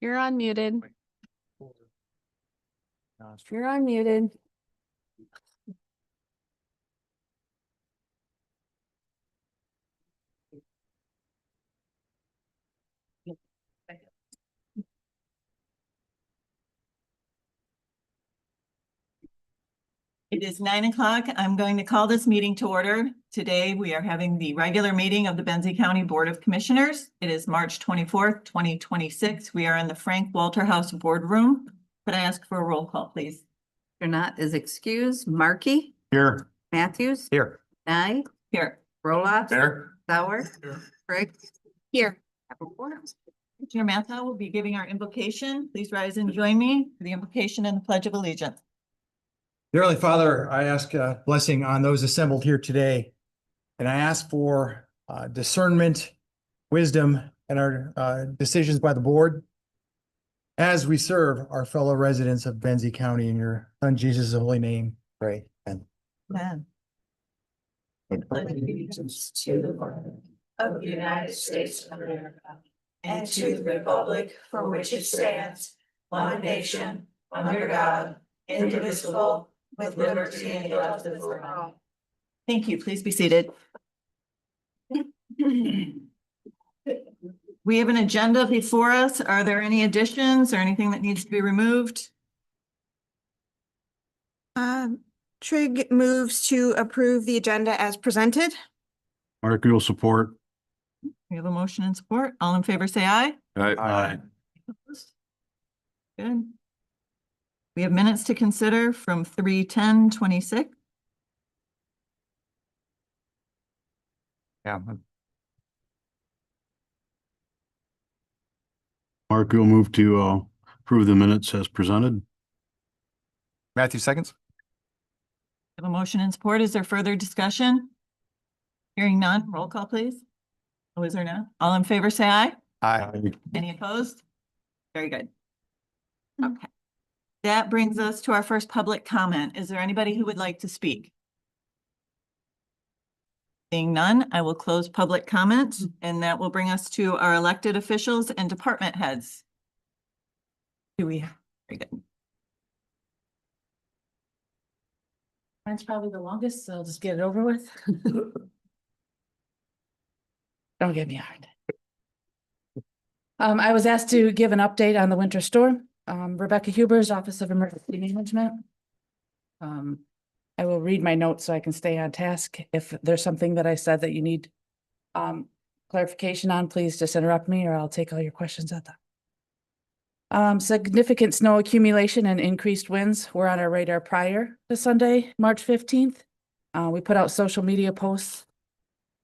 You're unmuted. You're unmuted. It is 9 o'clock. I'm going to call this meeting to order. Today, we are having the regular meeting of the Benzie County Board of Commissioners. It is March 24th, 2026. We are in the Frank Walter House Boardroom. Could I ask for a roll call, please? Not is excused. Markey, Here. Matthews, Here. Nye, Here. Roloff, Here. Sauer, Craig. Here. Commissioner Mathau will be giving our invocation. Please rise and join me for the invocation and the Pledge of Allegiance. Dear Heavenly Father, I ask a blessing on those assembled here today. And I ask for discernment, wisdom, and our decisions by the board as we serve our fellow residents of Benzie County in your Son Jesus' holy name. Pray. Amen. Amen. Allegiance to the flag of the United States of America and to the republic for which it stands, one nation, under God, indivisible, with liberty and justice for all. Thank you. Please be seated. We have an agenda before us. Are there any additions or anything that needs to be removed? Trigg moves to approve the agenda as presented. Mark will support. We have a motion and support. All in favor, say aye. Aye. Good. We have minutes to consider from 3/10/26. Yeah. Mark will move to approve the minutes as presented. Matthew seconds. We have a motion and support. Is there further discussion? Hearing none, roll call, please. Oh, is there none? All in favor, say aye. Aye. Any opposed? Very good. Okay. That brings us to our first public comment. Is there anybody who would like to speak? Seeing none, I will close public comment, and that will bring us to our elected officials and department heads. Very good. Mine's probably the longest, so I'll just get it over with. Don't get me hard. I was asked to give an update on the winter storm. Rebecca Huber's Office of Emergency Management. I will read my notes so I can stay on task. If there's something that I said that you need clarification on, please just interrupt me or I'll take all your questions at that. Significant snow accumulation and increased winds were on our radar prior to Sunday, March 15th. We put out social media posts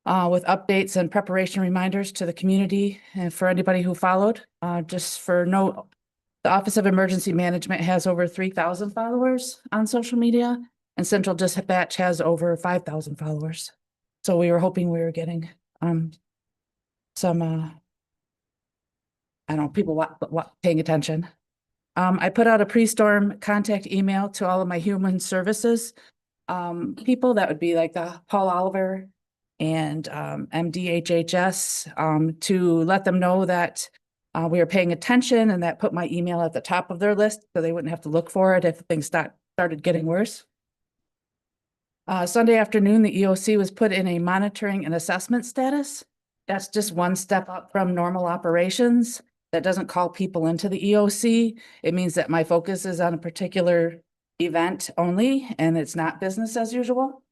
with updates and preparation reminders to the community and for anybody who followed. Just for note, the Office of Emergency Management has over 3,000 followers on social media, and Central Dispatch has over 5,000 followers. So we were hoping we were getting some I don't know, people paying attention. I put out a pre-storm contact email to all of my human services people. That would be like the Paul Oliver and MDHHS to let them know that we are paying attention, and that put my email at the top of their list so they wouldn't have to look for it if things started getting worse. Sunday afternoon, the EOC was put in a monitoring and assessment status. That's just one step up from normal operations. That doesn't call people into the EOC. It means that my focus is on a particular event only, and it's not business as usual.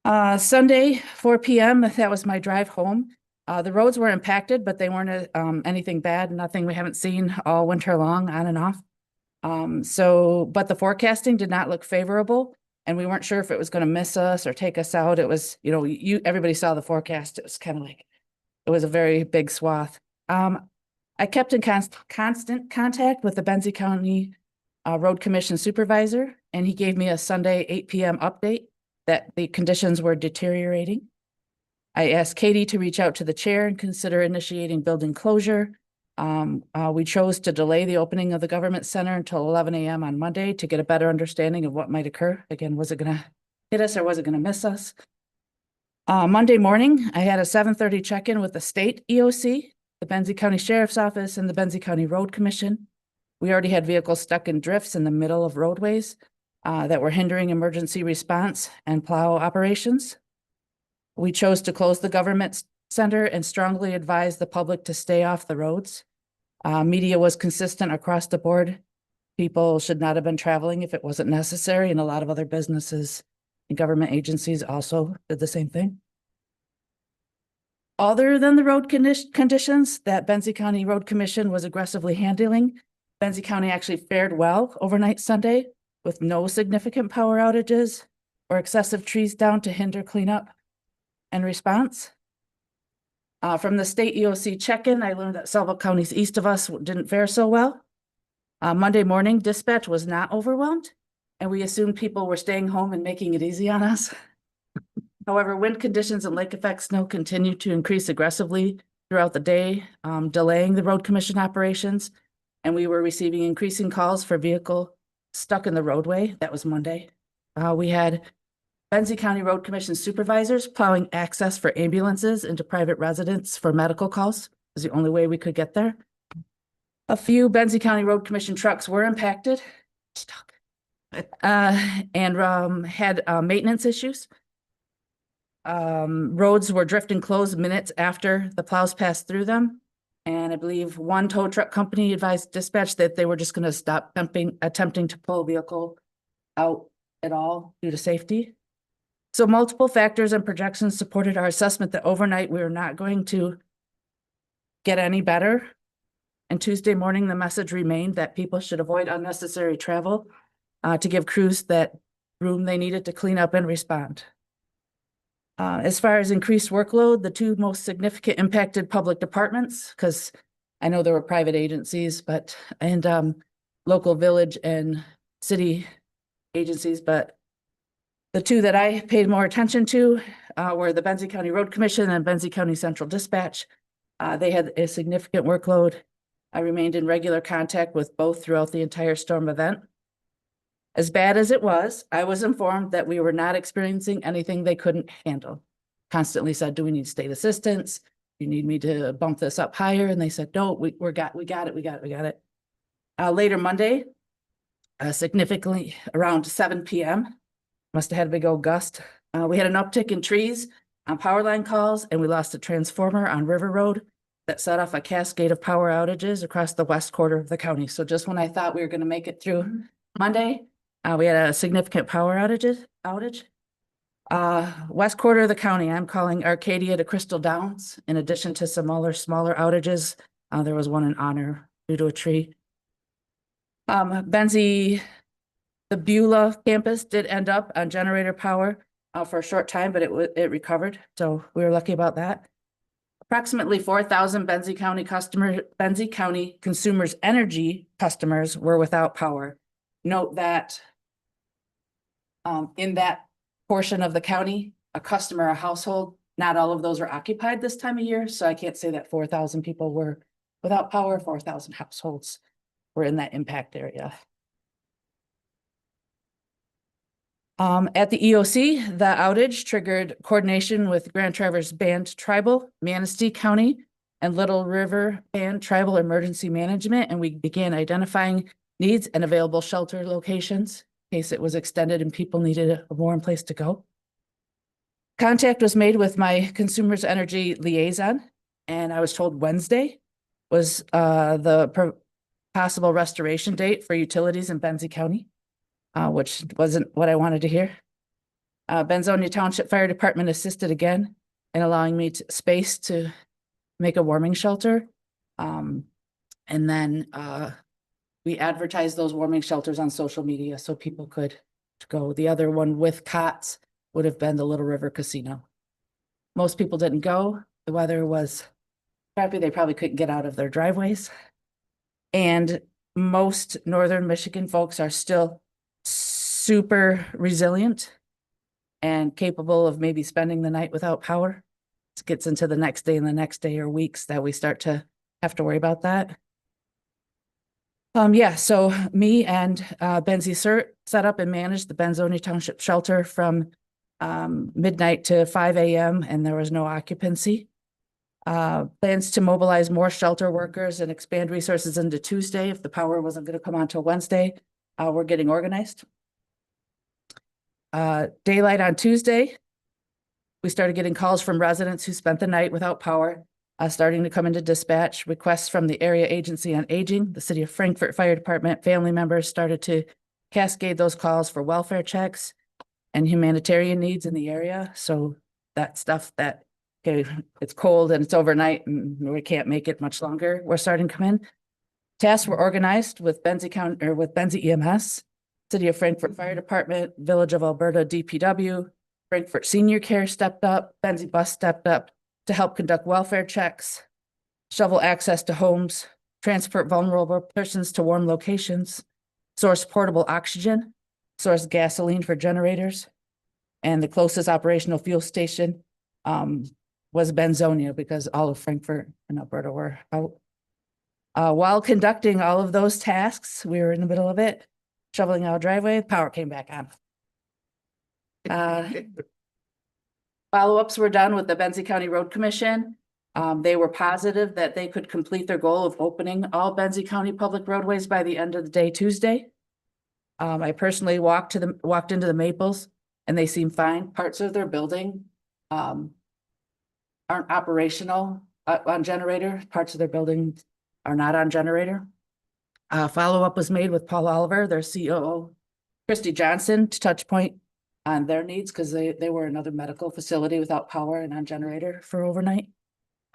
Sunday, 4 p.m., that was my drive home. The roads were impacted, but they weren't anything bad, nothing we haven't seen all winter long, on and off. But the forecasting did not look favorable, and we weren't sure if it was going to miss us or take us out. It was, you know, everybody saw the forecast. It was kind of like, it was a very big swath. I kept in constant contact with the Benzie County Road Commission supervisor, and he gave me a Sunday 8 p.m. update that the conditions were deteriorating. I asked Katie to reach out to the chair and consider initiating building closure. We chose to delay the opening of the government center until 11 a.m. on Monday to get a better understanding of what might occur. Again, was it going to hit us or was it going to miss us? Monday morning, I had a 7:30 check-in with the state EOC the Benzie County Sheriff's Office, and the Benzie County Road Commission. We already had vehicles stuck in drifts in the middle of roadways that were hindering emergency response and plow operations. We chose to close the government center and strongly advise the public to stay off the roads. Media was consistent across the board. People should not have been traveling if it wasn't necessary, and a lot of other businesses and government agencies also did the same thing. Other than the road conditions that Benzie County Road Commission was aggressively handling, Benzie County actually fared well overnight Sunday with no significant power outages or excessive trees down to hinder cleanup and response. From the state EOC check-in, I learned that several counties east of us didn't fare so well. Monday morning, dispatch was not overwhelmed, and we assumed people were staying home and making it easy on us. However, wind conditions and lake effect snow continued to increase aggressively throughout the day, delaying the road commission operations, and we were receiving increasing calls for vehicle stuck in the roadway. That was Monday. We had Benzie County Road Commission supervisors plowing access for ambulances into private residents for medical calls. It was the only way we could get there. A few Benzie County Road Commission trucks were impacted and had maintenance issues. Roads were drifting closed minutes after the plows passed through them. And I believe one tow truck company advised dispatch that they were just going to stop attempting to pull a vehicle out at all due to safety. So multiple factors and projections supported our assessment that overnight we were not going to get any better. And Tuesday morning, the message remained that people should avoid unnecessary travel to give crews that room they needed to clean up and respond. As far as increased workload, the two most significant impacted public departments, because I know there were private agencies, and local village and city agencies, but the two that I paid more attention to were the Benzie County Road Commission and Benzie County Central Dispatch. They had a significant workload. I remained in regular contact with both throughout the entire storm event. As bad as it was, I was informed that we were not experiencing anything they couldn't handle. Constantly said, do we need state assistance? You need me to bump this up higher? And they said, no, we got it. Later Monday, significantly around 7 p.m., must have had a big old gust. We had an uptick in trees on power line calls, and we lost a transformer on River Road that set off a cascade of power outages across the west quarter of the county. So just when I thought we were going to make it through Monday, we had a significant power outage. West quarter of the county, I'm calling Arcadia to Crystal Downs. In addition to some other smaller outages, there was one in Honor due to a tree. Benzie, the Beulah campus did end up on generator power for a short time, but it recovered. So we were lucky about that. Approximately 4,000 Benzie County consumers energy customers were without power. Note that in that portion of the county, a customer, a household, not all of those are occupied this time of year. So I can't say that 4,000 people were without power, 4,000 households were in that impact area. At the EOC, the outage triggered coordination with Grand Traverse Band Tribal, Manistee County, and Little River Band Tribal Emergency Management, and we began identifying needs and available shelter locations in case it was extended and people needed a warm place to go. Contact was made with my Consumers Energy liaison, and I was told Wednesday was the possible restoration date for utilities in Benzie County, which wasn't what I wanted to hear. Benzonia Township Fire Department assisted again in allowing me space to make a warming shelter. And then we advertised those warming shelters on social media so people could go. The other one with cots would have been the Little River Casino. Most people didn't go. The weather was crappy. They probably couldn't get out of their driveways. And most Northern Michigan folks are still super resilient and capable of maybe spending the night without power. It gets into the next day and the next day or weeks that we start to have to worry about that. So me and Benzie CERT set up and managed the Benzonia Township shelter from midnight to 5 a.m. and there was no occupancy. Plans to mobilize more shelter workers and expand resources into Tuesday if the power wasn't gonna come on till Wednesday. We're getting organized. Daylight on Tuesday. We started getting calls from residents who spent the night without power, starting to come into dispatch. Requests from the Area Agency on Aging, the City of Frankfort Fire Department, family members started to cascade those calls for welfare checks and humanitarian needs in the area. So that stuff that, okay, it's cold and it's overnight and we can't make it much longer, we're starting to come in. Tasks were organized with Benzie County or with Benzie EMS, City of Frankfort Fire Department, Village of Alberta DPW, Frankfort Senior Care stepped up, Benzie Bus stepped up to help conduct welfare checks, shovel access to homes, transport vulnerable persons to warm locations, source portable oxygen, source gasoline for generators. And the closest operational fuel station was Benzonia because all of Frankfort and Alberta were out. While conducting all of those tasks, we were in the middle of it, shoveling our driveway, power came back on. Follow-ups were done with the Benzie County Road Commission. They were positive that they could complete their goal of opening all Benzie County public roadways by the end of the day Tuesday. I personally walked into the Maples and they seem fine. Parts of their building aren't operational on generator. Parts of their building are not on generator. Follow-up was made with Paul Oliver, their COO, Christy Johnson, to touch point on their needs because they were another medical facility without power and on generator for overnight.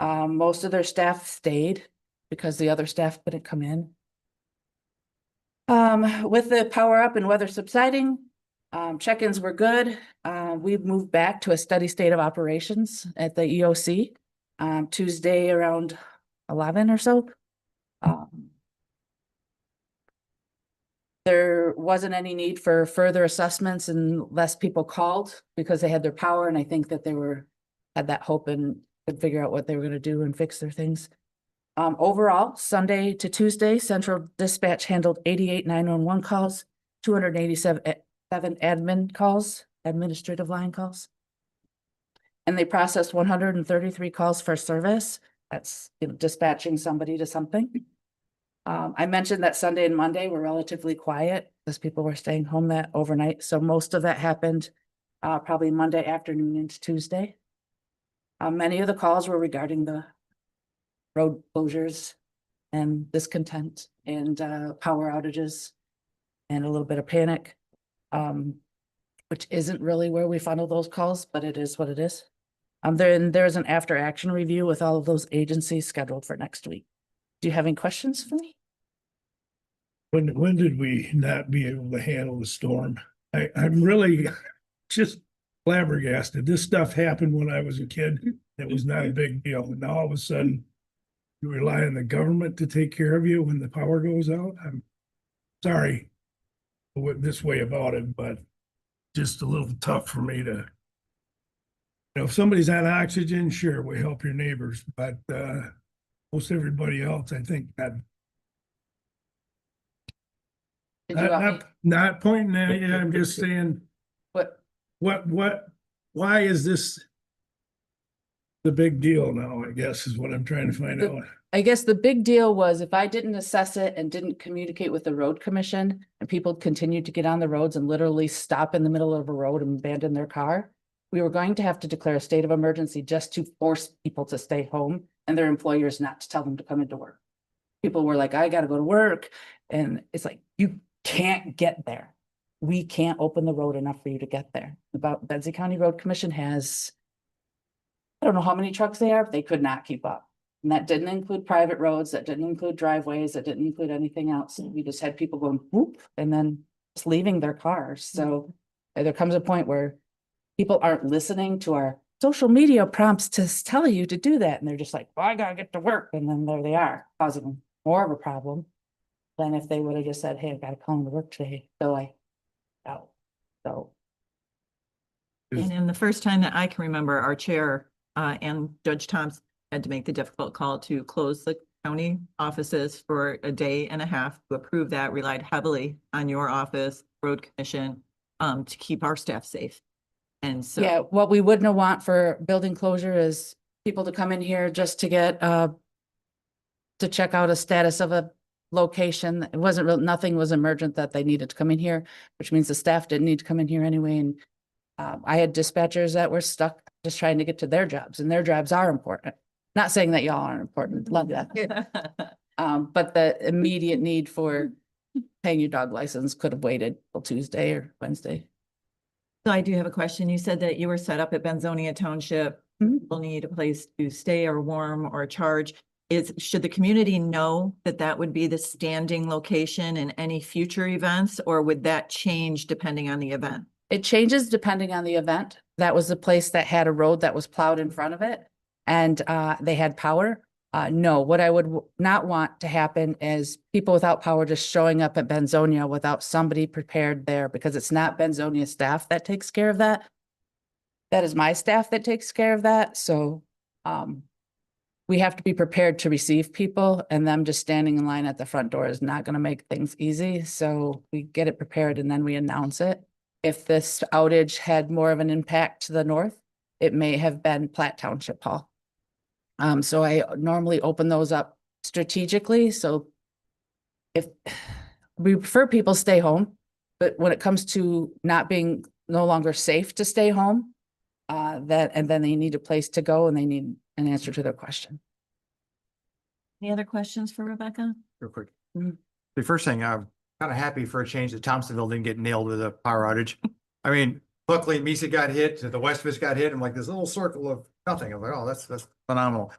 Most of their staff stayed because the other staff couldn't come in. With the power up and weather subsiding, check-ins were good. We've moved back to a steady state of operations at the EOC Tuesday around 11 or so. There wasn't any need for further assessments and less people called because they had their power. And I think that they had that hope and could figure out what they were going to do and fix their things. Overall, Sunday to Tuesday, Central Dispatch handled 88 911 calls, 287 admin calls, administrative line calls. And they processed 133 calls for service. That's, you know, dispatching somebody to something. I mentioned that Sunday and Monday were relatively quiet because people were staying home that overnight. So most of that happened probably Monday afternoon into Tuesday. Many of the calls were regarding the road closures and discontent and power outages and a little bit of panic, which isn't really where we funnel those calls, but it is what it is. There's an after action review with all of those agencies scheduled for next week. Do you have any questions for me? When did we not be able to handle the storm? I'm really just flabbergasted. This stuff happened when I was a kid. It was not a big deal. And now all of a sudden you rely on the government to take care of you when the power goes out. I'm sorry this way about it, but just a little tough for me to, you know, if somebody's on oxygen, sure, we help your neighbors, but most everybody else, I think that Did you want me- not pointing at you, I'm just saying, What? why is this the big deal now, I guess, is what I'm trying to find out. I guess the big deal was if I didn't assess it and didn't communicate with the road commission and people continued to get on the roads and literally stop in the middle of a road and abandon their car, we were going to have to declare a state of emergency just to force people to stay home and their employers not to tell them to come into work. People were like, I gotta go to work. And it's like, you can't get there. We can't open the road enough for you to get there. About Benzie County Road Commission has, I don't know how many trucks they are, but they could not keep up. And that didn't include private roads, that didn't include driveways, that didn't include anything else. We just had people going whoop and then just leaving their cars. So there comes a point where people aren't listening to our social media prompts to tell you to do that. And they're just like, well, I gotta get to work. And then there they are, causing more of a problem than if they would have just said, hey, I gotta come to work today. So And in the first time that I can remember, our chair and Judge Thompson had to make the difficult call to close the county offices for a day and a half to approve that, relied heavily on your office, road commission, to keep our staff safe. And so. yeah, what we wouldn't want for building closure is people to come in here just to get, to check out a status of a location. It wasn't real, nothing was emergent that they needed to come in here, which means the staff didn't need to come in here anyway. And I had dispatchers that were stuck just trying to get to their jobs, and their jobs are important. Not saying that y'all aren't important, love that. But the immediate need for paying your dog license could have waited till Tuesday or Wednesday. So I do have a question. You said that you were set up at Benzonia Township. Mhm. People need a place to stay or warm or charge. Should the community know that that would be the standing location in any future events, or would that change depending on the event? It changes depending on the event. That was the place that had a road that was plowed in front of it, and they had power. No, what I would not want to happen is people without power just showing up at Benzonia without somebody prepared there, because it's not Benzonia staff that takes care of that. That is my staff that takes care of that. So we have to be prepared to receive people, and them just standing in line at the front door is not going to make things easy. So we get it prepared and then we announce it. If this outage had more of an impact to the north, it may have been Platte Township Hall. So I normally open those up strategically. So if we prefer people stay home, but when it comes to not being no longer safe to stay home, and then they need a place to go and they need an answer to their question. Any other questions for Rebecca? Real quick. Mhm. The first thing, I'm kind of happy for a change that Thompsonville didn't get nailed with a power outage. I mean, luckily Mesa got hit, the Westvista got hit, and like this little circle of nothing. I'm like, oh, that's phenomenal.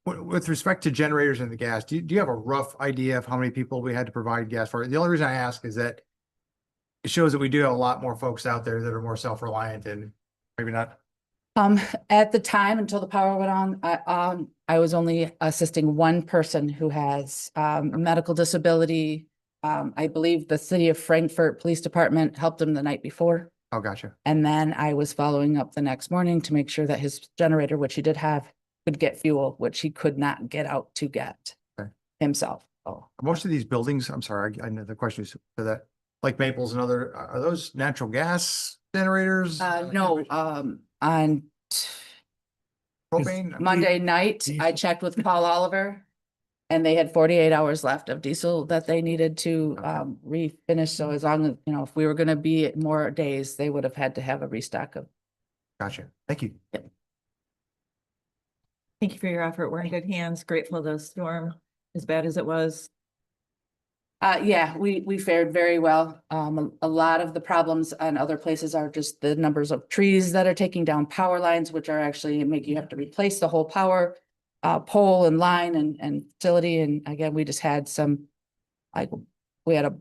With respect to generators and the gas, do you have a rough idea of how many people we had to provide gas for? The only reason I ask is that it shows that we do have a lot more folks out there that are more self-reliant and maybe not. At the time, until the power went on, I was only assisting one person who has a medical disability. I believe the city of Frankfurt Police Department helped him the night before. Oh, gotcha. And then I was following up the next morning to make sure that his generator, which he did have, could get fuel, which he could not get out to get Okay. himself. Oh, Most of these buildings, I'm sorry, I know the question is for that, like Maples and other, are those natural gas generators? no, on Propane? Monday night, I checked with Paul Oliver, and they had 48 hours left of diesel that they needed to refinish. So as long as, if we were gonna be more days, they would have had to have a restock of. Gotcha. Thank you. Thank you for your effort. We're in good hands. Grateful the storm, as bad as it was. Yeah, we fared very well. A lot of the problems on other places are just the numbers of trees that are taking down power lines, which are actually make you have to replace the whole power pole and line and facility. And again, we just had we had a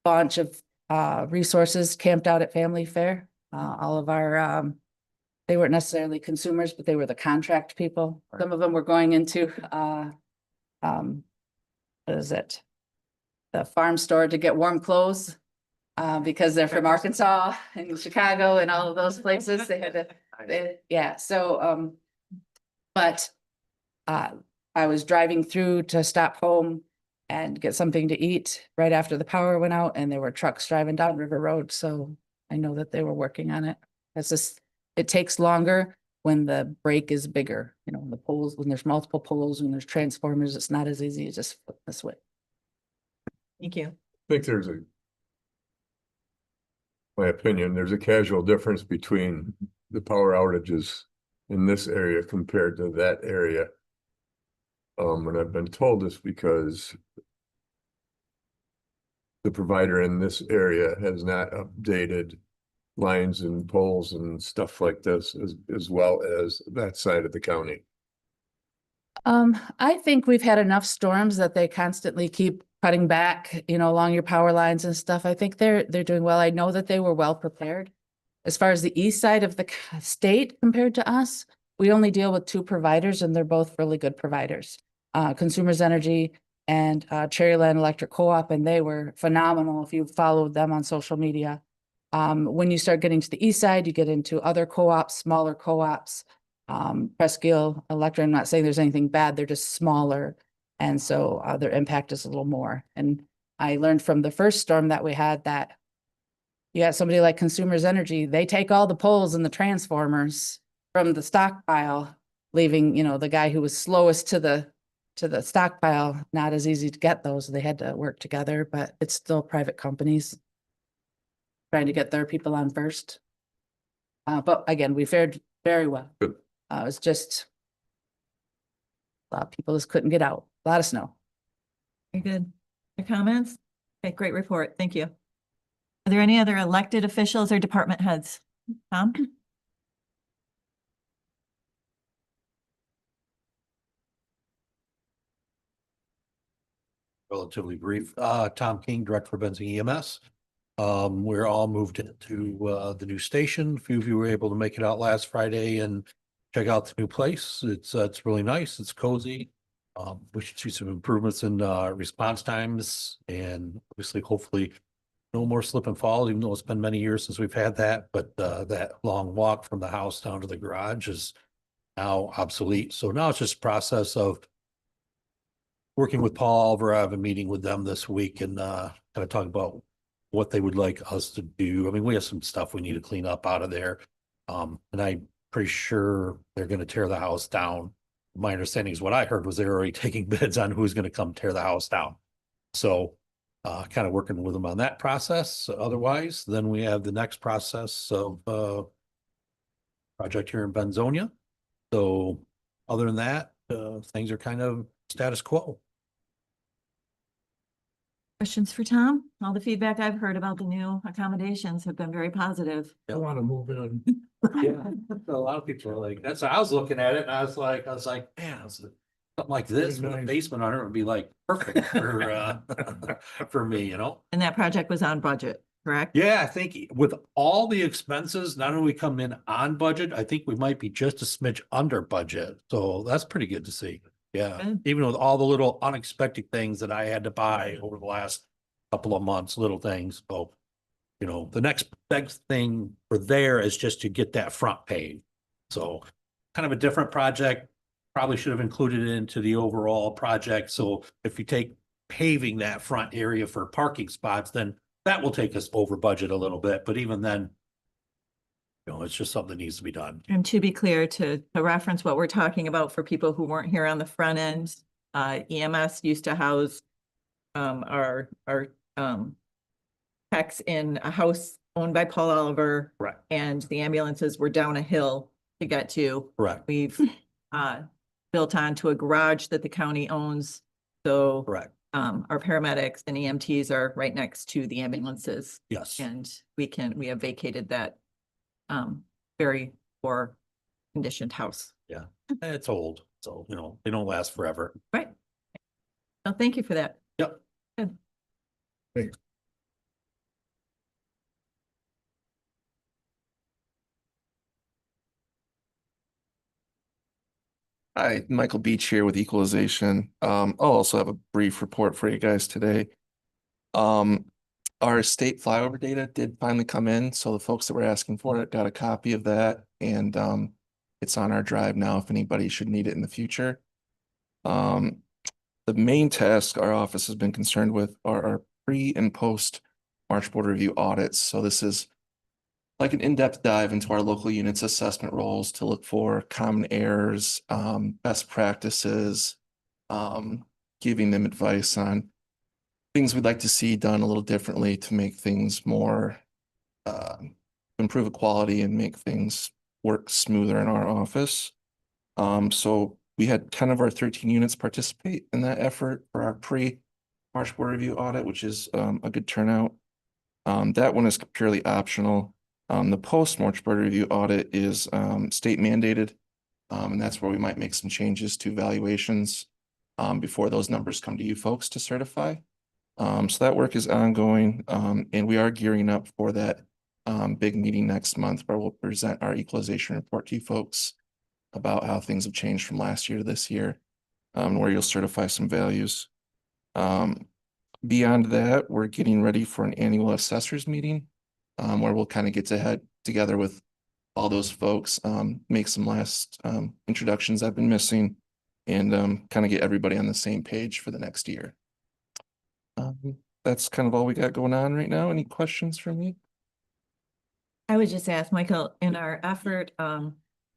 bunch of resources camped out at Family Fair. All of our they weren't necessarily consumers, but they were the contract people. Right. Some of them were going into what is it? The farm store to get warm clothes because they're from Arkansas and Chicago and all of those places. They had to, yeah. So, but I was driving through to stop home and get something to eat right after the power went out, and there were trucks driving down River Road. So I know that they were working on it. It's just, it takes longer when the break is bigger, the poles, when there's multiple poles, when there's transformers, it's not as easy as just flip the switch. Thank you. I think my opinion, there's a casual difference between the power outages in this area compared to that area. And I've been told this because the provider in this area has not updated lines and poles and stuff like this as well as that side of the county. I think we've had enough storms that they constantly keep cutting back, along your power lines and stuff. I think they're doing well. I know that they were well prepared. As far as the east side of the state compared to us, we only deal with two providers, and they're both really good providers. Consumers Energy and Cherryland Electric Co-op, and they were phenomenal if you followed them on social media. When you start getting to the east side, you get into other co-ops, smaller co-ops. Presqu'île Electric, I'm not saying there's anything bad, they're just smaller. And so their impact is a little more. And I learned from the first storm that we had that you got somebody like Consumers Energy, they take all the poles and the transformers from the stockpile, leaving, you know, the guy who was slowest to the stockpile, not as easy to get those. They had to work together, but it's still private companies trying to get their people on first. But again, we fared very well. Good. It was just a lot of people just couldn't get out, a lot of snow. Very good. Your comments? Okay, great report. Thank you. Are there any other elected officials or department heads? Tom? Relatively brief. Tom King, Director for Benzie EMS. We're all moved into the new station. A few of you were able to make it out last Friday and check out the new place. It's really nice. It's cozy. We should see some improvements in response times and obviously, hopefully, no more slip and fall, even though it's been many years since we've had that. But that long walk from the house down to the garage is now obsolete. So now it's just a process of working with Paul Oliver. I have a meeting with them this week and kind of talk about what they would like us to do. I mean, we have some stuff we need to clean up out of there. And I'm pretty sure they're going to tear the house down. My understanding is what I heard was they're already taking bids on who's going to come tear the house down. So kind of working with them on that process. Otherwise, then we have the next process of project here in Benzonia. So other than that, things are kind of status quo. Questions for Tom? All the feedback I've heard about the new accommodations have been very positive. I want to move in. Yeah, a lot of people are like, that's, I was looking at it and I was like, man, something like this with a basement under it would be like perfect for, for me, you know? And that project was on budget, correct? Yeah, I think with all the expenses, not only come in on budget, I think we might be just a smidge under budget. So that's pretty good to see. Yeah, Good. even with all the little unexpected things that I had to buy over the last couple of months, little things. So, you know, the next thing for there is just to get that front paved. So kind of a different project, probably should have included it into the overall project. So if you take paving that front area for parking spots, then that will take us over budget a little bit. But even then, you know, it's just something that needs to be done. And to be clear, to reference what we're talking about for people who weren't here on the front end, EMS used to house our techs in a house owned by Paul Oliver. Right. And the ambulances were down a hill to get to. Correct. We've built onto a garage that the county owns. So Correct. our paramedics and EMTs are right next to the ambulances. Yes. And we have vacated that very poor conditioned house. Yeah. It's old. So, you know, they don't last forever. Right. So thank you for that. Yep. Good. Thanks. Hi, Michael Beach here with Equalization. I'll also have a brief report for you guys today. Our state flyover data did finally come in, so the folks that were asking for it got a copy of that, and it's on our drive now if anybody should need it in the future. The main task our office has been concerned with are our pre and post March Board Review audits. So this is like an in-depth dive into our local units assessment roles to look for common errors, best practices, giving them advice on things we'd like to see done a little differently to make things more, improve the quality and make things work smoother in our office. So we had 10 of our 13 units participate in that effort for our pre-March Board Review audit, which is a good turnout. That one is purely optional. The post-March Board Review audit is state mandated, and that's where we might make some changes to valuations before those numbers come to you folks to certify. So that work is ongoing, and we are gearing up for that big meeting next month where we'll present our equalization report to you folks about how things have changed from last year to this year, where you'll certify some values. Beyond that, we're getting ready for an annual assessors meeting where we'll kind of get to head together with all those folks, make some last introductions I've been missing, and kind of get everybody on the same page for the next year. That's kind of all we got going on right now. Any questions from me? I would just ask Michael, in our effort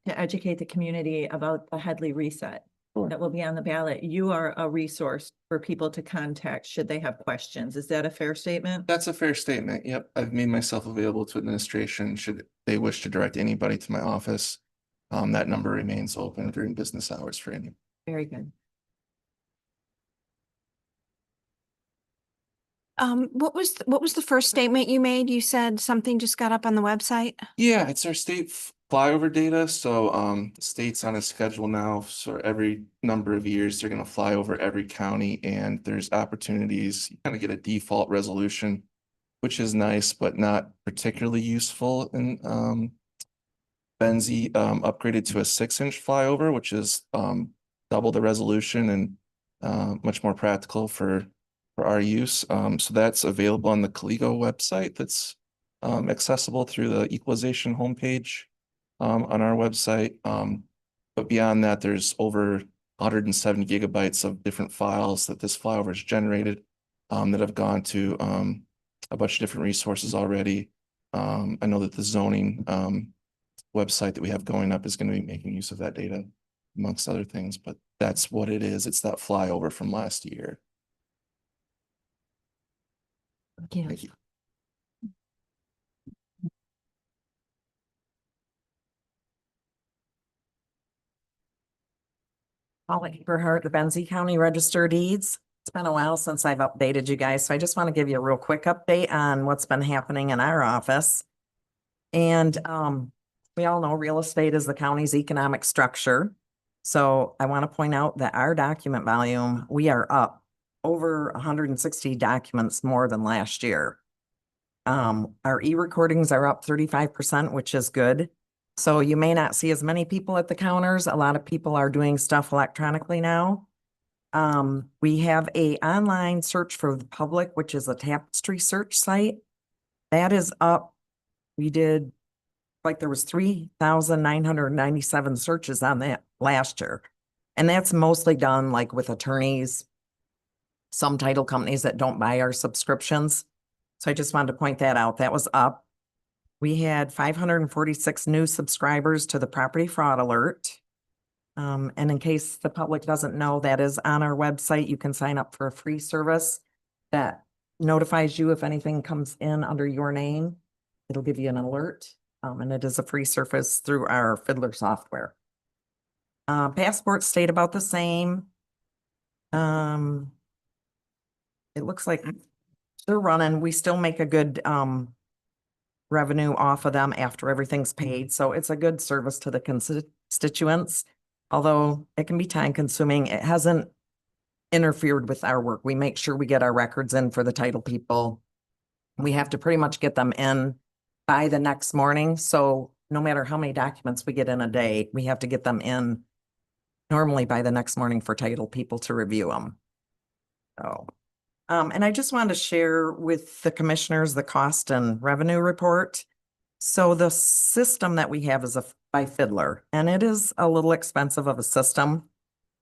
to educate the community about the Headley reset Sure. that will be on the ballot. You are a resource for people to contact should they have questions. Is that a fair statement? That's a fair statement. Yep, I've made myself available to administration should they wish to direct anybody to my office. That number remains open during business hours for any. Very good. What was the first statement you made? You said something just got up on the website? Yeah, it's our state flyover data. So the state's on a schedule now. So every number of years, they're going to fly over every county and there's opportunities. You kind of get a default resolution, which is nice, but not particularly useful. And Benzie upgraded to a 6-inch flyover, which is double the resolution and much more practical for our use. So that's available on the Caligo website. That's accessible through the equalization homepage on our website. But beyond that, there's over 170 gigabytes of different files that this flyover has generated that have gone to a bunch of different resources already. I know that the zoning website that we have going up is going to be making use of that data amongst other things, but that's what it is. It's that flyover from last year. Thank you. Holly Eberhardt, the Benzie County Register of Deeds. It's been a while since I've updated you guys, so I just want to give you a real quick update on what's been happening in our office. And we all know real estate is the county's economic structure. So I want to point out that our document volume, we are up over 160 documents more than last year. Our e-recordings are up 35%, which is good. So you may not see as many people at the counters. A lot of people are doing stuff electronically now. We have a online search for the public, which is a Tapestry search site. That is up. We did, like, there was 3,997 searches on that last year. And that's mostly done like with attorneys, some title companies that don't buy our subscriptions. So I just wanted to point that out. That was up. We had 546 new subscribers to the Property Fraud Alert. And in case the public doesn't know, that is on our website. You can sign up for a free service that notifies you if anything comes in under your name. It'll give you an alert. And it is a free service through our Fiddler software. Passports stayed about the same. It looks like they're running. We still make a good revenue off of them after everything's paid. So it's a good service to the constituents. Although it can be time consuming, it hasn't interfered with our work. We make sure we get our records in for the title people. We have to pretty much get them in by the next morning. So no matter how many documents we get in a day, we have to get them in normally by the next morning for title people to review them. So, and I just wanted to share with the commissioners the cost and revenue report. So the system that we have is by Fiddler, and it is a little expensive of a system,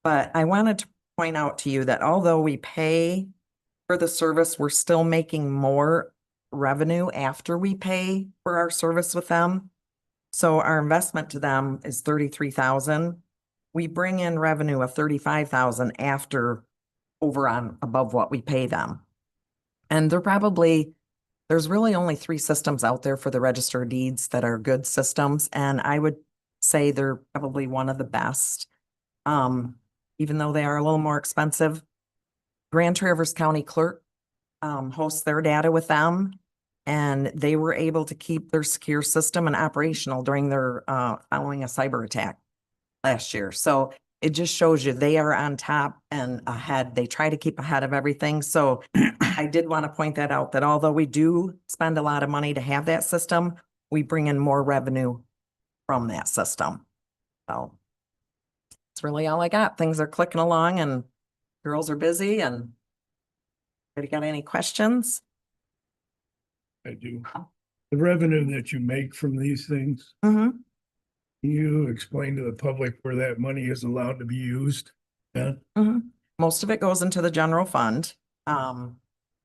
but I wanted to point out to you that although we pay for the service, we're still making more revenue after we pay for our service with them. So our investment to them is $33,000. We bring in revenue of $35,000 after over on above what we pay them. And there's really only 3 systems out there for the Register of Deeds that are good systems. And I would say they're probably one of the best. Even though they are a little more expensive. Grand Traverse County Clerk hosts their data with them. And they were able to keep their secure system and operational during their following a cyber attack last year. So it just shows you they are on top and ahead. They try to keep ahead of everything. So I did want to point that out, that although we do spend a lot of money to have that system, we bring in more revenue from that system. So that's really all I got. Things are clicking along and girls are busy. And anybody got any questions? I do. The revenue that you make from these things, Mm-hmm. can you explain to the public where that money is allowed to be used? Yeah. Mm-hmm. Most of it goes into the general fund.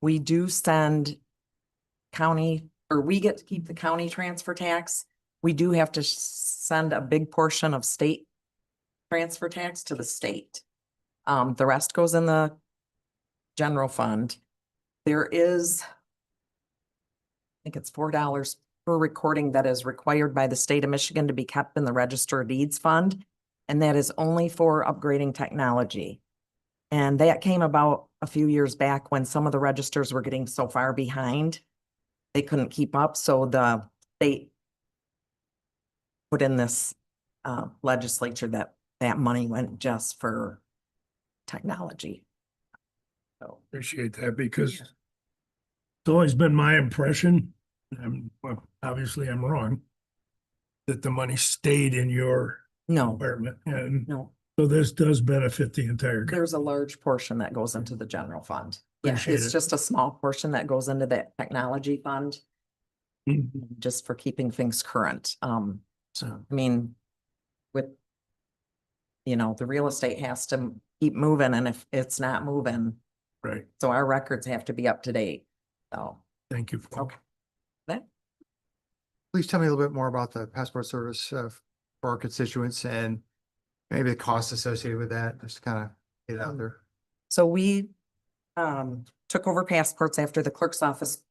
We do send county, or we get to keep the county transfer tax. we do have to send a big portion of state transfer tax to the state. The rest goes in the general fund. There is, I think it's $4 per recording that is required by the state of Michigan to be kept in the Register of Deeds fund. And that is only for upgrading technology. And that came about a few years back when some of the registers were getting so far behind. They couldn't keep up, so the state put in this legislature that that money went just for technology. So Appreciate that because it's always been my impression, well, obviously I'm wrong, that the money stayed in your no, department. And no, so this does benefit the entire. there's a large portion that goes into the general fund. Yeah, Appreciate it's it. just a small portion that goes into that technology fund, Mhm. just for keeping things current. So, I mean, with, you know, the real estate has to keep moving, and if it's not moving, right. so our records have to be up to date. So, Thank you. okay. That, Please tell me a little bit more about the passport service for our constituents and maybe the costs associated with that, just to kind of get it out there. so we took over passports after the clerk's office.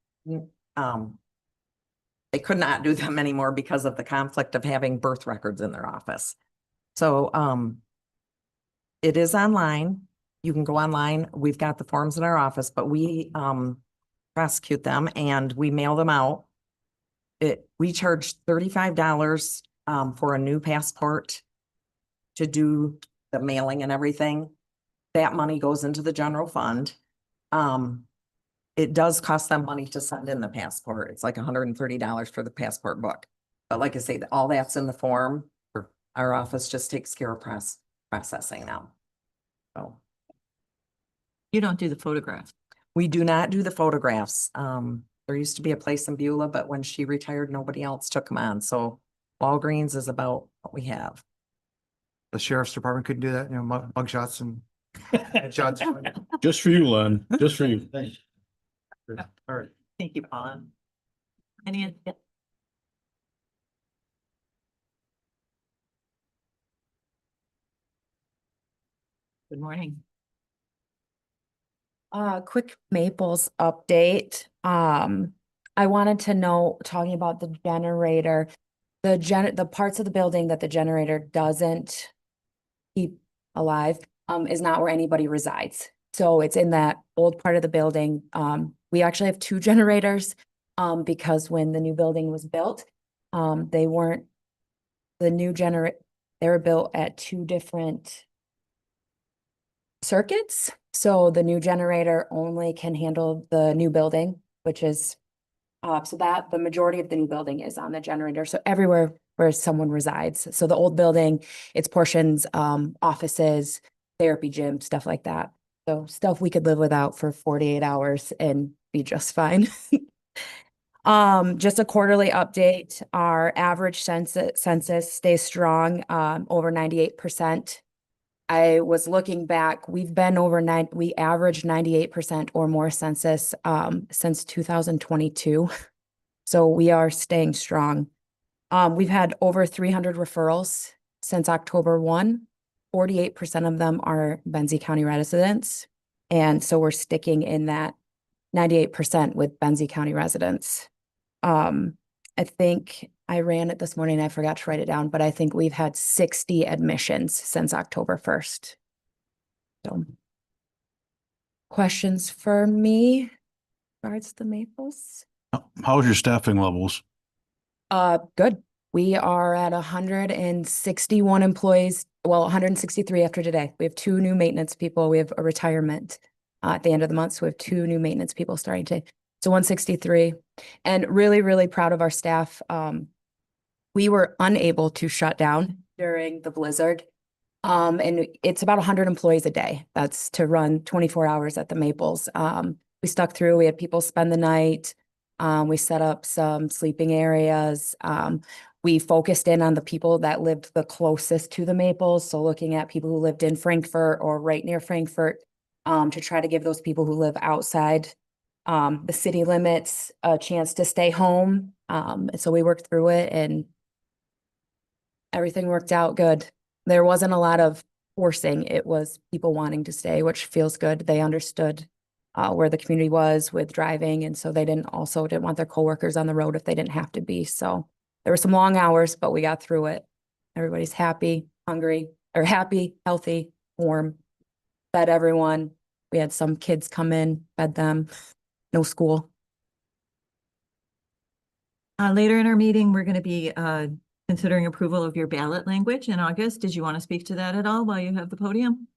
They could not do them anymore because of the conflict of having birth records in their office. So it is online. You can go online. We've got the forms in our office, but we prosecute them and we mail them out. We charge $35 for a new passport to do the mailing and everything. That money goes into the general fund. It does cost them money to send in the passport. It's like $130 for the passport book. But like I say, all that's in the form. Our office just takes care of processing now. So You don't do the photograph. we do not do the photographs. There used to be a place in Beulah, but when she retired, nobody else took them on. So Walgreens is about what we have. The sheriff's department couldn't do that, you know, mug shots and headshots. Just for you, Len, just for you. All right. Thank you, Paula. Any? Good morning. Quick Maples update. I wanted to know, talking about the generator, the parts of the building that the generator doesn't keep alive, is not where anybody resides. So it's in that old part of the building. We actually have two generators, because when the new building was built, they weren't, they were built at two different circuits. So the new generator only can handle the new building, which is, so that the majority of the new building is on the generator. So everywhere where someone resides. So the old building, its portions, offices, therapy gym, stuff like that. So stuff we could live without for 48 hours and be just fine. Just a quarterly update. Our average census stays strong, over 98%. I was looking back, we've been we averaged 98% or more census since 2022. So we are staying strong. We've had over 300 referrals since October 1. 48% of them are Benzie County residents. And so we're sticking in that 98% with Benzie County residents. I think I ran it this morning. I forgot to write it down, but I think we've had 60 admissions since October 1st. So questions for me regards the Maples? How's your staffing levels? Good. We are at 161 employees. Well, 163 after today. We have two new maintenance people. We have a retirement at the end of the month. So we have two new maintenance people starting today. So 163, and really, really proud of our staff. We were unable to shut down during the blizzard. And it's about 100 employees a day. That's to run 24 hours at the Maples. We stuck through. We had people spend the night. We set up some sleeping areas. We focused in on the people that lived the closest to the Maples. So looking at people who lived in Frankfort or right near Frankfort, to try to give those people who live outside the city limits a chance to stay home. So we worked through it, and everything worked out good. There wasn't a lot of forcing. It was people wanting to stay, which feels good. They understood where the community was with driving. And so they didn't want their coworkers on the road if they didn't have to be. So there were some long hours, but we got through it. Everybody's happy, happy, healthy, warm, fed everyone. We had some kids come in, fed them, no school. Later in our meeting, we're going to be considering approval of your ballot language in August. Did you want to speak to that at all while you have the podium?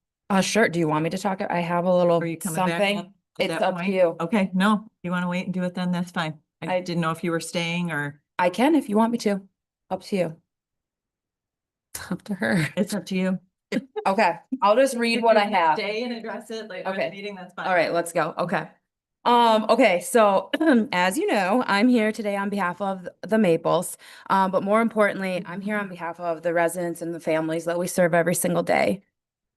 Sure. Do you want me to talk? I have a little Are you coming back something. up at It's that up to point? you. Okay, no, you want to wait and do it then? That's fine. I I- didn't know if you were staying or I can if you want me to. Up to you. It's up to her. it's up to you. Okay, I'll just read what I have. Stay and address it later in the Okay. meeting, that's fine. All right, let's go. Okay. Okay, so as you know, I'm here today on behalf of the Maples. But more importantly, I'm here on behalf of the residents and the families that we serve every single day.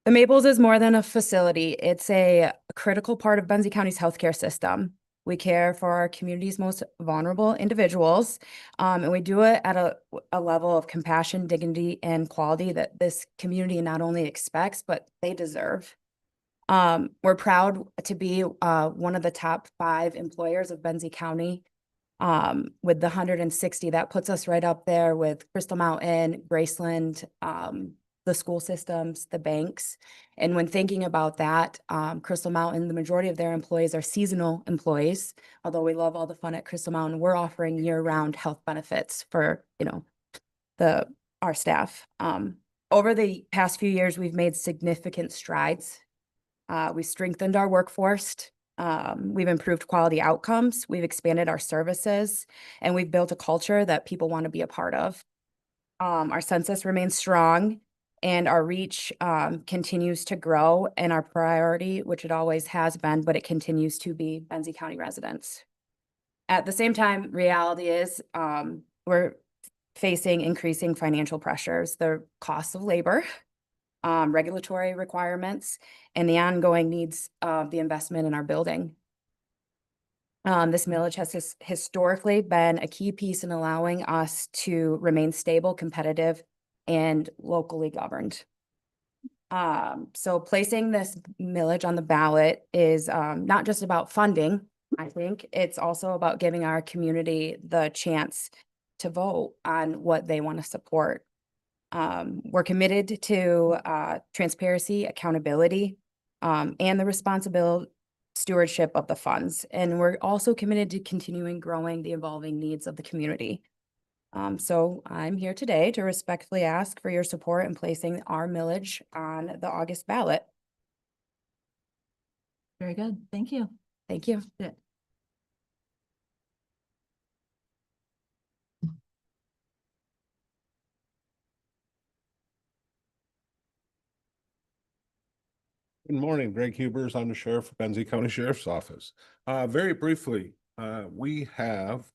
The Maples is more than a facility. It's a critical part of Benzie County's healthcare system. We care for our community's most vulnerable individuals, and we do it at a level of compassion, dignity, and quality that this community not only expects, but they deserve. We're proud to be one of the top 5 employers of Benzie County. With the 160, that puts us right up there with Crystal Mountain, Graceland, the school systems, the banks. And when thinking about that, Crystal Mountain, the majority of their employees are seasonal employees. Although we love all the fun at Crystal Mountain, we're offering year-round health benefits for, our staff. Over the past few years, we've made significant strides. We strengthened our workforce. We've improved quality outcomes. We've expanded our services, and we've built a culture that people want to be a part of. Our census remains strong, and our reach continues to grow, and our priority, which it always has been, but it continues to be Benzie County residents. At the same time, reality is we're facing increasing financial pressures, the cost of labor, regulatory requirements, and the ongoing needs of the investment in our building. This millage has historically been a key piece in allowing us to remain stable, competitive, and locally governed. So placing this millage on the ballot is not just about funding. I think it's also about giving our community the chance to vote on what they want to support. We're committed to transparency, accountability, and the responsible stewardship of the funds. And we're also committed to continuing growing the evolving needs of the community. So I'm here today to respectfully ask for your support in placing our millage on the August ballot. Very good, thank you. Thank you. Good morning, Greg Hubers. I'm the sheriff of Benzie County Sheriff's Office. Very briefly, we have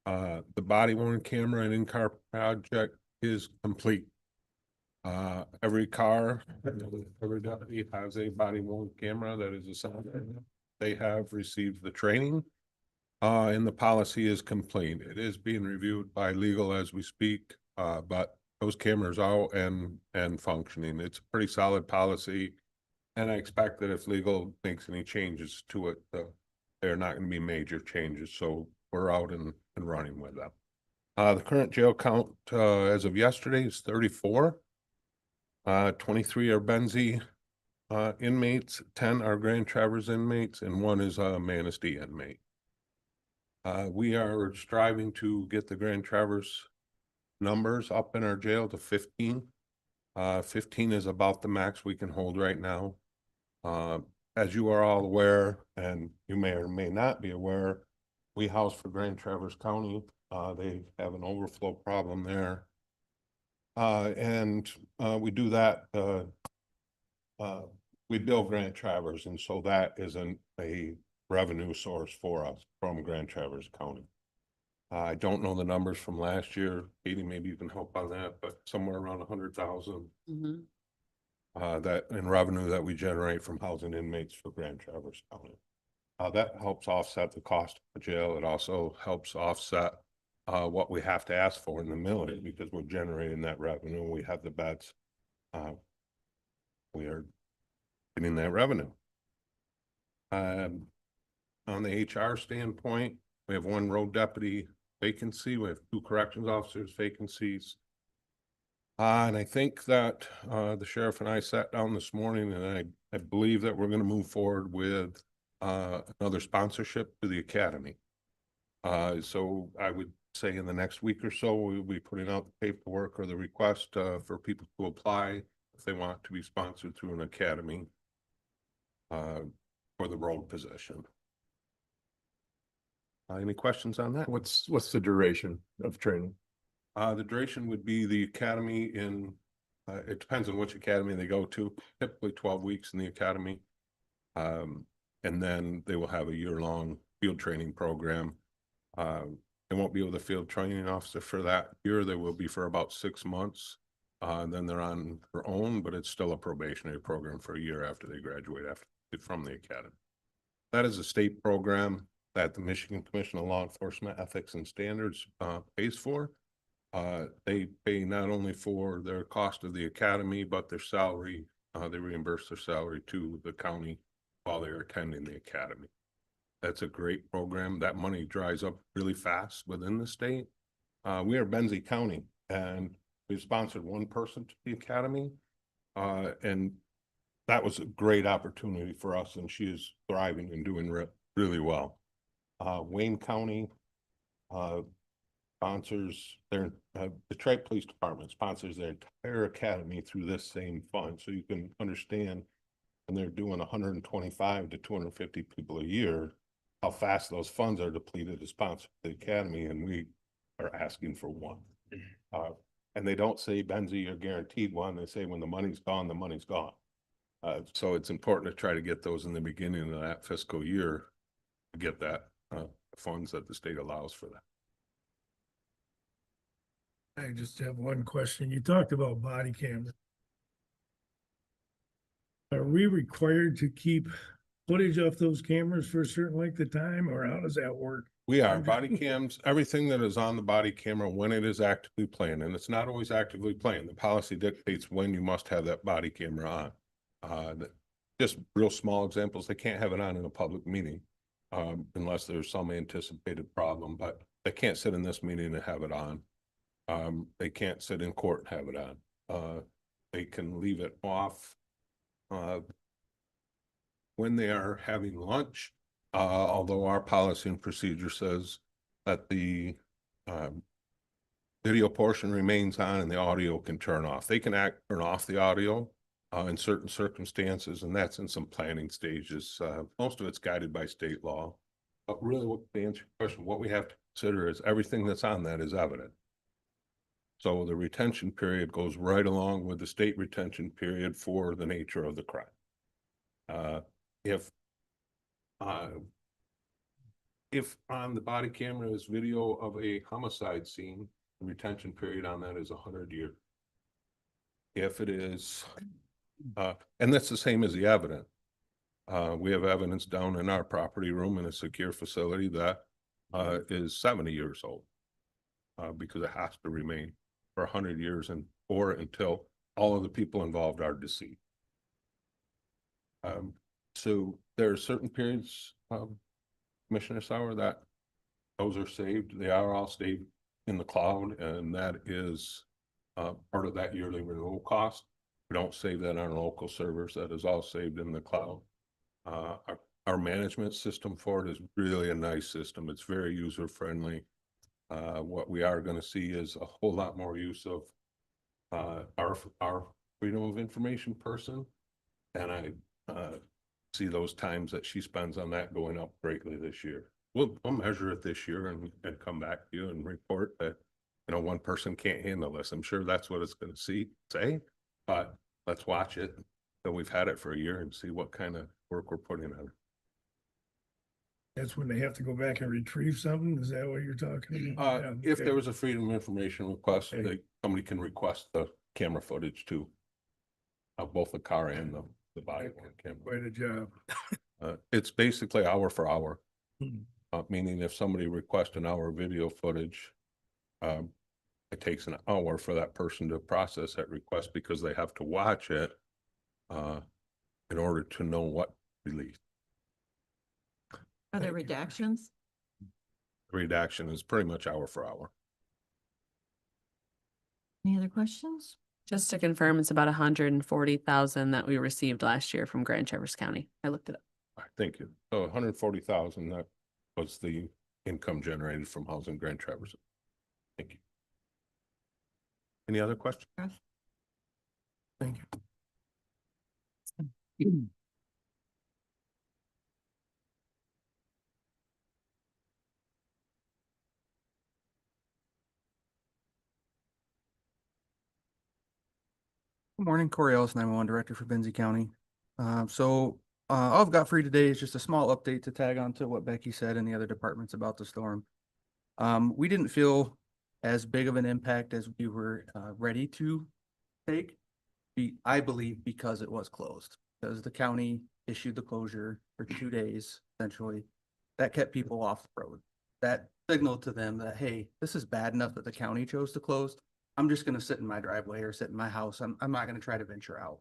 the body worn camera and in-car project is complete. Every car, every deputy has a body worn camera that is assigned. They have received the training, and the policy is complete. It is being reviewed by legal as we speak, but those cameras are out and functioning. It's a pretty solid policy. And I expect that if legal makes any changes to it, they're not going to be major changes. So we're out and running with them. The current jail count as of yesterday is 34. 23 are Benzie inmates, 10 are Grand Traverse inmates, and 1 is a Manistee inmate. We are striving to get the Grand Traverse numbers up in our jail to 15. 15 is about the max we can hold right now. As you are all aware, and you may or may not be aware, we house for Grand Traverse County. They have an overflow problem there. And we do that, we bill Grand Traverse, and so that isn't a revenue source for us from Grand Traverse County. I don't know the numbers from last year. Katie, maybe you can help on that, but somewhere around 100,000. That in revenue that we generate from housing inmates for Grand Traverse County. That helps offset the cost of the jail. It also helps offset what we have to ask for in the millage because we're generating that revenue. We have the beds. We are getting that revenue. On the HR standpoint, we have one road deputy vacancy. We have 2 corrections officers vacancies. And I think that the sheriff and I sat down this morning and I believe that we're going to move forward with another sponsorship to the academy. So I would say in the next week or so, we'll be putting out the paperwork or the request for people to apply if they want to be sponsored through an academy for the road position. Any questions on that? What's the duration of training? The duration would be the academy in, it depends on which academy they go to, typically 12 weeks in the academy. And then they will have a year-long field training program. They won't be with a field training officer for that year. They will be for about 6 months. Then they're on their own, but it's still a probationary program for a year after they graduate from the academy. That is a state program that the Michigan Commission on Law Enforcement Ethics and Standards pays for. They pay not only for their cost of the academy, but their salary. They reimburse their salary to the county while they're attending the academy. That's a great program. That money dries up really fast within the state. We are Benzie County, and we've sponsored one person to the academy. And that was a great opportunity for us, and she is thriving and doing really well. Wayne County sponsors their, Detroit Police Department sponsors their entire academy through this same fund. So you can understand when they're doing 125 to 250 people a year, how fast those funds are depleted to sponsor the academy, and we are asking for one. And they don't say, Benzie, you're guaranteed one. They say when the money's gone, the money's gone. So it's important to try to get those in the beginning of that fiscal year to get that funds that the state allows for that. I just have one question. You talked about body cameras. Are we required to keep footage off those cameras for a certain length of time, or how does that work? We are body cams, everything that is on the body camera when it is actively playing, and it's not always actively playing. The policy dictates when you must have that body camera on. Just real small examples, they can't have it on in a public meeting unless there's some anticipated problem, but they can't sit in this meeting and have it on. They can't sit in court and have it on. They can leave it off when they are having lunch, although our policy and procedure says that the video portion remains on and the audio can turn off. They can turn off the audio in certain circumstances, and that's in some planning stages. Most of it's guided by state law. But really, to answer your question, what we have to consider is everything that's on that is evident. So the retention period goes right along with the state retention period for the nature of the crime. If on the body camera is video of a homicide scene, the retention period on that is 100 years. If it is, and that's the same as the evidence. We have evidence down in our property room in a secure facility that is 70 years old because it has to remain for 100 years or until all of the people involved are deceased. So there are certain periods, Commissioner Sauer, that those are saved. They are all saved in the cloud, and that is part of that yearly renewal cost. We don't save that on local servers. That is all saved in the cloud. Our management system for it is really a nice system. It's very user friendly. What we are going to see is a whole lot more use of our freedom of information person, and I see those times that she spends on that going up greatly this year. We'll measure it this year and come back to you and report that, you know, one person can't handle this. I'm sure that's what it's going to say, but let's watch it till we've had it for a year and see what kind of work we're putting on. That's when they have to go back and retrieve something? Is that what you're talking about? Yeah, If okay. there was a freedom of information request, Okay. somebody can request the camera footage too, of both the car and the body worn camera. Quite a job. It's basically hour for hour, Hmm. meaning if somebody requests an hour video footage, it takes an hour for that person to process that request because they have to watch it in order to know what release. Are there redactions? Redaction is pretty much hour for hour. Any other questions? Just to confirm, it's about 140,000 that we received last year from Grand Traverse County. I looked it up. All right, thank you. So 140,000, that was the income generated from housing Grand Traverse. Thank you. Any other questions? Thank you. Good morning, Corey Ellis, 911 Director for Benzie County. All I've got for you today is just a small update to tag on to what Becky said and the other departments about the storm. We didn't feel as big of an impact as we were ready to take. I believe because it was closed, because the county issued the closure for 2 days, essentially. That kept people off the road. That signaled to them that, hey, this is bad enough that the county chose to close. I'm just gonna sit in my driveway or sit in my house. I'm not gonna try to venture out.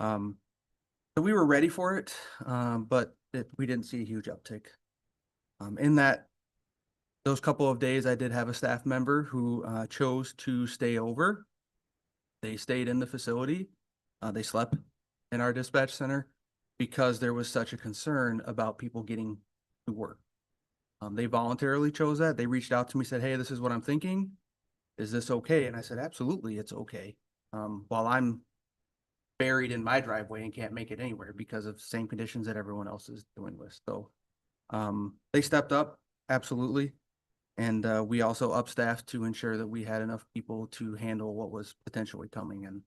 So we were ready for it, but we didn't see a huge uptick. In those couple of days, I did have a staff member who chose to stay over. They stayed in the facility. They slept in our dispatch center because there was such a concern about people getting to work. They voluntarily chose that. They reached out to me, said, hey, this is what I'm thinking. Is this okay? And I said, absolutely, it's okay. While I'm buried in my driveway and can't make it anywhere because of the same conditions that everyone else is dealing with. So they stepped up, absolutely. And we also upstaffed to ensure that we had enough people to handle what was potentially coming and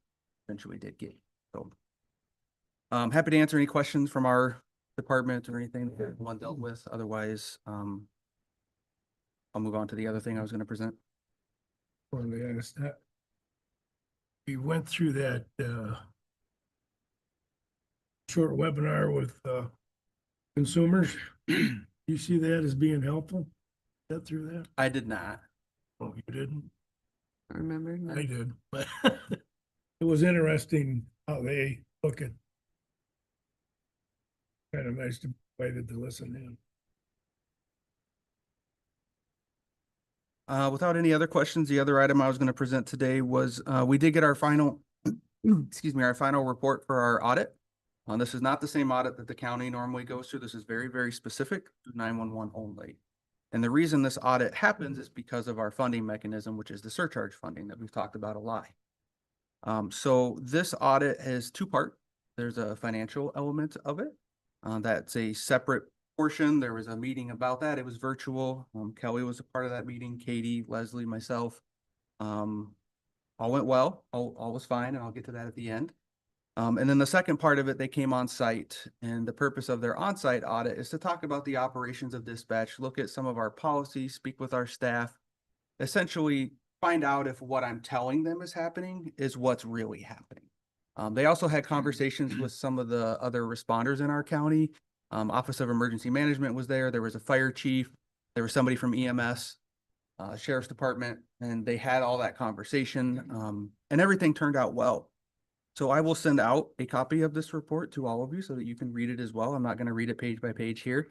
eventually did get. So I'm happy to answer any questions from our department or anything that one dealt with. Otherwise, I'll move on to the other thing I was going to present. Wanted to ask that. We went through that short webinar with consumers. You see that as being helpful? Got through that? I did not. Oh, you didn't? I remember. No. I did, but it was interesting how they look at. Kind of nice to be invited to listen in. Without any other questions, the other item I was going to present today was we did get our final, excuse me, our final report for our audit. This is not the same audit that the county normally goes through. This is very, very specific to 911 only. And the reason this audit happens is because of our funding mechanism, which is the surcharge funding that we've talked about a lot. So this audit has two parts. There's a financial element of it. That's a separate portion. There was a meeting about that. It was virtual. Kelly was a part of that meeting, Katie, Leslie, myself. All went well. All was fine, and I'll get to that at the end. And then the second part of it, they came on site, and the purpose of their on-site audit is to talk about the operations of dispatch, look at some of our policies, speak with our staff, essentially find out if what I'm telling them is happening is what's really happening. They also had conversations with some of the other responders in our county. Office of Emergency Management was there. There was a fire chief. There was somebody from EMS, Sheriff's Department, and they had all that conversation, and everything turned out well. So I will send out a copy of this report to all of you so that you can read it as well. I'm not going to read it page by page here.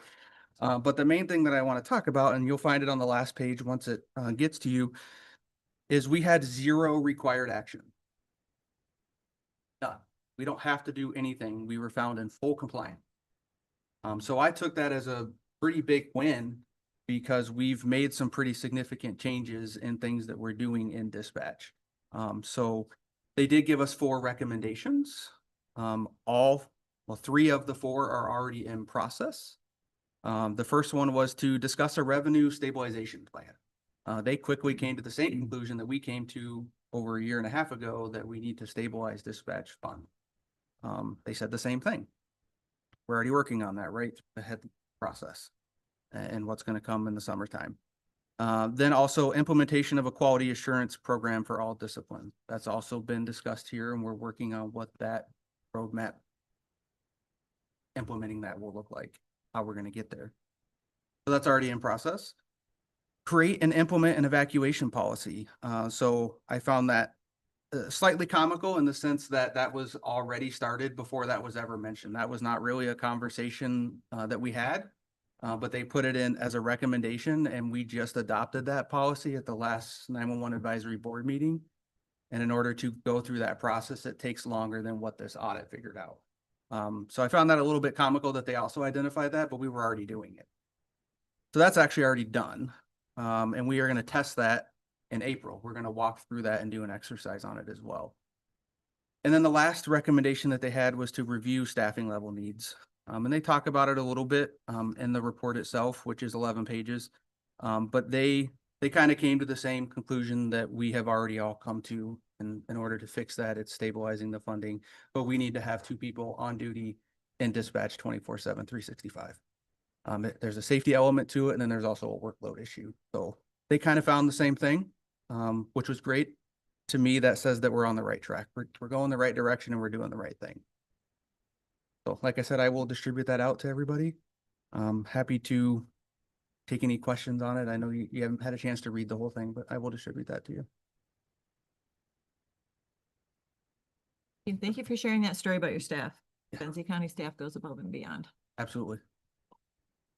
But the main thing that I want to talk about, and you'll find it on the last page once it gets to you, is we had 0 required action. None. We don't have to do anything. We were found in full compliance. So I took that as a pretty big win because we've made some pretty significant changes in things that we're doing in dispatch. So they did give us 4 recommendations. 3 of the 4 are already in process. The first one was to discuss a revenue stabilization plan. They quickly came to the same conclusion that we came to over a year and a half ago, that we need to stabilize dispatch fund. They said the same thing. We're already working on that, right? Ahead process and what's going to come in the summertime. Then also implementation of a quality assurance program for all disciplines. That's also been discussed here, and we're working on what that roadmap implementing that will look like, how we're going to get there. So that's already in process. create and implement an evacuation policy. So I found that slightly comical in the sense that that was already started before that was ever mentioned. That was not really a conversation that we had, but they put it in as a recommendation, and we just adopted that policy at the last 911 advisory board meeting. And in order to go through that process, it takes longer than what this audit figured out. So I found that a little bit comical that they also identified that, but we were already doing it. So that's actually already done. And we are going to test that in April. We're going to walk through that and do an exercise on it as well. And then the last recommendation that they had was to review staffing level needs. And they talk about it a little bit in the report itself, which is 11 pages. But they kind of came to the same conclusion that we have already all come to. And in order to fix that, it's stabilizing the funding. But we need to have 2 people on duty in dispatch 24/7, 365. There's a safety element to it, and then there's also a workload issue. So they kind of found the same thing, which was great. To me, that says that we're on the right track. We're going the right direction and we're doing the right thing. So like I said, I will distribute that out to everybody. Happy to take any questions on it. I know you haven't had a chance to read the whole thing, but I will distribute that to you. Thank you for sharing that story about your staff. Benzie County staff goes above and beyond. Absolutely.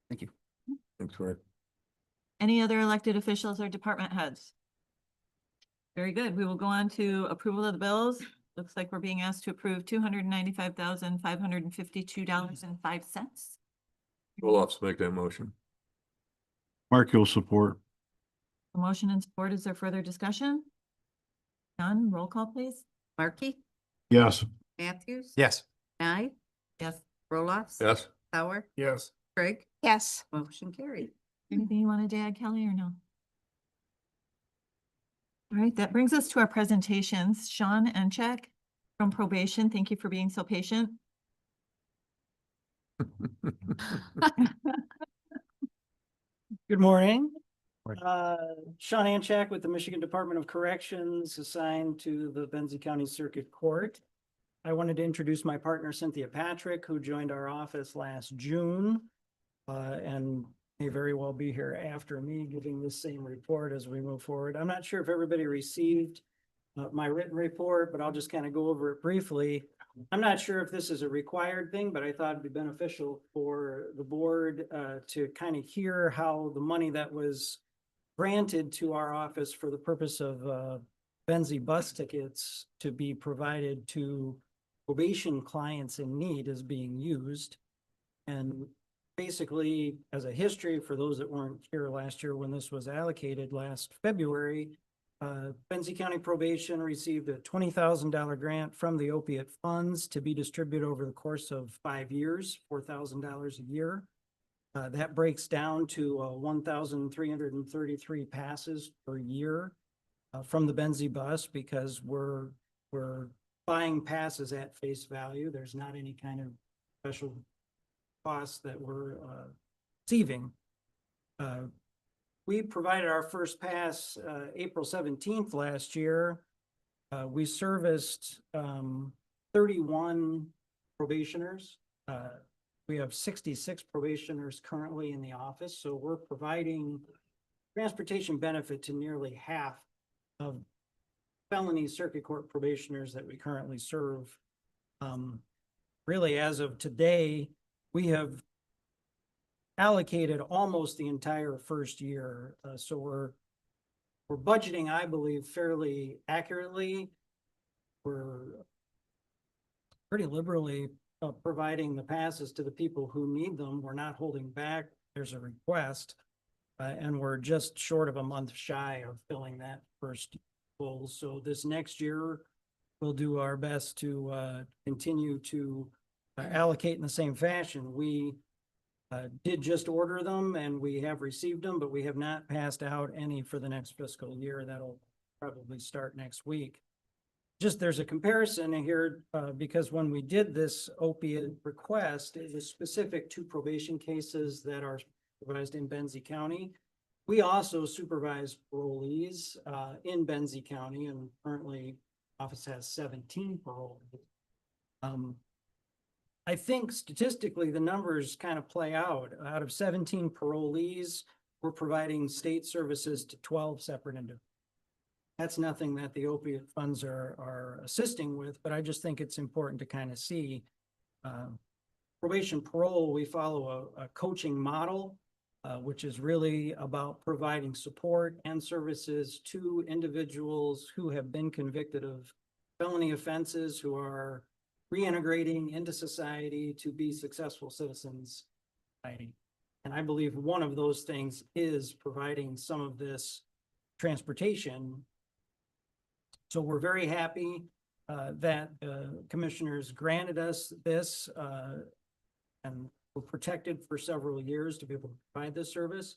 Thank you. Thanks, Rick. Any other elected officials or department heads? Very good. We will go on to approval of the bills. Looks like we're being asked to approve $295,552.05. Olaf's make that motion. Mark, you'll support. A motion and support. Is there further discussion? None. Roll call, please. Markey, Yes. Matthews. Yes. Nye, Yes. Roloffs. Yes. Sauer, Yes. Craig, Yes. motion carried. Anything you wanted to add, Kelly, or no? All right, that brings us to our presentations. Sean Enchek from probation. Thank you for being so patient. Good morning. Morning. Sean Anchak with the Michigan Department of Corrections, assigned to the Benzie County Circuit Court. I wanted to introduce my partner Cynthia Patrick, who joined our office last June, and may very well be here after me giving this same report as we move forward. I'm not sure if everybody received my written report, but I'll just kind of go over it briefly. I'm not sure if this is a required thing, but I thought it'd be beneficial for the board to kind of hear how the money that was granted to our office for the purpose of Benzie bus tickets to be provided to probation clients in need is being used. And basically, as a history, for those that weren't here last year when this was allocated last February, Benzie County Probation received a $20,000 grant from the opiate funds to be distributed over the course of 5 years, $4,000 a year. That breaks down to 1,333 passes per year from the Benzie bus, because we're buying passes at face value. There's not any kind of special costs that we're receiving. We provided our first pass April 17th last year. We serviced 31 probationers. We have 66 probationers currently in the office, so we're providing transportation benefit to nearly half of felony circuit court probationers that we currently serve. Really, as of today, we have allocated almost the entire first year. So we're budgeting, I believe, fairly accurately. We're pretty liberally providing the passes to the people who need them. We're not holding back. There's a request, and we're just short of a month shy of filling that first goal. So this next year, we'll do our best to continue to allocate in the same fashion. We did just order them and we have received them, but we have not passed out any for the next fiscal year. That'll probably start next week. Just there's a comparison here because when we did this opiate request, it was specific to probation cases that are supervised in Benzie County. We also supervise parolees in Benzie County, and currently office has 17 parolees. I think statistically the numbers kind of play out. Out of 17 parolees, we're providing state services to 12 separate individuals. That's nothing that the opiate funds are assisting with, but I just think it's important to kind of see. Probation parole, we follow a coaching model, which is really about providing support and services to individuals who have been convicted of felony offenses, who are reintegrating into society to be successful citizens. And I believe one of those things is providing some of this transportation. So we're very happy that commissioners granted us this and we're protected for several years to be able to provide this service.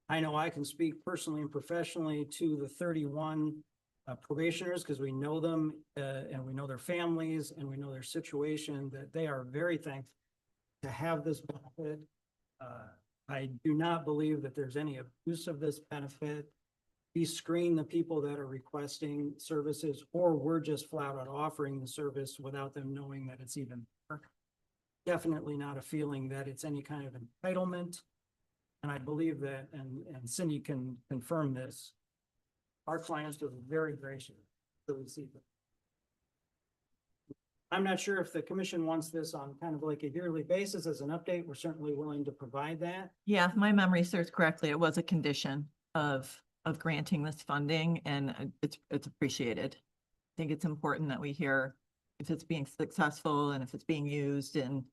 I know I can speak personally and professionally to the 31 probationers because we know them and we know their families and we know their situation, that they are very thankful to have this benefit. I do not believe that there's any abuse of this benefit. We screen the people that are requesting services, or we're just flat out offering the service without them knowing that it's even there. Definitely not a feeling that it's any kind of entitlement. And I believe that, and Cindy can confirm this, our clients are very gracious to receive it. I'm not sure if the commission wants this on kind of like a yearly basis as an update. We're certainly willing to provide that. Yeah, if my memory serves correctly, it was a condition of granting this funding, and it's appreciated. I think it's important that we hear if it's being successful and if it's being used, and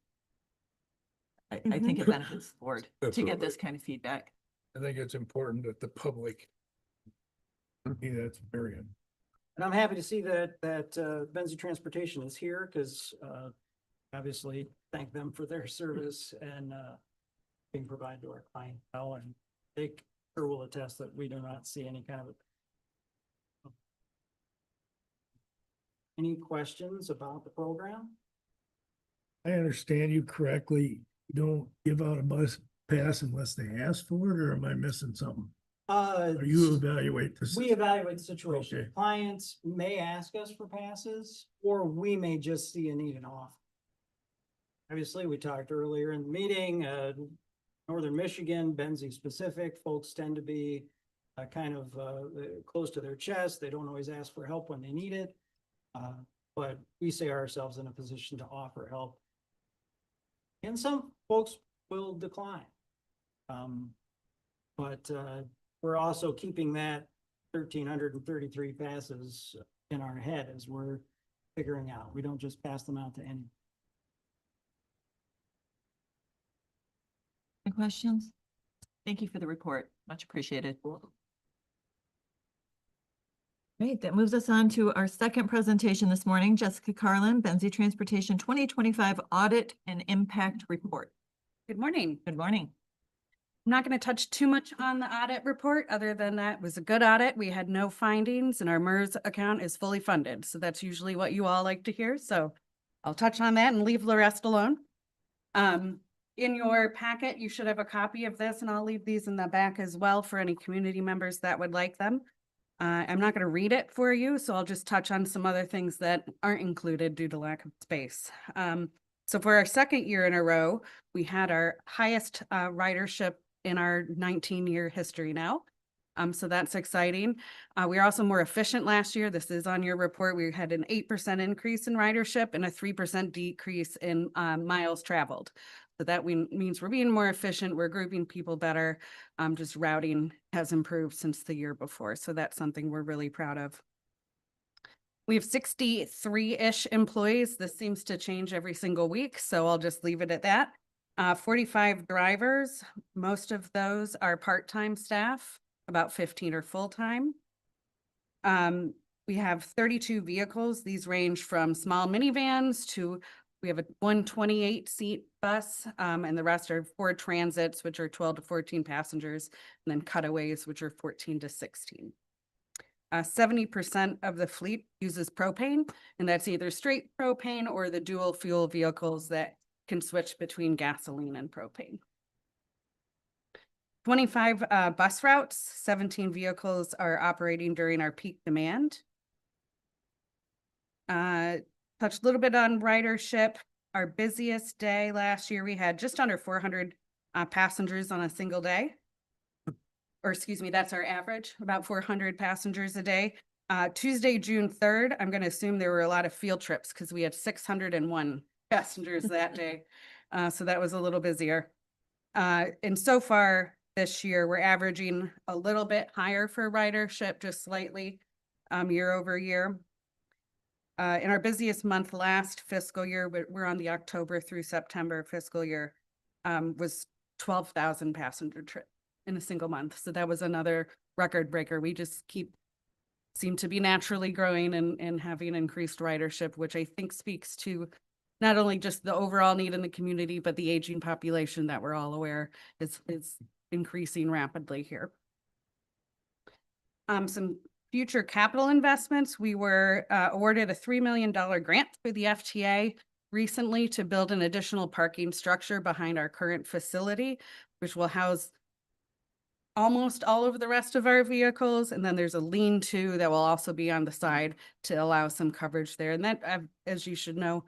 I think it benefits the board to get this kind of feedback. I think it's important that the public. Yeah, that's very. And I'm happy to see that Benzie Transportation is here because obviously thank them for their service and being provided to our clientele, and they sure will attest that we do not see any kind of. Any questions about the program? I understand you correctly. You don't give out a bus pass unless they ask for it, or am I missing something? Or you evaluate this? We evaluate the situation. Okay. Clients may ask us for passes, or we may just see a need and offer. Obviously, we talked earlier in the meeting, Northern Michigan, Benzie specific, folks tend to be kind of close to their chest. They don't always ask for help when they need it. But we see ourselves in a position to offer help. And some folks will decline. But we're also keeping that 1,333 passes in our head as we're figuring out. We don't just pass them out to any. Any questions? Thank you for the report. Much appreciated. Great, that moves us on to our second presentation this morning. Jessica Carlin, Benzie Transportation 2025 Audit and Impact Report. Good morning. Good morning. I'm not going to touch too much on the audit report, other than that it was a good audit. We had no findings and our MERS account is fully funded. So that's usually what you all like to hear. So I'll touch on that and leave the rest alone. In your packet, you should have a copy of this, and I'll leave these in the back as well for any community members that would like them. I'm not going to read it for you, so I'll just touch on some other things that aren't included due to lack of space. So for our second year in a row, we had our highest ridership in our 19-year history now. So that's exciting. We are also more efficient last year. This is on your report. We had an 8% increase in ridership and a 3% decrease in miles traveled. So that means we're being more efficient. We're grouping people better. Just routing has improved since the year before. So that's something we're really proud of. We have 63-ish employees. This seems to change every single week, so I'll just leave it at that. 45 drivers. Most of those are part-time staff, about 15 are full-time. We have 32 vehicles. These range from small minivans to we have a 128-seat bus, and the rest are Ford Transits, which are 12 to 14 passengers, and then cutaways, which are 14 to 16. 70% of the fleet uses propane, and that's either straight propane or the dual fuel vehicles that can switch between gasoline and propane. 25 bus routes, 17 vehicles are operating during our peak demand. Touched a little bit on ridership. Our busiest day last year, we had just under 400 passengers on a single day. or excuse me, that's our average, about 400 passengers a day. Tuesday, June 3rd, I'm going to assume there were a lot of field trips because we had 601 passengers that day. So that was a little busier. And so far this year, we're averaging a little bit higher for ridership, just slightly, year over year. In our busiest month last fiscal year, we're on the October through September fiscal year, was 12,000 passenger trip in a single month. So that was another record breaker. We just seem to be naturally growing and having increased ridership, which I think speaks to not only just the overall need in the community, but the aging population that we're all aware is increasing rapidly here. Some future capital investments. We were awarded a $3 million grant through the FTA recently to build an additional parking structure behind our current facility, which will house almost all of the rest of our vehicles. And then there's a lean-to that will also be on the side to allow some coverage there. And that, as you should know,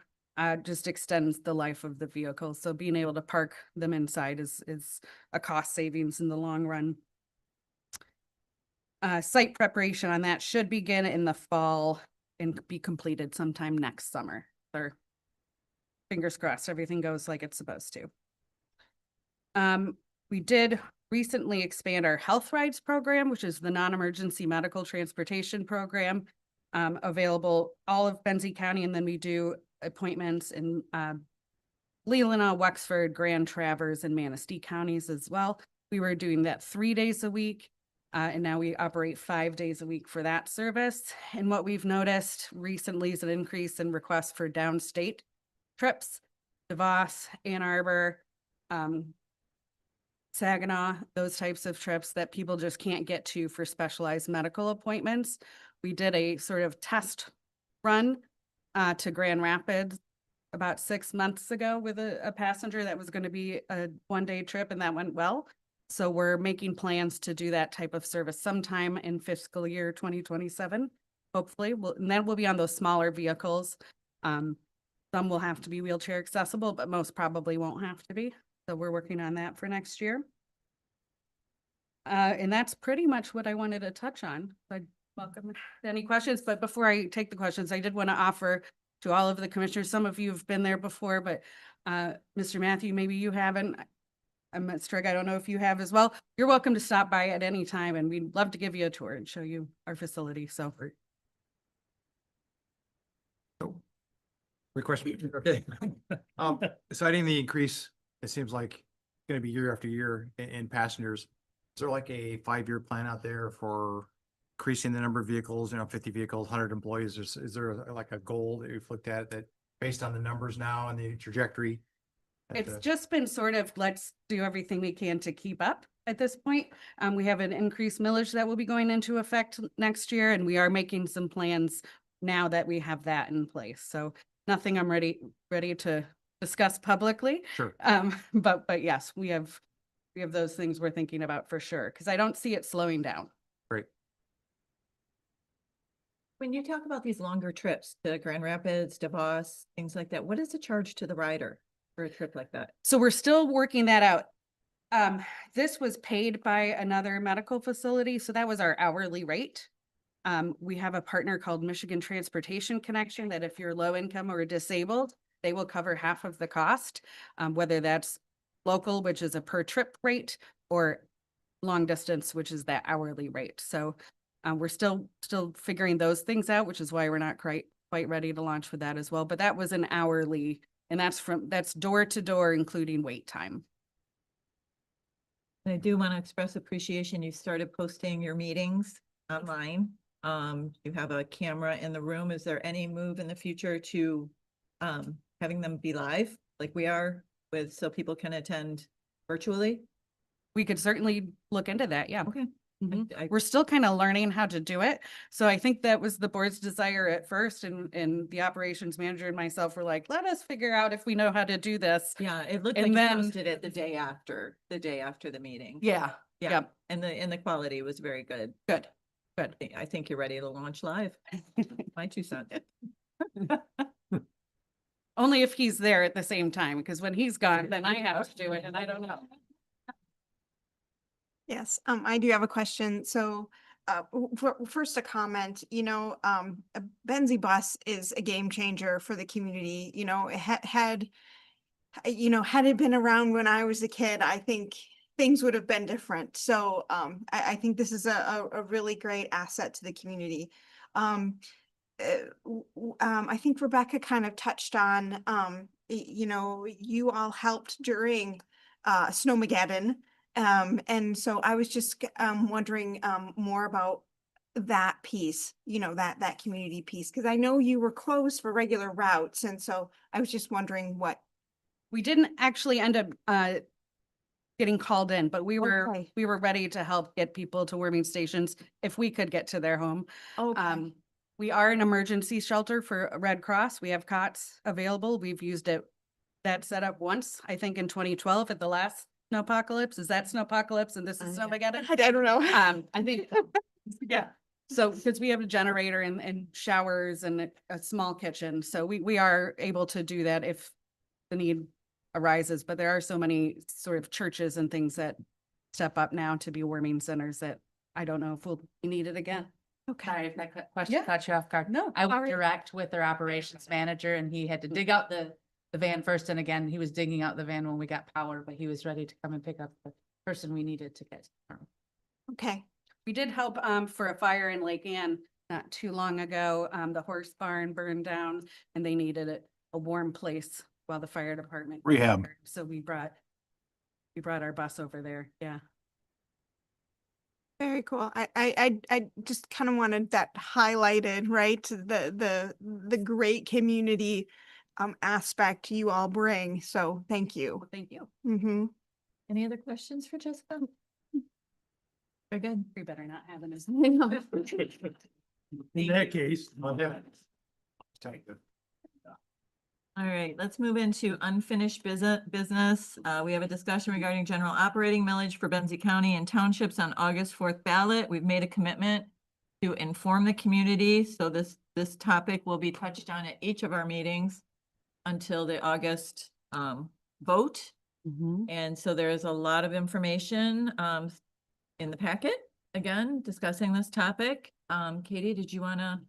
just extends the life of the vehicle. So being able to park them inside is a cost savings in the long run. Site preparation on that should begin in the fall and be completed sometime next summer. Or fingers crossed, everything goes like it's supposed to. We did recently expand our Health Rides program, which is the non-emergency medical transportation program, available all of Benzie County, and then we do appointments in Leelanau, Wexford, Grand Traverse, and Manistee counties as well. We were doing that 3 days a week, and now we operate 5 days a week for that service. And what we've noticed recently is an increase in requests for downstate trips, DeVos, Ann Arbor, Saginaw, those types of trips that people just can't get to for specialized medical appointments. We did a sort of test run to Grand Rapids about 6 months ago with a passenger that was going to be a one-day trip, and that went well. So we're making plans to do that type of service sometime in fiscal year 2027, hopefully. And then we'll be on those smaller vehicles. Some will have to be wheelchair accessible, but most probably won't have to be. So we're working on that for next year. And that's pretty much what I wanted to touch on. I'd welcome any questions, but before I take the questions, I did want to offer to all of the commissioners, some of you have been there before, but Mr. Matthew, maybe you haven't. I'm at Strigg, I don't know if you have as well. You're welcome to stop by at any time, and we'd love to give you a tour and show you our facility. So Great question. Okay. Citing the increase, it seems like going to be year after year in passengers. Is there like a 5-year plan out there for increasing the number of vehicles, 50 vehicles, 100 employees? Is there like a goal that you've looked at that based on the numbers now and the trajectory? it's just been sort of, let's do everything we can to keep up at this point. We have an increased millage that will be going into effect next year, and we are making some plans now that we have that in place. So nothing I'm ready to discuss publicly. Sure. But yes, we have those things we're thinking about for sure, because I don't see it slowing down. Great. When you talk about these longer trips to Grand Rapids, DeVos, things like that, what is the charge to the rider for a trip like that? So we're still working that out. This was paid by another medical facility, so that was our hourly rate. We have a partner called Michigan Transportation Connection that if you're low income or disabled, they will cover half of the cost, whether that's local, which is a per trip rate, or long distance, which is that hourly rate. So we're still figuring those things out, which is why we're not quite ready to launch with that as well. But that was an hourly, and that's door to door, including wait time. I do want to express appreciation. You started posting your meetings online. You have a camera in the room. Is there any move in the future to having them be live like we are so people can attend virtually? We could certainly look into that. Yeah. Okay. We're still kind of learning how to do it. So I think that was the board's desire at first, and the operations manager and myself were like, let us figure out if we know how to do this. Yeah, it looked And like then- you posted it the day after the meeting. Yeah. Yeah. And the quality was very good. Good. I think you're ready to launch live. My 2 cents. Only if he's there at the same time, because when he's gone, then I have to do it, and I don't know. Yes, I do have a question. So, first a comment, a Benzie bus is a game changer for the community, it had it been around when I was a kid, I think things would have been different. So, I think this is a really great asset to the community. I think Rebecca kind of touched on, you all helped during Snowmageddon. And so I was just wondering more about that piece, that community piece, because I know you were closed for regular routes. And so I was just wondering what. We didn't actually end up getting called in, but we were ready to help get people to warming stations if we could get to their home. Okay. We are an emergency shelter for Red Cross. We have cots available. We've used that setup once, I think in 2012 at the last snowpocalypse. Is that snowpocalypse and this is Snowmageddon? I don't know. I think, yeah. So, because we have a generator and showers and a small kitchen. So we are able to do that if the need arises, but there are so many sort of churches and things that step up now to be warming centers that I don't know if we'll need it again. Okay. Sorry if that question Yeah. caught you off guard. No, I all was right. direct with their operations manager and he had to dig out the van first. And again, he was digging out the van when we got power, but he was ready to come and pick up the person we needed to get. Okay. We did help for a fire in Lake Ann not too long ago. The horse barn burned down and they needed a warm place while the fire department. Rehab. So we brought our bus over there. Yeah. Very cool. I just kind of wanted that highlighted, right? The great community aspect you all bring. So thank you. Well, thank you. Mm-hmm. Any other questions for Jessica? Very good. We better not have an. In that case. All right, let's move into unfinished business. We have a discussion regarding general operating millage for Benzie County and townships on August 4th ballot. We've made a commitment to inform the community. So this topic will be touched on at each of our meetings until the August vote. And so there is a lot of information in the packet, again, discussing this topic. Katie, did you want to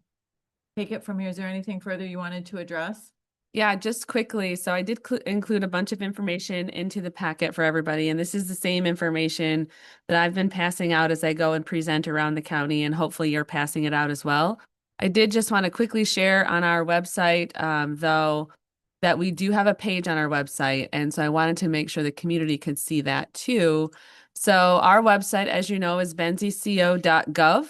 take it from here? Is there anything further you wanted to address? Yeah, just quickly. So I did include a bunch of information into the packet for everybody. And this is the same information that I've been passing out as I go and present around the county. And hopefully you're passing it out as well. I did just want to quickly share on our website, though, that we do have a page on our website. And so I wanted to make sure the community could see that too. So our website, as you know, is benzieco.gov.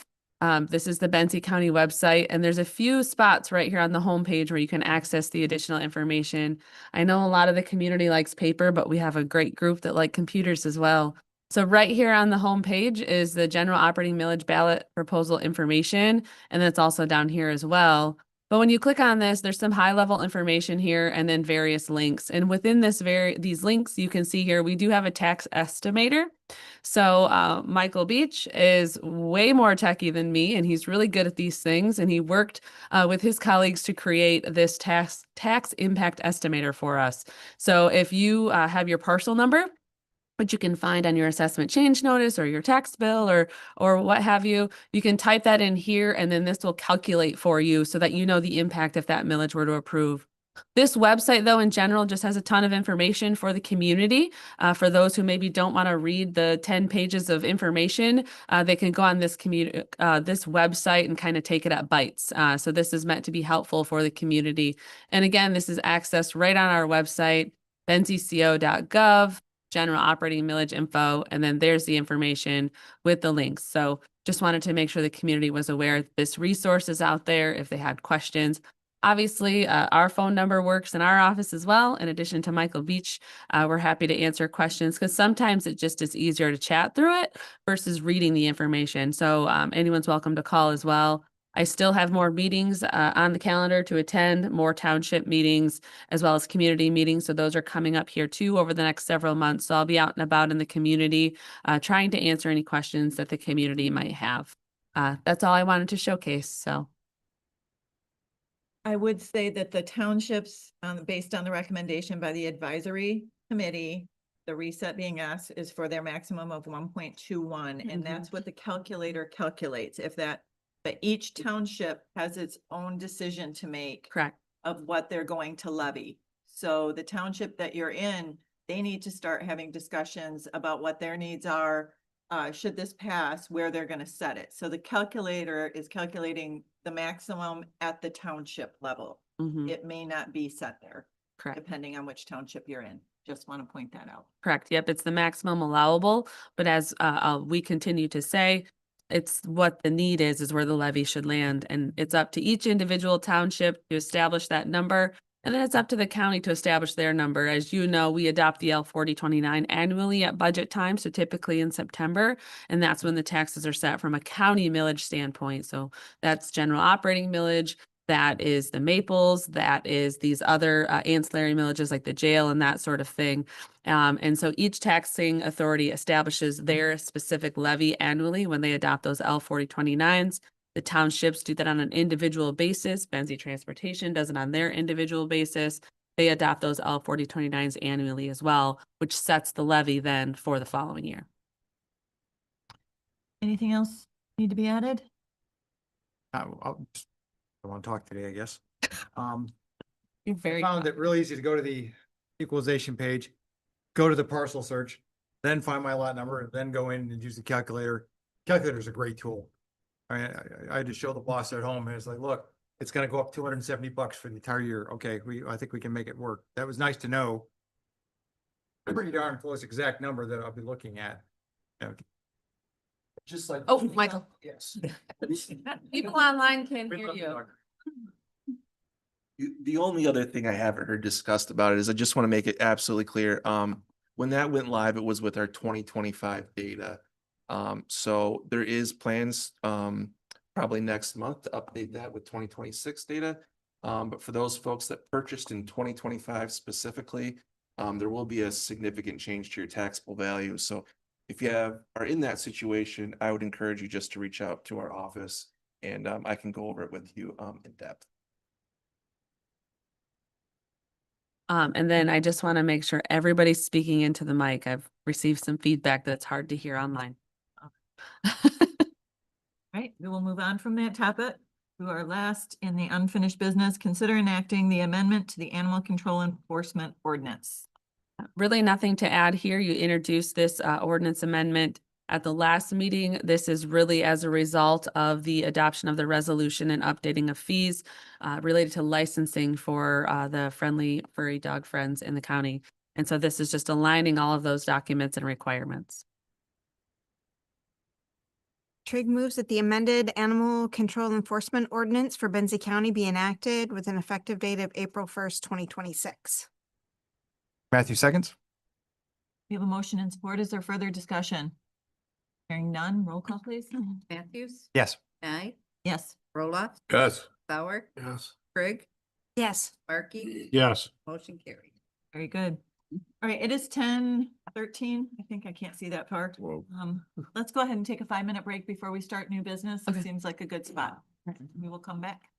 This is the Benzie County website, and there's a few spots right here on the homepage where you can access the additional information. I know a lot of the community likes paper, but we have a great group that like computers as well. So right here on the homepage is the general operating millage ballot proposal information, and that's also down here as well. But when you click on this, there's some high level information here and then various links. And within these links, you can see here, we do have a tax estimator. So Michael Beach is way more techie than me, and he's really good at these things. And he worked with his colleagues to create this tax impact estimator for us. So if you have your parcel number, which you can find on your assessment change notice or your tax bill or what have you, you can type that in here, and then this will calculate for you so that you know the impact if that millage were to approve. This website, though, in general, just has a ton of information for the community. For those who maybe don't want to read the 10 pages of information, they can go on this website and kind of take it at bites. So this is meant to be helpful for the community. And again, this is accessed right on our website, benzieco.gov. general operating millage info, and then there's the information with the links. So just wanted to make sure the community was aware this resource is out there if they had questions. Obviously, our phone number works in our office as well. In addition to Michael Beach, we're happy to answer questions because sometimes it just is easier to chat through it versus reading the information. So anyone's welcome to call as well. I still have more meetings on the calendar to attend, more township meetings, as well as community meetings. So those are coming up here too over the next several months. So I'll be out and about in the community trying to answer any questions that the community might have. That's all I wanted to showcase. So I would say that the townships, based on the recommendation by the advisory committee, the reset being asked is for their maximum of 1.21, and that's what the calculator calculates. But each township has its own decision to make. Correct. Of what they're going to levy. So the township that you're in, they need to start having discussions about what their needs are. Should this pass, where they're gonna set it. So the calculator is calculating the maximum at the township level. Mhm. It may not be set there, Correct. depending on which township you're in. Just want to point that out. Correct. Yep, it's the maximum allowable, but as we continue to say, it's what the need is where the levy should land, and it's up to each individual township to establish that number. And then it's up to the county to establish their number. As you know, we adopt the L 4029 annually at budget time, so typically in September, and that's when the taxes are set from a county millage standpoint. So that's general operating millage, that is the Maples, that is these other ancillary millages like the jail and that sort of thing. And so each taxing authority establishes their specific levy annually when they adopt those L 4029s. The townships do that on an individual basis. Benzie Transportation does it on their individual basis. They adopt those L 4029s annually as well, which sets the levy then for the following year. Anything else need to be added? I want to talk today, I guess. You're very Found it really easy to go to the equalization page, go to the parcel search, then find my lot number, then go in and use the calculator. Calculator is a great tool. I had to show the boss at home and it's like, look, it's gonna go up $270 for the entire year. Okay, I think we can make it work. That was nice to know. Pretty darn close exact number that I'll be looking at. Just like. Oh, Michael. Yes. People online can hear you. The only other thing I haven't heard discussed about it is I just want to make it absolutely clear. When that went live, it was with our 2025 data. So there is plans, probably next month to update that with 2026 data. But for those folks that purchased in 2025 specifically, there will be a significant change to your taxable value. So if you are in that situation, I would encourage you just to reach out to our office and I can go over it with you in depth. And then I just want to make sure everybody's speaking into the mic. I've received some feedback that's hard to hear online. Right, we will move on from that topic to our last in the unfinished business. Consider enacting the amendment to the Animal Control Enforcement Ordinance. Really nothing to add here. You introduced this ordinance amendment at the last meeting. This is really as a result of the adoption of the resolution and updating of fees related to licensing for the friendly furry dog friends in the county. And so this is just aligning all of those documents and requirements. Trig moves that the amended Animal Control Enforcement Ordinance for Benzie County be enacted with an effective date of April 1st, 2026. Matthew seconds. We have a motion and support. Is there further discussion? Hearing none, roll call please. Matthews, Yes. Nye, Yes. Roloff, Yes. Sauer, Yes. Craig, Yes. Markey, Yes. motion carried. Very good. All right, it is 10:13. I think I can't see that part. Whoa. Let's go ahead and take a 5-minute break before we start new business. It Okay. seems like a good spot. We will come back.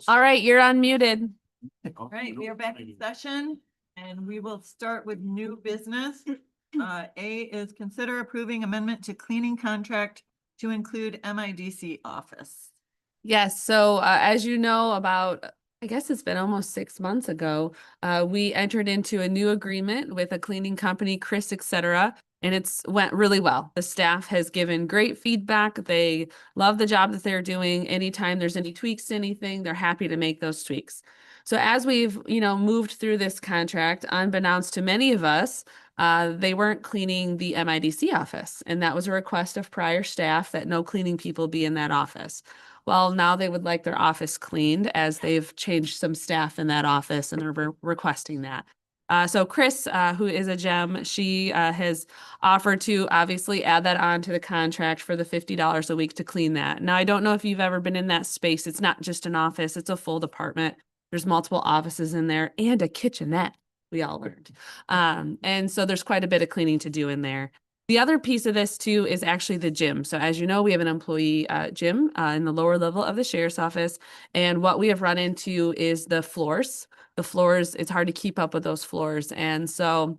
All right, you're unmuted. All right, we are back in session and we will start with new business. A is consider approving amendment to cleaning contract to include MIDC office. Yes, so as you know, about, I guess it's been almost 6 months ago, we entered into a new agreement with a cleaning company, Chris, et cetera, and it's went really well. The staff has given great feedback. They love the job that they're doing. Anytime there's any tweaks to anything, they're happy to make those tweaks. So as we've, moved through this contract, unbeknownst to many of us, they weren't cleaning the MIDC office, and that was a request of prior staff that no cleaning people be in that office. Well, now they would like their office cleaned as they've changed some staff in that office and are requesting that. So Chris, who is a gem, she has offered to obviously add that on to the contract for the $50 a week to clean that. Now, I don't know if you've ever been in that space. It's not just an office, it's a full department. There's multiple offices in there and a kitchenette, we all learned. And so there's quite a bit of cleaning to do in there. The other piece of this too is actually the gym. So as you know, we have an employee gym in the lower level of the sheriff's office. And what we have run into is the floors. The floors, it's hard to keep up with those floors. And so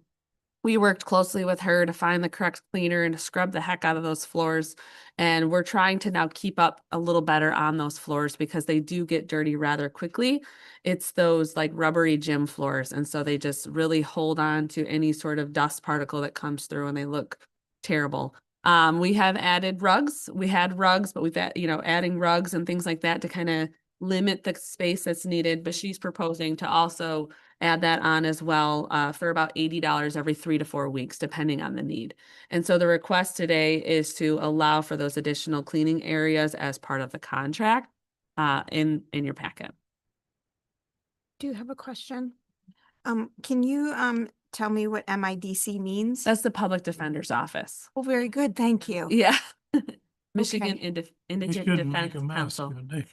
we worked closely with her to find the correct cleaner and to scrub the heck out of those floors. And we're trying to now keep up a little better on those floors because they do get dirty rather quickly. It's those like rubbery gym floors. And so they just really hold on to any sort of dust particle that comes through and they look terrible. We have added rugs. We had rugs, but we've adding rugs and things like that to kind of limit the space that's needed. But she's proposing to also add that on as well for about $80 every 3 to 4 weeks, depending on the need. And so the request today is to allow for those additional cleaning areas as part of the contract in your packet. Do you have a question? Can you tell me what MIDC means? That's the Public Defender's Office. Oh, very good. Thank you. Yeah. Michigan Okay. Indigent shouldn't Defense make a mess, Council. should they?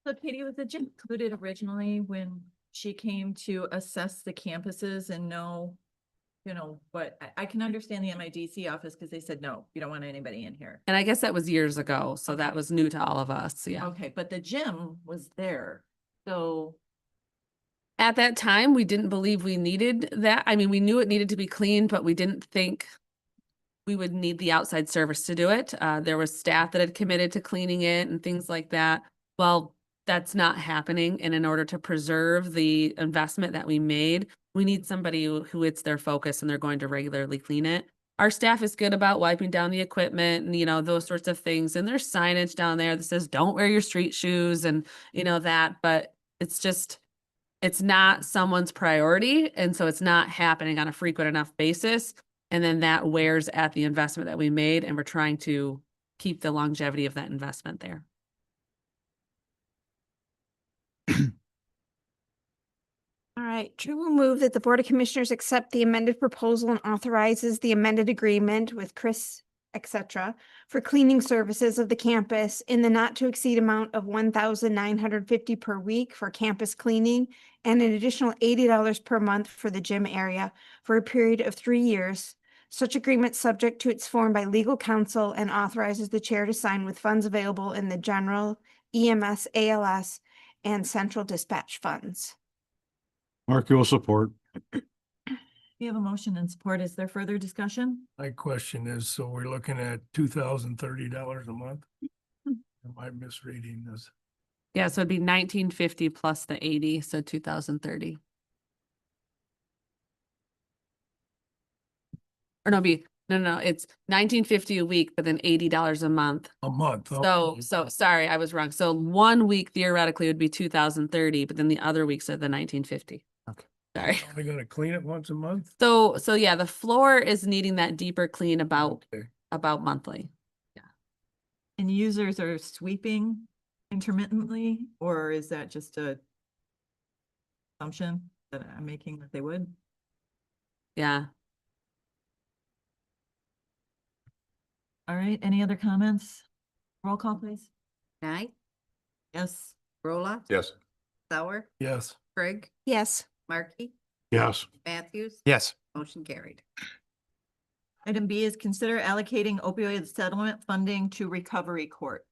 So Katie, was the gym included originally when she came to assess the campuses and know, but I can understand the MIDC office because they said, no, you don't want anybody in here. And I guess that was years ago, so that was new to all of us, yeah. Okay, but the gym was there. So At that time, we didn't believe we needed that. I mean, we knew it needed to be cleaned, but we didn't think we would need the outside service to do it. There was staff that had committed to cleaning it and things like that. Well, that's not happening. And in order to preserve the investment that we made, we need somebody who it's their focus and they're going to regularly clean it. Our staff is good about wiping down the equipment and, those sorts of things. And there's signage down there that says, don't wear your street shoes and, that, but it's not someone's priority. And so it's not happening on a frequent enough basis. And then that wears at the investment that we made. And we're trying to keep the longevity of that investment there. All right, Drew will move that the Board of Commissioners accept the amended proposal and authorizes the amended agreement with Chris, et cetera, for cleaning services of the campus in the not to exceed amount of $1,950 per week for campus cleaning and an additional $80 per month for the gym area for a period of 3 years. Such agreement subject to its form by legal counsel and authorizes the chair to sign with funds available in the general EMS, ALS, and central dispatch funds. Markey will support. we have a motion and support. Is there further discussion? My question is, so we're looking at $2,030 a month? Am I misreading this? Yeah, so it'd be 1950 plus the 80, so 2030. Or no, it's 1950 a week, but then $80 a month. A month. So sorry, I was wrong. So 1 week theoretically would be 2030, but then the other weeks are the 1950. Okay. Sorry. Are gonna clean it once a month? So yeah, the floor is needing that deeper clean about Okay. monthly. And users are sweeping intermittently, or is that just a assumption that I'm making that they would? Yeah. All right, any other comments? Roll call, please. Knight, Yes. Roloff, Yes. Sauer, Yes. Craig, Yes. Markey, Yes. Matthews. Yes. Motion carried. Item B is consider allocating opioid settlement funding to recovery court.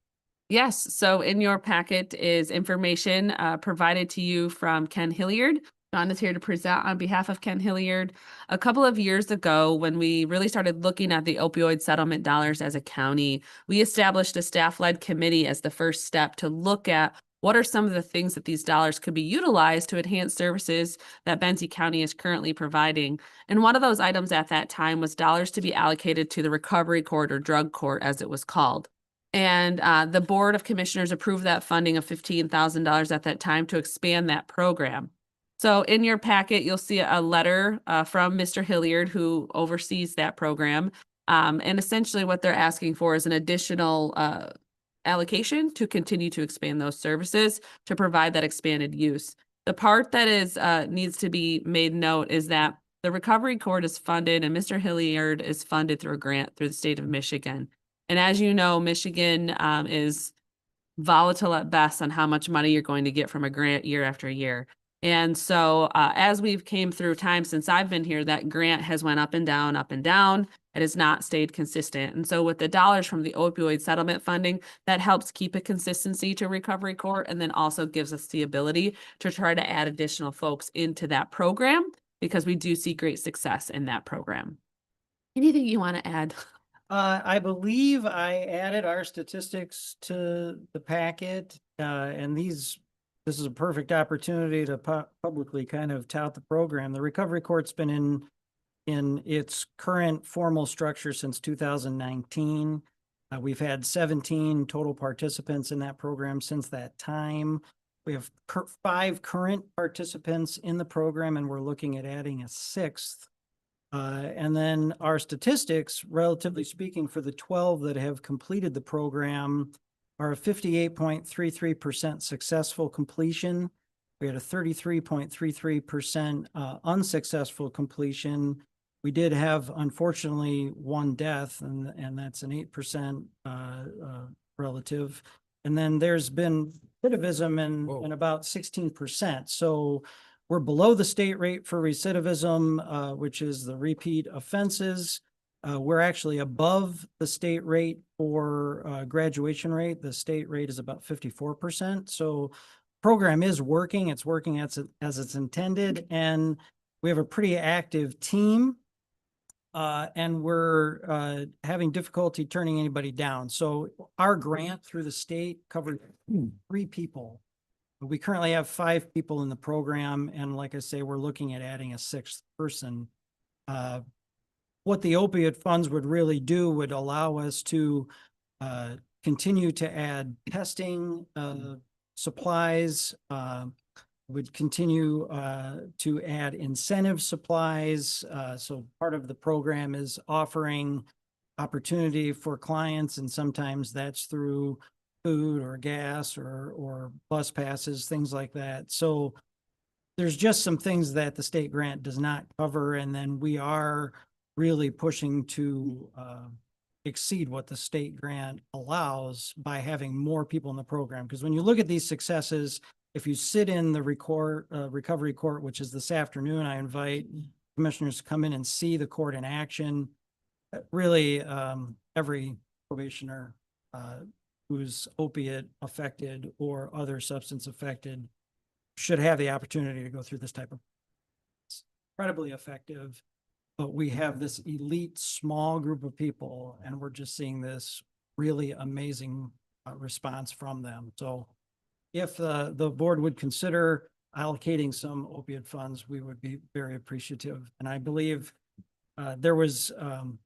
Yes, so in your packet is information provided to you from Ken Hilliard. John is here to present on behalf of Ken Hilliard. A couple of years ago, when we really started looking at the opioid settlement dollars as a county, we established a staff-led committee as the first step to look at what are some of the things that these dollars could be utilized to enhance services that Benzie County is currently providing. And one of those items at that time was dollars to be allocated to the recovery court or drug court, as it was called. And the Board of Commissioners approved that funding of $15,000 at that time to expand that program. So in your packet, you'll see a letter from Mr. Hilliard, who oversees that program. And essentially what they're asking for is an additional allocation to continue to expand those services to provide that expanded use. The part that is needs to be made note is that the recovery court is funded and Mr. Hilliard is funded through a grant through the state of Michigan. And as you know, Michigan is volatile at best on how much money you're going to get from a grant year after year. And so as we've came through time since I've been here, that grant has went up and down, up and down. It has not stayed consistent. And so with the dollars from the opioid settlement funding, that helps keep a consistency to recovery court and then also gives us the ability to try to add additional folks into that program because we do see great success in that program. Anything you want to add? I believe I added our statistics to the packet, and this is a perfect opportunity to publicly kind of tout the program. The recovery court's been in its current formal structure since 2019. We've had 17 total participants in that program since that time. We have 5 current participants in the program, and we're looking at adding a 6th. And then our statistics, relatively speaking, for the 12 that have completed the program are a 58.33% successful completion. We had a 33.33% unsuccessful completion. We did have, unfortunately, 1 death, and that's an 8% relative. And then there's been recidivism in about 16%. So we're below the state rate for recidivism, which is the repeat offenses. We're actually above the state rate for graduation rate. The state rate is about 54%. So program is working. It's working as it's intended. And we have a pretty active team. And we're having difficulty turning anybody down. So our grant through the state covered 3 people. We currently have 5 people in the program, and like I say, we're looking at adding a 6th person. What the opioid funds would really do would allow us to continue to add testing supplies, would continue to add incentive supplies. So part of the program is offering opportunity for clients, and sometimes that's through food or gas or bus passes, things like that. So there's just some things that the state grant does not cover. And then we are really pushing to exceed what the state grant allows by having more people in the program. Because when you look at these successes, if you sit in the recovery court, which is this afternoon, I invite commissioners to come in and see the court in action. Really, every probationer who's opiate affected or other substance affected should have the opportunity to go through this type of. It's incredibly effective, but we have this elite small group of people, and we're just seeing this really amazing response from them. So if the board would consider allocating some opioid funds, we would be very appreciative. And I believe there was, on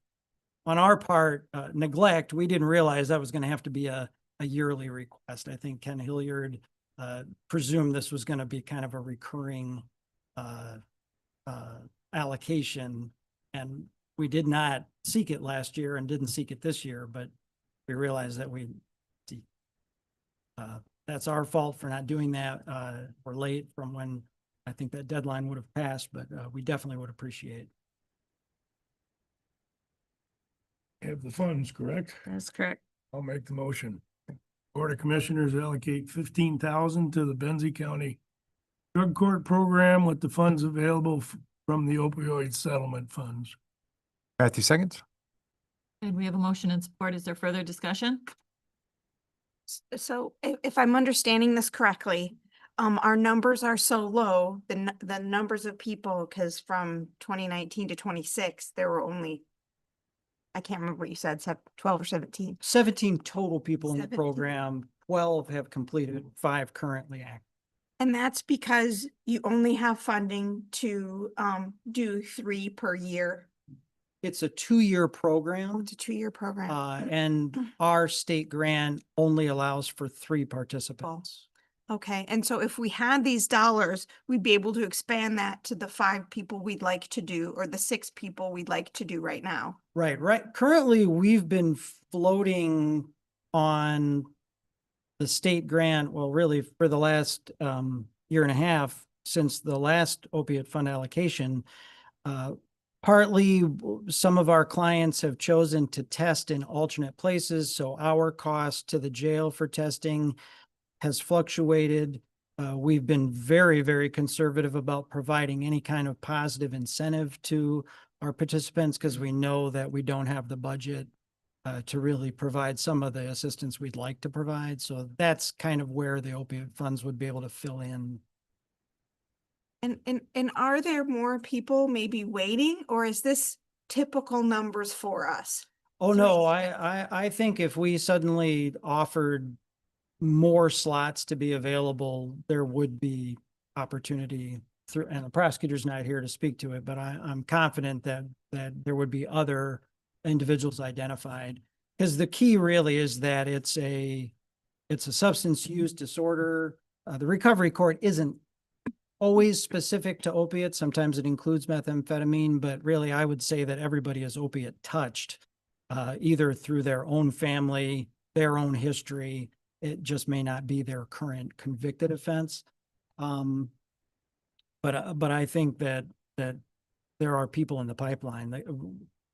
our part, neglect. We didn't realize that was going to have to be a yearly request. I think Ken Hilliard presumed this was going to be kind of a recurring allocation. And we did not seek it last year and didn't seek it this year, but we realized that that's our fault for not doing that. We're late from when I think that deadline would have passed, but we definitely would appreciate. Have the funds, correct? That's correct. I'll make the motion. Board of Commissioners allocate 15,000 to the Benzie County Drug Court Program with the funds available from the opioid settlement funds. Matthew seconds. And we have a motion and support. Is there further discussion? So if I'm understanding this correctly, our numbers are so low, the numbers of people, because from 2019 to 26, there were only, I can't remember what you said, 12 or 17. 17 total people in the 17. program, 12 have completed, 5 currently active. And that's because you only have funding to do 3 per year. It's a 2-year program. It's a 2-year program. And our state grant only allows for 3 participants. Okay, and so if we had these dollars, we'd be able to expand that to the 5 people we'd like to do, or the 6 people we'd like to do right now. Right. Currently, we've been floating on the state grant, well, really for the last year and a half since the last opiate fund allocation. Partly, some of our clients have chosen to test in alternate places, so our cost to the jail for testing has fluctuated. We've been very, very conservative about providing any kind of positive incentive to our participants because we know that we don't have the budget to really provide some of the assistance we'd like to provide. So that's kind of where the opioid funds would be able to fill in. And are there more people maybe waiting, or is this typical numbers for us? Oh, no, I think if we suddenly offered more slots to be available, there would be opportunity through, and the prosecutor's not here to speak to it, but I'm confident that there would be other individuals identified. Because the key really is that it's a substance use disorder. The recovery court isn't always specific to opiates. Sometimes it includes methamphetamine, but really I would say that everybody is opiate touched, either through their own family, their own history. It just may not be their current convicted offense. But I think that there are people in the pipeline.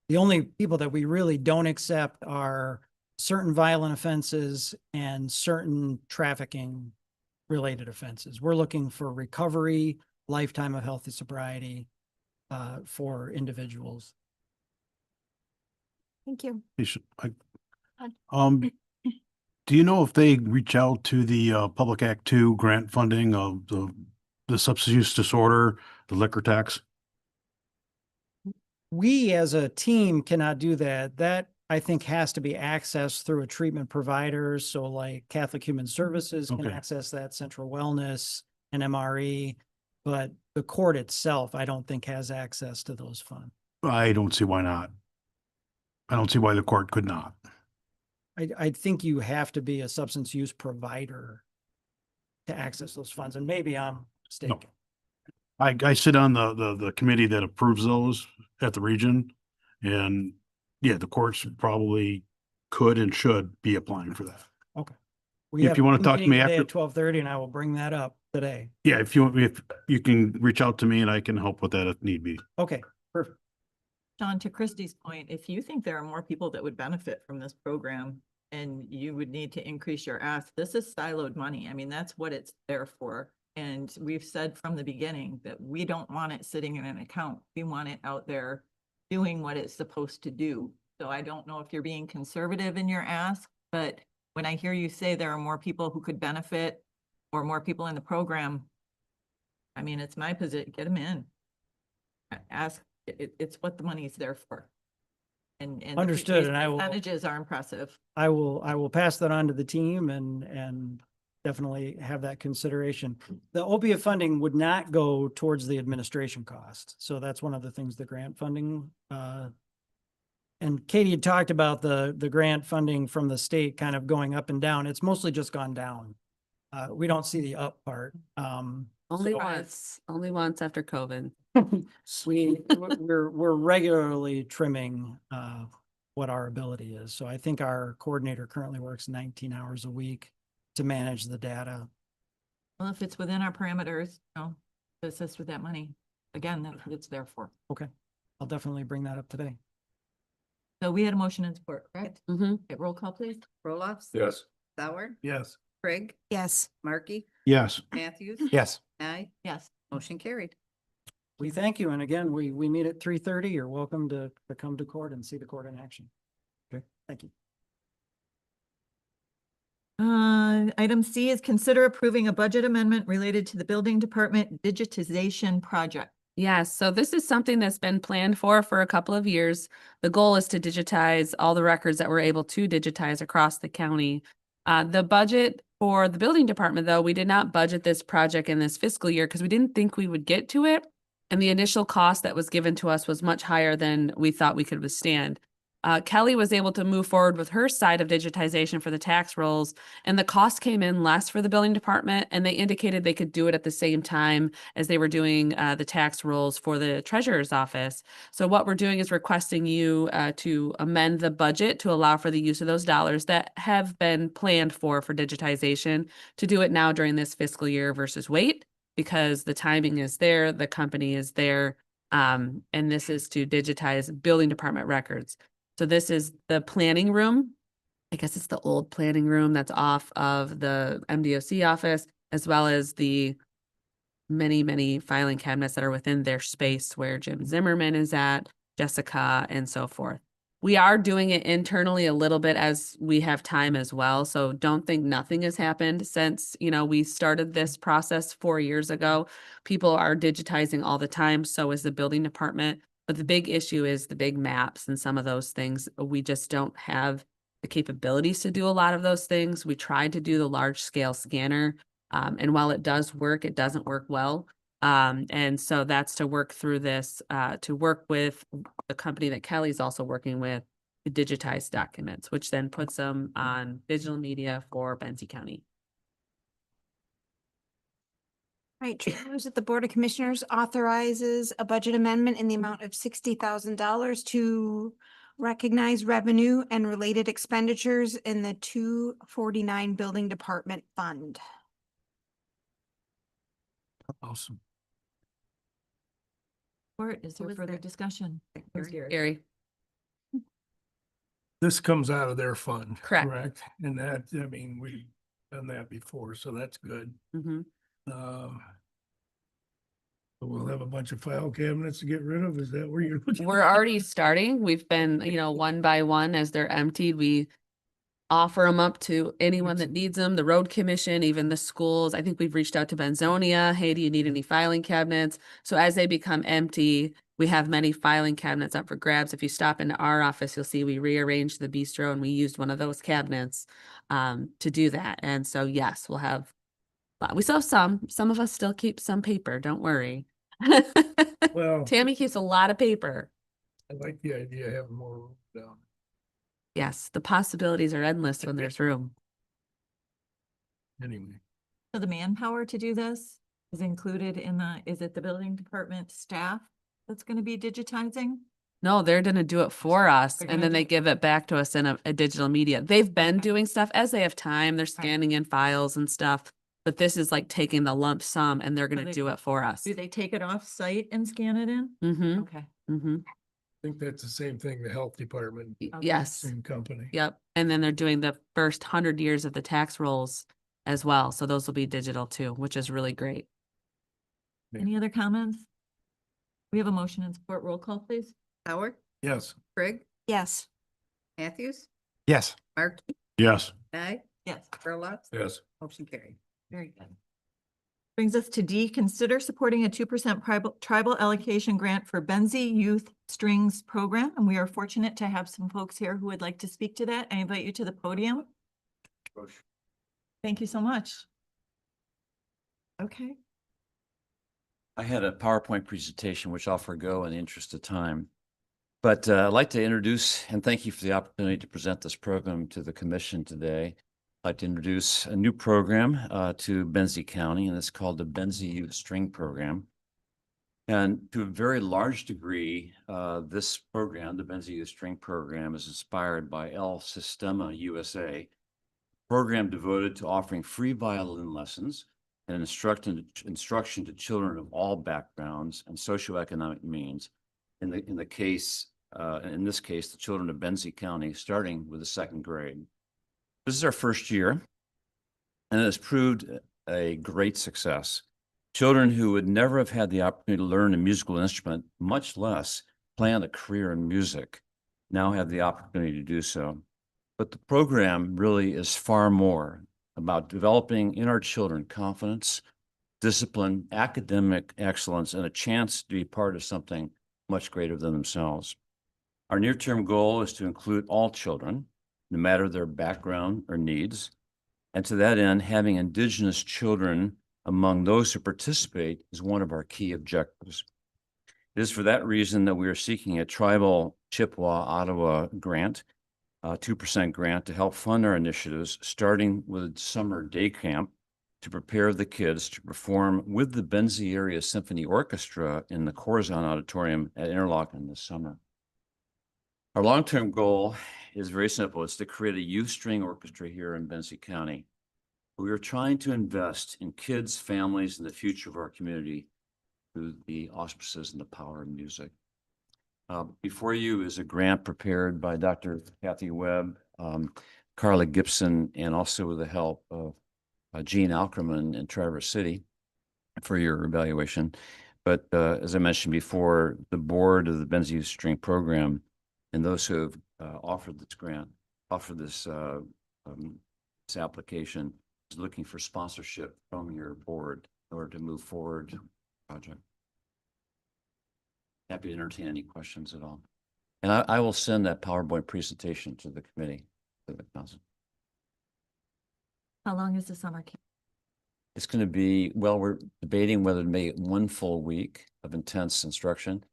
The only people that we really don't accept are certain violent offenses and certain trafficking related offenses. We're looking for recovery, lifetime of healthy sobriety for individuals. Thank you. Do you know if they reach out to the Public Act 2 grant funding of the substance use disorder, the liquor tax? We as a team cannot do that. That I think has to be accessed through a treatment provider. So like Catholic Human Services can Okay. access that, Central Wellness and MRE, but the court itself, I don't think has access to those funds. I don't see why not. I don't see why the court could not. I think you have to be a substance use provider to access those funds, and maybe I'm mistaken. I sit on the committee that approves those at the region, and yeah, the courts probably could and should be applying for that. Okay. If you want to talk to me after, at 12:30, and I will bring that up today. yeah, if you can reach out to me and I can help with that if need be. Okay, perfect. John, to Christie's point, if you think there are more people that would benefit from this program and you would need to increase your ask, this is siloed money. I mean, that's what it's there for. And we've said from the beginning that we don't want it sitting in an account. We want it out there doing what it's supposed to do. So I don't know if you're being conservative in your ask, but when I hear you say there are more people who could benefit or more people in the program, I mean, it's my position, get them in. Ask, it's what the money is there for. And Understood, these and I will- percentages are impressive. I will pass that on to the team and definitely have that consideration. The opiate funding would not go towards the administration cost. So that's one of the things the grant funding, and Katie had talked about the grant funding from the state kind of going up and down. It's mostly just gone down. We don't see the up part. Only once after COVID. We're regularly trimming what our ability is. So I think our coordinator currently works 19 hours a week to manage the data. Well, if it's within our parameters, to assist with that money, again, that's what it's there for. Okay, I'll definitely bring that up today. So we had a motion and support, correct? Mm-hmm. Okay, roll call, please. Roloffs. Yes. Sauer, Yes. Craig, Yes. Markey, Yes. Matthews. Yes. Nye, Yes. motion carried. We thank you. And again, we meet at 3:30. You're welcome to come to court and see the court in action. Okay, thank you. Item C is consider approving a budget amendment related to the building department digitization project. Yes, so this is something that's been planned for a couple of years. The goal is to digitize all the records that we're able to digitize across the county. The budget for the building department, though, we did not budget this project in this fiscal year because we didn't think we would get to it. And the initial cost that was given to us was much higher than we thought we could withstand. Kelly was able to move forward with her side of digitization for the tax rolls, and the cost came in less for the building department, and they indicated they could do it at the same time as they were doing the tax rolls for the treasurer's office. So what we're doing is requesting you to amend the budget to allow for the use of those dollars that have been planned for digitization, to do it now during this fiscal year versus wait, because the timing is there, the company is there, and this is to digitize building department records. So this is the planning room. I guess it's the old planning room that's off of the MDOC office, as well as the many, many filing cabinets that are within their space where Jim Zimmerman is at, Jessica, and so forth. We are doing it internally a little bit as we have time as well. So don't think nothing has happened since, we started this process 4 years ago. People are digitizing all the time. So is the building department. But the big issue is the big maps and some of those things. We just don't have the capabilities to do a lot of those things. We tried to do the large scale scanner. And while it does work, it doesn't work well. And so that's to work through this, to work with the company that Kelly's also working with to digitize documents, which then puts them on digital media for Benzie County. Right, Chair moves that the Board of Commissioners authorizes a budget amendment in the amount of $60,000 to recognize revenue and related expenditures in the 249 Building Department Fund. Awesome. Is there further discussion? Gary. This comes out of their fund. Correct. And that, we've done that before, so that's good. Mm-hmm. We'll have a bunch of file cabinets to get rid of. Is that where you're looking? We're already starting. We've been, one by one as they're emptied, we offer them up to anyone that needs them, the road commission, even the schools. I think we've reached out to Benzonia. Hey, do you need any filing cabinets? So as they become empty, we have many filing cabinets up for grabs. If you stop into our office, you'll see we rearranged the bistro and we used one of those cabinets to do that. And so, yes, we'll have, we still have some of us still keep some paper. Don't worry. Well, Tammy keeps a lot of paper. I like the idea of having more room down. Yes, the possibilities are endless when there's room. Anyway. So the manpower to do this is included in is it the building department staff that's going to be digitizing? No, they're going to do it for us, They're and gonna then they give it back to us in a digital media. They've been doing stuff as they have time. They're scanning in files and stuff, but this is like taking the lump sum and they're going to they- do it for us. Do they take it off site and scan it in? Mm-hmm. Okay. Mm-hmm. I think that's the same thing, the health department. Yes. Same company. Yep. And then they're doing the first 100 years of the tax rolls as well. So those will be digital too, which is really great. Any other comments? We have a motion and support. Roll call, please. Sauer, Yes. Craig, Yes. Matthews, Yes. Markey, Yes. Nye, Yes. Gerlach, Yes. motion carried. Very good. Brings us to D, consider supporting a 2% tribal allocation grant for Benzie Youth Strings Program. And we are fortunate to have some folks here who would like to speak to that. I invite you to the podium. Thank you so much. Okay. I had a PowerPoint presentation, which I'll forgo in the interest of time. But I'd like to introduce and thank you for the opportunity to present this program to the commission today. I'd like to introduce a new program to Benzie County, and it's called the Benzie Youth String Program. And to a very large degree, this program, the Benzie Youth String Program, is inspired by El Sistema USA, program devoted to offering free violin lessons and instruction to children of all backgrounds and socioeconomic means. In this case, the children of Benzie County, starting with the second grade. This is our first year, and it has proved a great success. Children who would never have had the opportunity to learn a musical instrument, much less plan a career in music, now have the opportunity to do so. But the program really is far more about developing in our children confidence, discipline, academic excellence, and a chance to be part of something much greater than themselves. Our near-term goal is to include all children, no matter their background or needs. And to that end, having Indigenous children among those who participate is one of our key objectives. It is for that reason that we are seeking a tribal Chippewa Ottawa grant, a 2% grant to help fund our initiatives, starting with summer day camp to prepare the kids to perform with the Benzie Area Symphony Orchestra in the Corazon Auditorium at Interlochen this summer. Our long-term goal is very simple. It's to create a youth string orchestra here in Benzie County. We are trying to invest in kids, families, and the future of our community through the auspices and the power of music. Before you is a grant prepared by Dr. Kathy Webb, Carla Gibson, and also with the help of Gene Alkerman in Traverse City for your evaluation. But as I mentioned before, the board of the Benzie Youth String Program and those who have offered this grant, this application, is looking for sponsorship from your board in order to move forward the project. Happy to entertain any questions at all. And I will send that PowerPoint presentation to the committee, to the council. How long is the summer camp? It's going to be, well, we're debating whether to make it 1 full week of intense instruction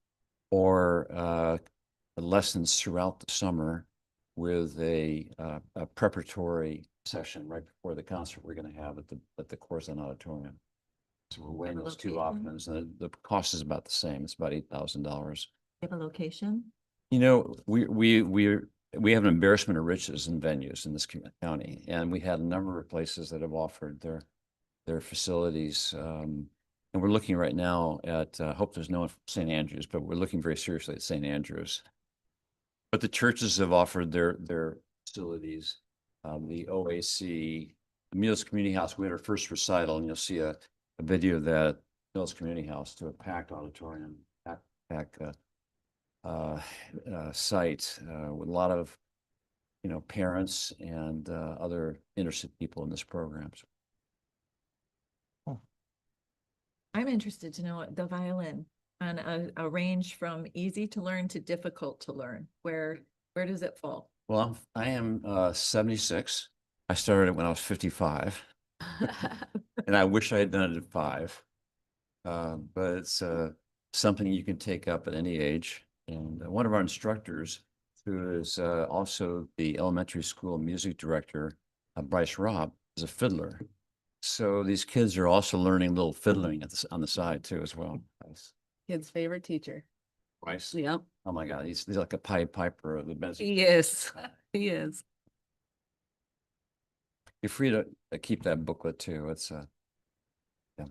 or lessons throughout the summer with a preparatory session right before the concert we're going to have at the Corazon Auditorium. So we're weighing those two options, and the cost is about the same. It's about $8,000. You have a location? You know, we have an embarrassment of riches in venues in this county, and we had a number of places that have offered their facilities. And we're looking right now at, hope there's no one from St. Andrews, but we're looking very seriously at St. Andrews. But the churches have offered their facilities. The OAC, the Mills Community House, we had our first recital, and you'll see a video of that Mills Community House to a packed auditorium, packed site with a lot of, parents and other interested people in this program. I'm interested to know the violin on a range from easy to learn to difficult to learn. Where does it fall? Well, I am 76. I started it when I was 55. And I wish I had done it at 5. But it's something you can take up at any age. And one of our instructors, who is also the elementary school music director, Bryce Robb, is a fiddler. So these kids are also learning a little fiddling on the side too as well. Nice. Kid's favorite teacher. Bryce? Yep. Oh my God, he's like a Pied Piper of the Benzie. He is. He is. You're free to keep that booklet too. It's yeah.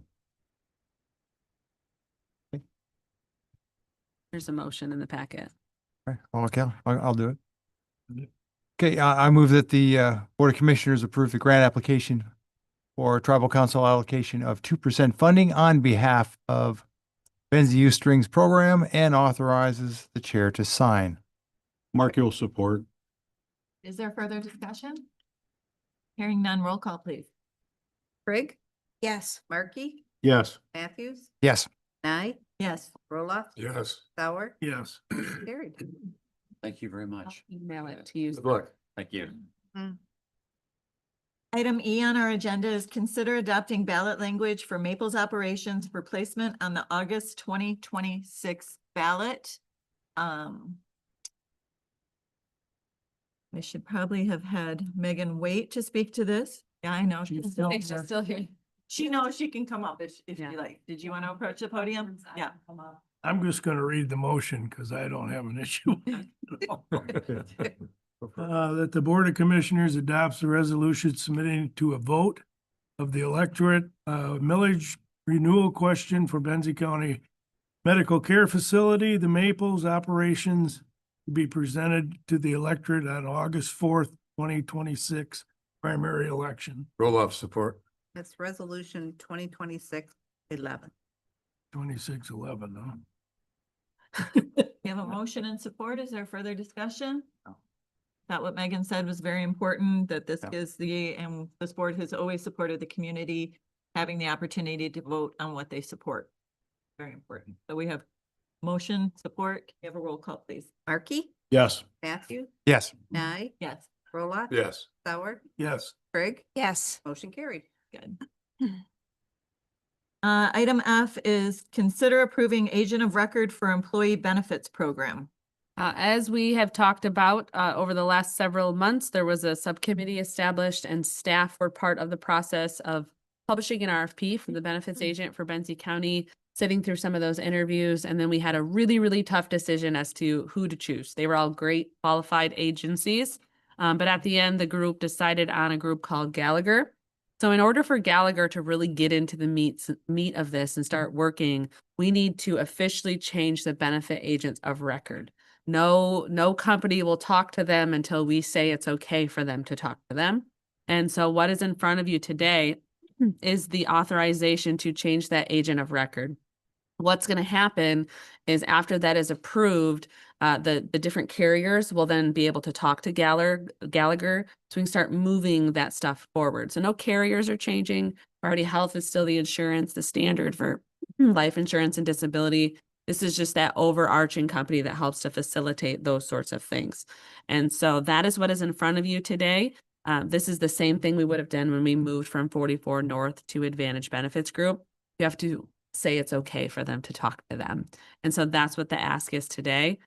There's a motion in the packet. Okay, I'll do it. Okay, I move that the Board of Commissioners approve the grant application for Tribal Council allocation of 2% funding on behalf of Benzie Youth Strings Program and authorizes the chair to sign. Mark, you'll support. Is there further discussion? Hearing none, roll call, please. Brigg, Yes. Markey, Yes. Matthews, Yes. Nye, Yes. Roloff, Yes. Sauer, Yes. carried. Thank you very much. Email it to you. Good luck. Thank you. Item E on our agenda is consider adopting ballot language for Maples operations for placement on the August 2026 ballot. I should probably have had Megan wait to speak to this. Yeah, I know. She's still here. She knows she can come up if Yeah. you like. Did you want to approach the podium? Yeah. I'm just gonna read the motion because I don't have an issue. That the Board of Commissioners adopts the resolution submitting to a vote of the electorate, millage renewal question for Benzie County Medical Care Facility, the Maples operations to be presented to the electorate on August 4th, 2026 primary election. Roll-off support. That's resolution 2026-11. 2611, huh? You have a motion and support. Is there further discussion? thought what Megan said was very important, that this Yeah. gives and this board has always supported the community, having the opportunity to vote on what they support. Very important. So we have motion, support. Can we have a roll call, please? Markey, Yes. Matthew, Yes. Nye, Yes. Roloff. Yes. Sauer, Yes. Craig, Yes. motion carried. Good. Item F is consider approving agent of record for employee benefits program. As we have talked about over the last several months, there was a subcommittee established and staff were part of the process of publishing an RFP for the benefits agent for Benzie County, sitting through some of those interviews. And then we had a really, really tough decision as to who to choose. They were all great qualified agencies. But at the end, the group decided on a group called Gallagher. So in order for Gallagher to really get into the meat of this and start working, we need to officially change the benefit agents of record. No company will talk to them until we say it's okay for them to talk to them. And so what is in front of you today is the authorization to change that agent of record. What's going to happen is after that is approved, the different carriers will then be able to talk to Gallagher, so we can start moving that stuff forward. So no carriers are changing. Priority Health is still the insurance, the standard for life insurance and disability. This is just that overarching company that helps to facilitate those sorts of things. And so that is what is in front of you today. This is the same thing we would have done when we moved from 44 North to Advantage Benefits Group. You have to say it's okay for them to talk to them. And so that's what the ask is today.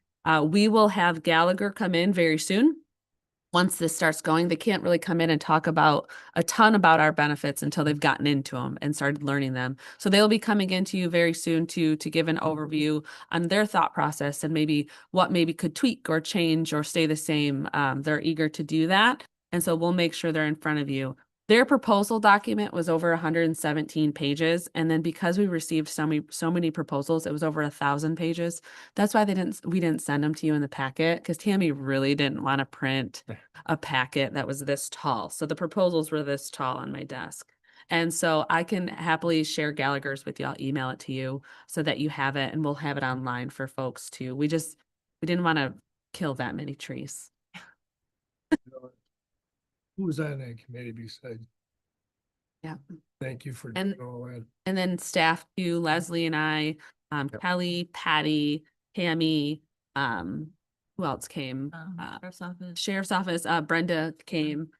We will have Gallagher come in very soon. Once this starts going, they can't really come in and talk about a ton about our benefits until they've gotten into them and started learning them. So they'll be coming into you very soon to give an overview on their thought process and maybe what maybe could tweak or change or stay the same. They're eager to do that. And so we'll make sure they're in front of you. Their proposal document was over 117 pages. And then because we received so many proposals, it was over 1,000 pages. That's why we didn't send them to you in the packet, because Tammy really didn't want to print a packet that was this tall. So the proposals were this tall on my desk. And so I can happily share Gallagher's with you. I'll email it to you so that you have it, and we'll have it online for folks too. We didn't want to kill that many trees. Who was on that committee besides? Yeah. Thank you for And- doing all that. And then staff too, Leslie and I, Kelly, Patty, Tammy, who else came? Sheriff's Office, Brenda came.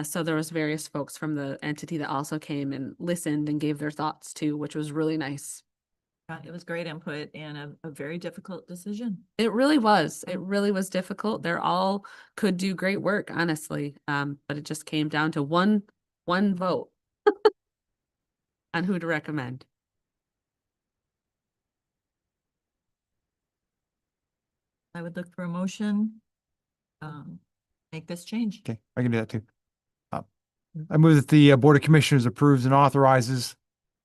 So there was various folks from the entity that also came and listened and gave their thoughts too, which was really nice. It was great input and a very difficult decision. It really was. It really was difficult. They're all could do great work, honestly. But it just came down to one vote on who to recommend. I would look for a motion. Make this change. Okay, I can do that too. I move that the Board of Commissioners approves and authorizes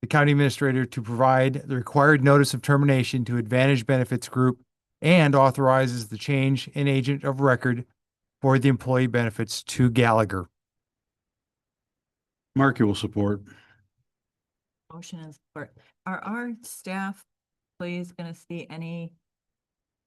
the county administrator to provide the required notice of termination to Advantage Benefits Group and authorizes the change in agent of record for the employee benefits to Gallagher. Markey will support. Motion and support. Are our staff employees going to see any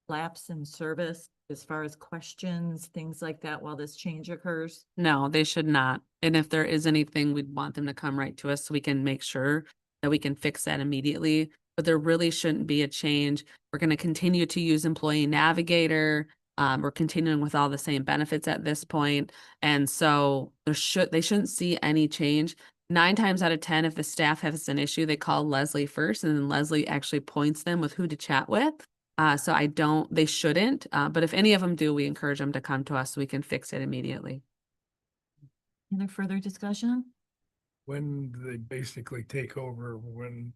lapse in service as far as questions, things like that while this change occurs? No, they should not. And if there is anything, we'd want them to come right to us so we can make sure that we can fix that immediately. But there really shouldn't be a change. We're going to continue to use Employee Navigator. We're continuing with all the same benefits at this point. And so they shouldn't see any change. 9 times out of 10, if the staff has an issue, they call Leslie first, and then Leslie actually points them with who to chat with. So they shouldn't, but if any of them do, we encourage them to come to us so we can fix it immediately. Any further discussion? When do they basically take over? When?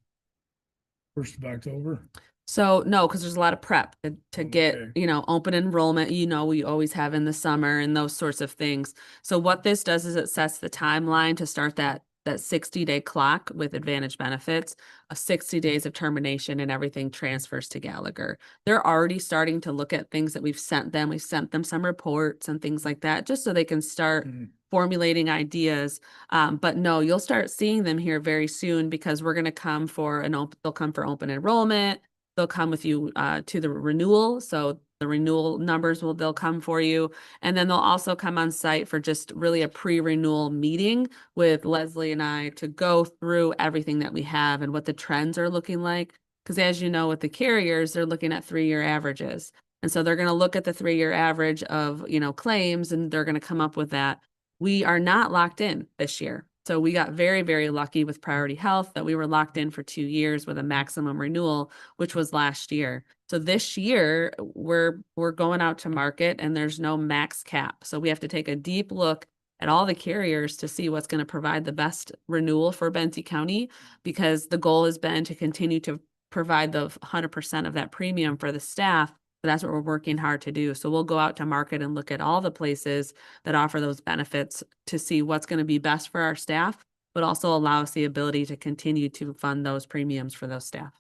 1st of October? So no, because there's a lot of prep to get, Okay. Open enrollment, we always have in the summer and those sorts of things. So what this does is it sets the timeline to start that 60-day clock with Advantage Benefits, 60 days of termination, and everything transfers to Gallagher. They're already starting to look at things that we've sent them. We've sent them some reports and things like that, just so they can start formulating ideas. But no, you'll start seeing them here very soon, because we're going to come for they'll come for open enrollment. They'll come with you to the renewal. So The renewal numbers they'll come for you. And then they'll also come on site for just really a pre-renewal meeting with Leslie and I to go through everything that we have and what the trends are looking like. Because as you know, with the carriers, they're looking at 3-year averages. And so they're going to look at the 3-year average of, claims, and they're going to come up with that. We are not locked in this year. So we got very, very lucky with Priority Health that we were locked in for 2 years with a maximum renewal, which was last year. So this year we're going out to market and there's no max cap. So we have to take a deep look at all the carriers to see what's going to provide the best renewal for Benzie County, because the goal has been to continue to provide the 100% of that premium for the staff. But that's what we're working hard to do. So we'll go out to market and look at all the places that offer those benefits to see what's going to be best for our staff, but also allow us the ability to continue to fund those premiums for those staff.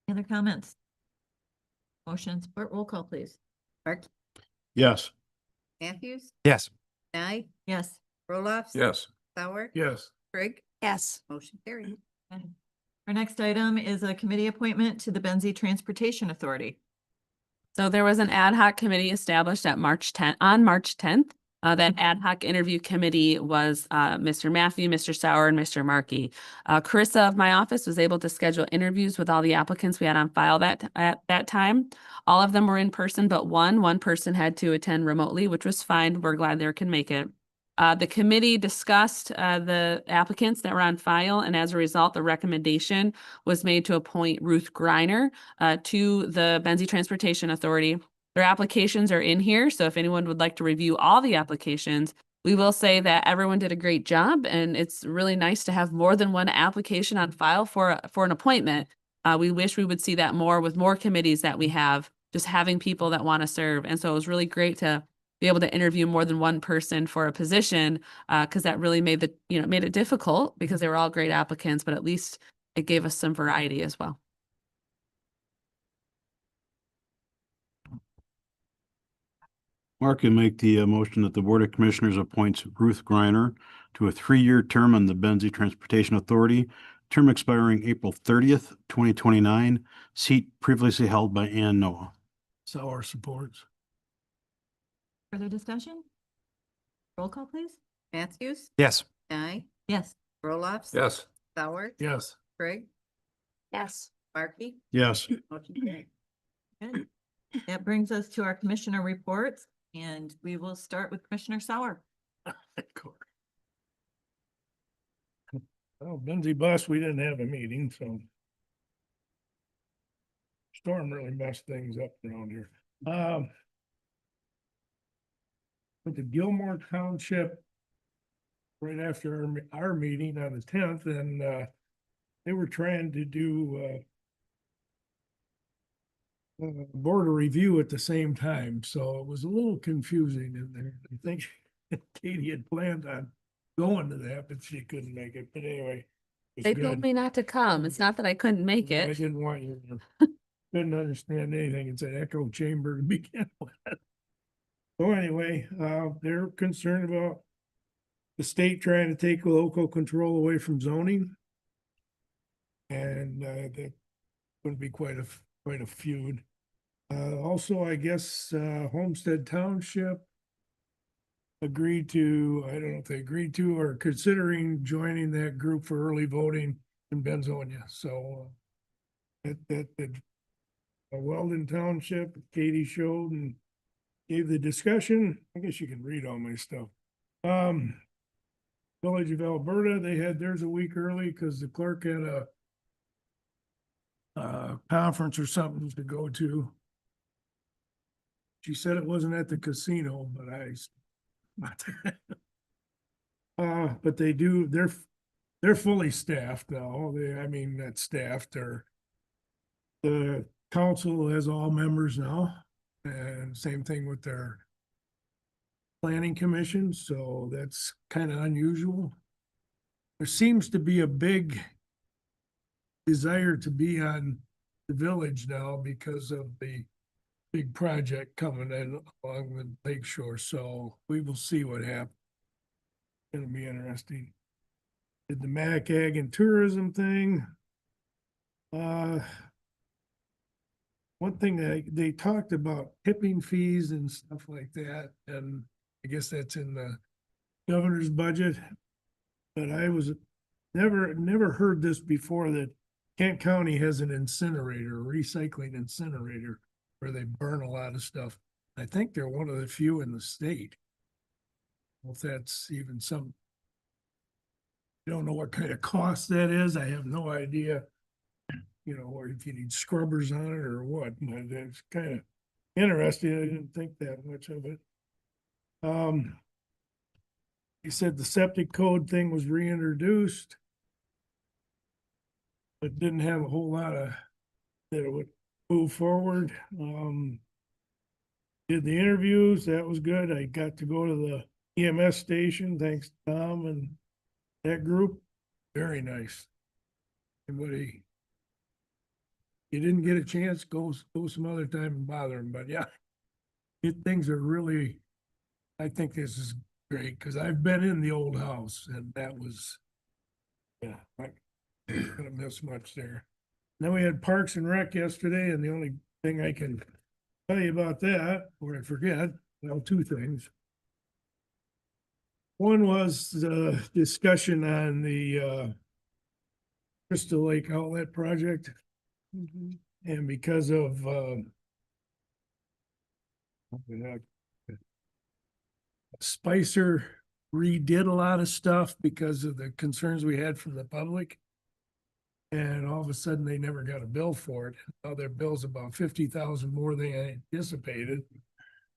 Any other comments? Motion support, roll call, please. Mark, Yes. Matthews, Yes. Nye, Yes. Roloffs. Yes. Sauer, Yes. Craig, Yes. motion carried. Okay. Our next item is a committee appointment to the Benzie Transportation Authority. So there was an ad hoc committee established on March 10th. That ad hoc interview committee was Mr. Matthew, Mr. Sauer, and Mr. Markey. Carissa of my office was able to schedule interviews with all the applicants we had on file at that time. All of them were in person, but one person had to attend remotely, which was fine. We're glad they can make it. The committee discussed the applicants that were on file, and as a result, the recommendation was made to appoint Ruth Greiner to the Benzie Transportation Authority. Their applications are in here, so if anyone would like to review all the applications, we will say that everyone did a great job, and it's really nice to have more than one application on file for an appointment. We wish we would see that more with more committees that we have, just having people that want to serve. And so it was really great to be able to interview more than one person for a position, because that really made it difficult because they were all great applicants, but at least it gave us some variety as well. Mark can make the motion that the Board of Commissioners appoints Ruth Greiner to a 3-year term on the Benzie Transportation Authority, term expiring April 30th, 2029, seat previously held by Ann Noah. Sauer supports. Further discussion? Roll call, please. Matthews, Yes. Nye, Yes. Roloffs. Yes. Sauer, Yes. Craig, Yes. Markey, Yes. motion carried. Good. That brings us to our commissioner reports, and we will start with Commissioner Sauer. Well, Benzie bus, we didn't have a meeting, so. Storm really messed things up around here. Went to Gilmore Township right after our meeting on the 10th, and they were trying to do border review at the same time, so it was a little confusing in there. I think Katie had planned on going to that, but she couldn't make it. But anyway. it was They told good. me not to come. It's not that I couldn't make I it. didn't want you, couldn't understand anything. It's an echo chamber to begin with. So anyway, they're concerned about the state trying to take local control away from zoning. And that's going to be quite a feud. Also, I guess Homestead Township agreed to, I don't know if they agreed to or considering joining that group for early voting in Benzonia. So that Weldon Township, Katie showed and gave the discussion. I guess you can read all my stuff. Village of Alberta, they had theirs a week early because the clerk had a conference or something to go to. She said it wasn't at the casino, but but they're fully staffed now. Not staffed, the council has all members now, and same thing with their planning commission, so that's kind of unusual. There seems to be a big desire to be on the village now because of the big project coming in along the lake shore, so we will see what happens. It'll be interesting. Did the MAC Ag and Tourism thing. one thing they talked about tipping fees and stuff like that, and I guess that's in the governor's budget. But I was never heard this before, that Kent County has an incinerator, a recycling incinerator, where they burn a lot of stuff. I think they're one of the few in the state. Well, if that's even some, I don't know what kind of cost that is. I have no idea. You know, or if you need scrubbers on it or what, but that's kind of interesting. I didn't think that much of it. He said the septic code thing was reintroduced, but didn't have a whole lot of, that it would move forward. Did the interviews, that was good. I got to go to the EMS station, thanks to Tom and that group. Very nice. Anybody, you didn't get a chance, go some other time and bother them, but yeah. Things are really, I think this is great, because I've been in the old house and that was, yeah, I ain't gonna miss much there. Then we had Parks and Rec yesterday, and the only thing I can tell you about that, or I forget, well, two things. One was the discussion on the Crystal Lake Outlet Project. And because of Spicer redid a lot of stuff because of the concerns we had from the public. And all of a sudden, they never got a bill for it. Now their bill's about 50,000 more than they anticipated.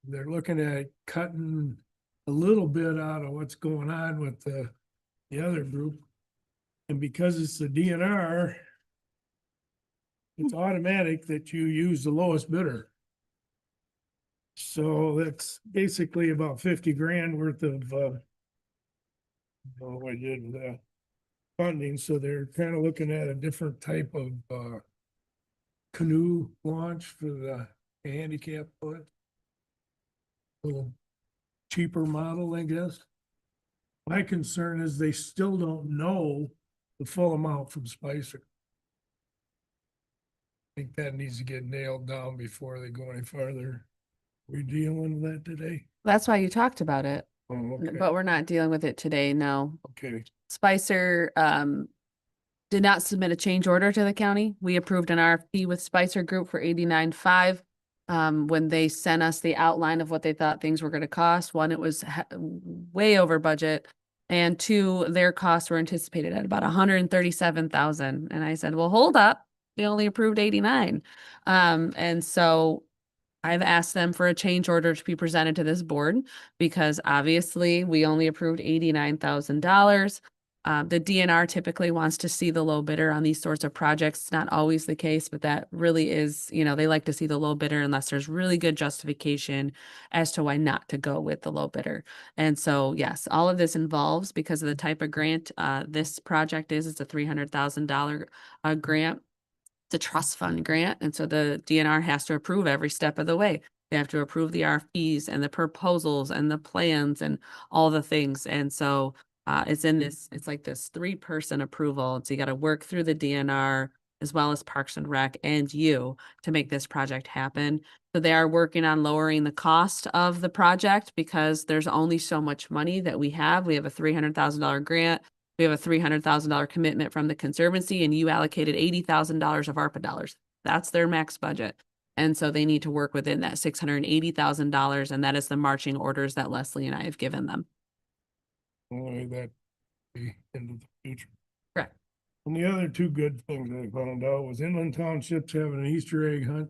They're looking at cutting a little bit out of what's going on with the other group. And because it's the DNR, it's automatic that you use the lowest bidder. So that's basically about 50 grand worth of what I did with that funding. So they're kind of looking at a different type of canoe launch for the handicap foot. A little cheaper model, I guess. My concern is they still don't know the full amount from Spicer. I think that needs to get nailed down before they go any farther. We dealing with that today? That's why you talked about it, Oh, okay. but we're not dealing with it today, no. Okay. Spicer did not submit a change order to the county. We approved an RFP with Spicer Group for 89.5. When they sent us the outline of what they thought things were gonna cost, one, it was way over budget. And two, their costs were anticipated at about 137,000. And I said, well, hold up, they only approved 89. And so I've asked them for a change order to be presented to this board because obviously we only approved $89,000. The DNR typically wants to see the low bidder on these sorts of projects. It's not always the case, but that really is, you know, they like to see the low bidder unless there's really good justification as to why not to go with the low bidder. And so, yes, all of this involves, because of the type of grant this project is, it's a $300,000 grant. It's a trust fund grant. And so the DNR has to approve every step of the way. They have to approve the RFPs and the proposals and the plans and all the things. And so it's in this, it's like this 3-person approval. So you got to work through the DNR as well as Parks and Rec and you to make this project happen. So they are working on lowering the cost of the project because there's only so much money that we have. We have a $300,000 grant. We have a $300,000 commitment from the Conservancy, and you allocated $80,000 of ARPA dollars. That's their max budget. And so they need to work within that $680,000, and that is the marching orders that Leslie and I have given them. Only that be into the future. Correct. And the other two good things I found out was Inland Township's having an Easter egg hunt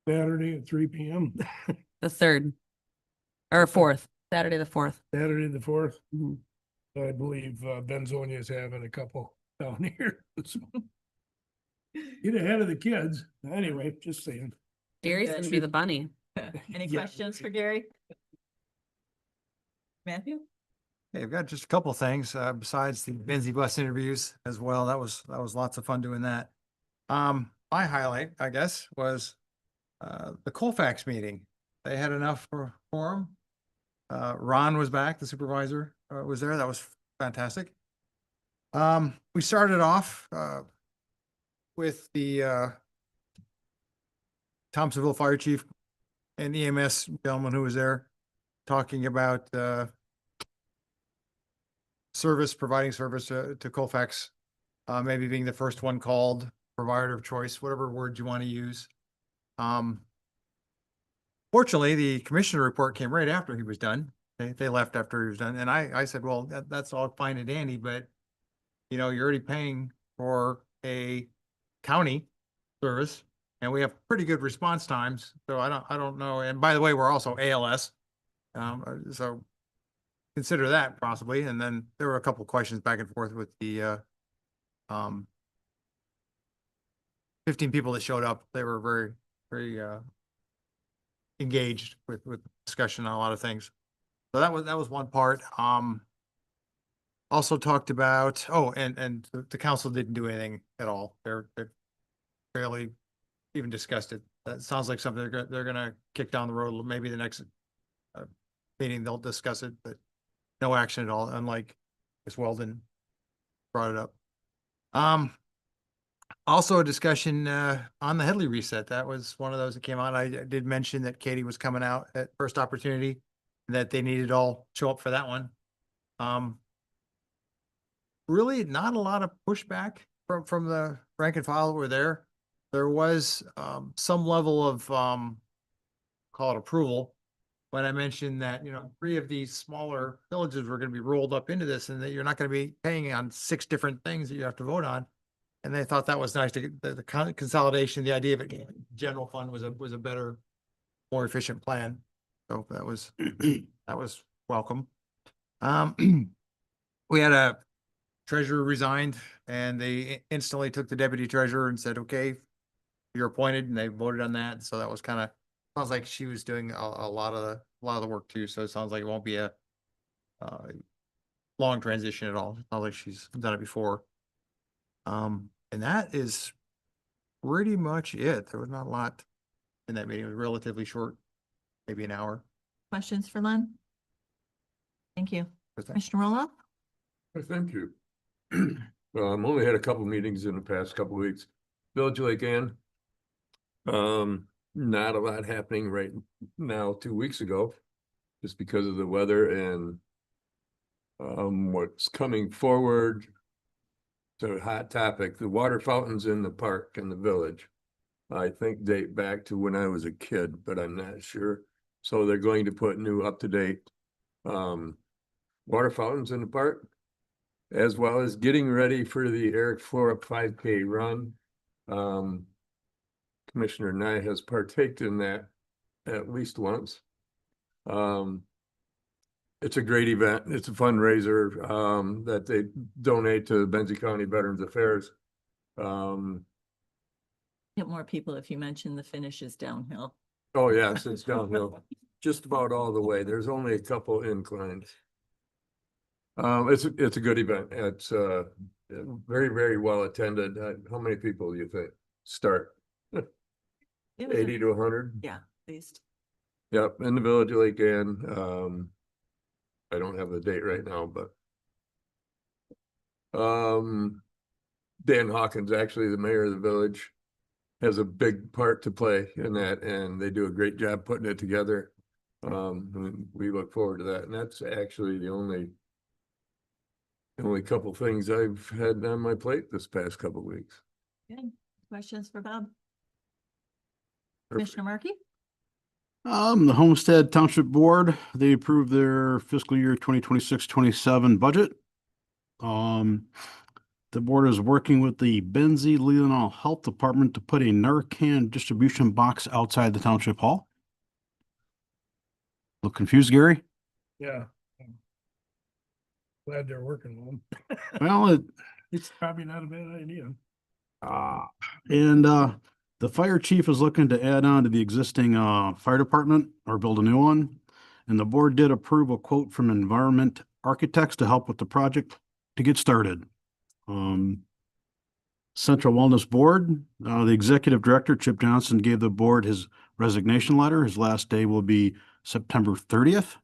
Saturday at 3 p.m. The 3rd or 4th, Saturday the 4th. Saturday the 4th. Mm-hmm. I believe Benzonia is having a couple down here. Get ahead of the kids. Anyway, just saying. Gary's gonna be the bunny. Any Yeah. questions for Gary? Matthew? Hey, I've got just a couple of things besides the Benzie Bus interviews as well. That was lots of fun doing that. My highlight, I guess, was the Colfax meeting. They had enough for quorum. Ron was back, the supervisor was there. That was fantastic. We started off with the Thompsonville Fire Chief and EMS gentleman who was there talking about providing service to Colfax, maybe being the first one called, provider of choice, whatever word you want to use. Fortunately, the commissioner report came right after he was done. They left after he was done. And I said, well, that's all fine and dandy, but you know, you're already paying for a county service and we have pretty good response times. So I don't know. And by the way, we're also ALS. So consider that possibly. And then there were a couple of questions back and forth with the 15 people that showed up. They were very, very engaged with discussion on a lot of things. So that was one part. Also talked about, and the council didn't do anything at all. They're barely even discussed it. That sounds like something they're gonna kick down the road. Maybe the next meeting they'll discuss it, but no action at all. Unlike Ms. Weldon brought it up. Also a discussion on the Headley reset. That was one of those that came out. I did mention that Katie was coming out at first opportunity, that they needed all show up for that one. Really not a lot of pushback from the rank and file that were there. There was some level of call it approval when I mentioned that, you know, 3 of these smaller villages were going to be rolled up into this and that you're not going to be paying on 6 different things that you have to vote on. And they thought that was nice to get the consolidation, the idea of it, general fund was a better, more efficient plan. So that was welcome. We had a treasurer resigned and they instantly took the deputy treasurer and said, okay, you're appointed, and they voted on that. So that was kind of, sounds like she was doing a lot of the work too. So it sounds like it won't be a long transition at all. It's not like she's done it before. And that is pretty much it. There was not a lot in that meeting. It was relatively short, maybe an hour. Questions for Len? Thank you. Commissioner Roloff? Thank you. Well, I've only had a couple meetings in the past couple weeks. Village Lake Ann. Not a lot happening right now. 2 weeks ago, just because of the weather and what's coming forward. So hot topic, the water fountains in the park in the village, I think date back to when I was a kid, but I'm not sure. So they're going to put new up-to-date water fountains in the park, as well as getting ready for the Eric Flora 5K run. Commissioner Nye has partaked in that at least once. It's a great event. It's a fundraiser that they donate to Benzie County Veterans Affairs. Get more people if you mention the finish is downhill. Oh, yes, it's downhill just about all the way. There's only a couple inclines. It's a good event. It's very, very well attended. How many people do you think start? 80 to 100? Yeah, at least. Yep, in the Village of Lake Ann. I don't have the date right now, but Dan Hawkins, actually the mayor of the village, has a big part to play in that, and they do a great job putting it together. And we look forward to that, and that's actually the only couple things I've had on my plate this past couple of weeks. Good. Questions for Bob? Commissioner Markey? The Homestead Township Board, they approved their fiscal year 2026-27 budget. The board is working with the Benzie Leelanau Health Department to put a Narcan distribution box outside the township hall. Look confused, Gary? Yeah. Glad they're working on them. Well, It's probably not a bad idea. and the fire chief is looking to add on to the existing fire department or build a new one. And the board did approve a quote from Environment Architects to help with the project to get started. Central Wellness Board, the executive director, Chip Johnson, gave the board his resignation letter. His last day will be September 30th.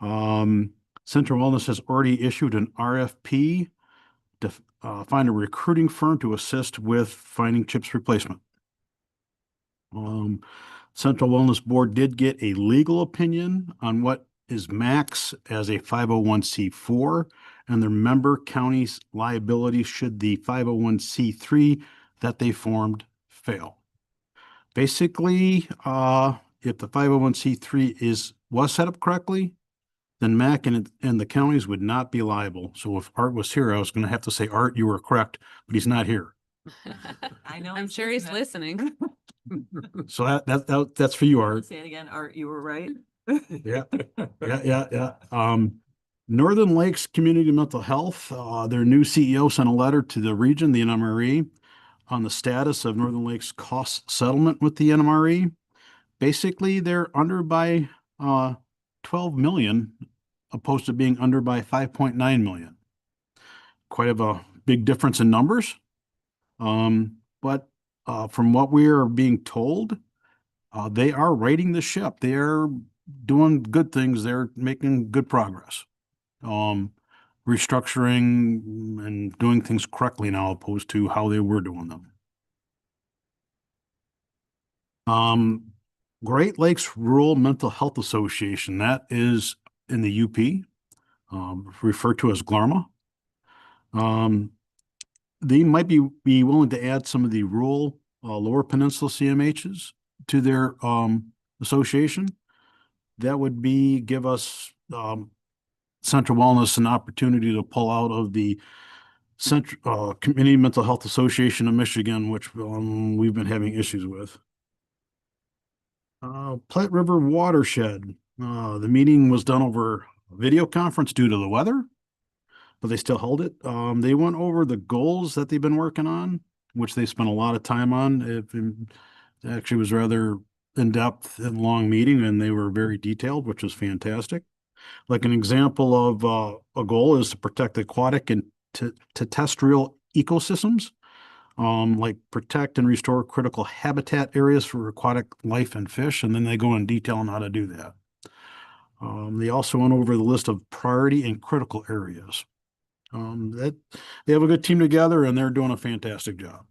Central Wellness has already issued an RFP to find a recruiting firm to assist with finding Chip's replacement. Central Wellness Board did get a legal opinion on what is max as a 501c4 and their member county's liability should the 501c3 that they formed fail. Basically, if the 501c3 was set up correctly, then MAC and the counties would not be liable. So if Art was here, I was going to have to say, Art, you were correct, but he's not here. I know. I'm sure he's listening. So that's for you, Art. Say it again, Art, you were right. Yeah, yeah. Northern Lakes Community Mental Health, their new CEO sent a letter to the region, the NMRE, on the status of Northern Lakes cost settlement with the NMRE. Basically, they're under by 12 million, opposed to being under by 5.9 million. Quite of a big difference in numbers. But from what we are being told, they are righting the ship. They are doing good things. They're making good progress. Restructuring and doing things correctly now, opposed to how they were doing them. Great Lakes Rural Mental Health Association, that is in the UP, referred to as GLARMA. They might be willing to add some of the rural Lower Peninsula CMHs to their association. That would give us Central Wellness an opportunity to pull out of the Central Community Mental Health Association of Michigan, which we've been having issues with. Platte River Watershed. The meeting was done over video conference due to the weather, but they still held it. They went over the goals that they've been working on, which they spent a lot of time on. It actually was rather in-depth and long meeting, and they were very detailed, which was fantastic. Like an example of a goal is to protect aquatic and terrestrial ecosystems, like protect and restore critical habitat areas for aquatic life and fish, and then they go in detail on how to do that. They also went over the list of priority and critical areas. That they have a good team together, and they're doing a fantastic job.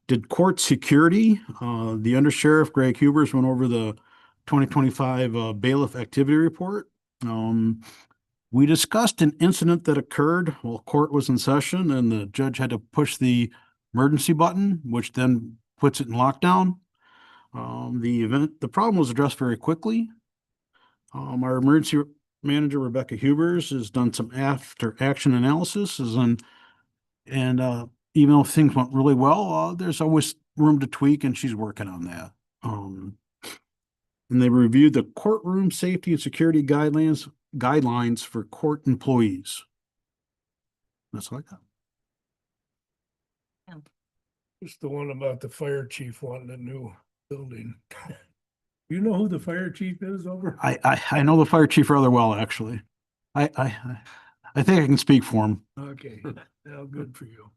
Did court security. The undersheriff, Greg Hubers, went over the 2025 bailiff activity report. We discussed an incident that occurred while court was in session, and the judge had to push the emergency button, which then puts it in lockdown. The problem was addressed very quickly. Our emergency manager, Rebecca Hubers, has done some after action analysis, and even though things went really well, there's always room to tweak, and she's working on that. And they reviewed the courtroom safety and security guidelines for court employees. That's like that. It's the one about the fire chief wanting a new building. You know who the fire chief is over? I know the fire chief rather well, actually. I think I can speak for him. Okay, now good for you.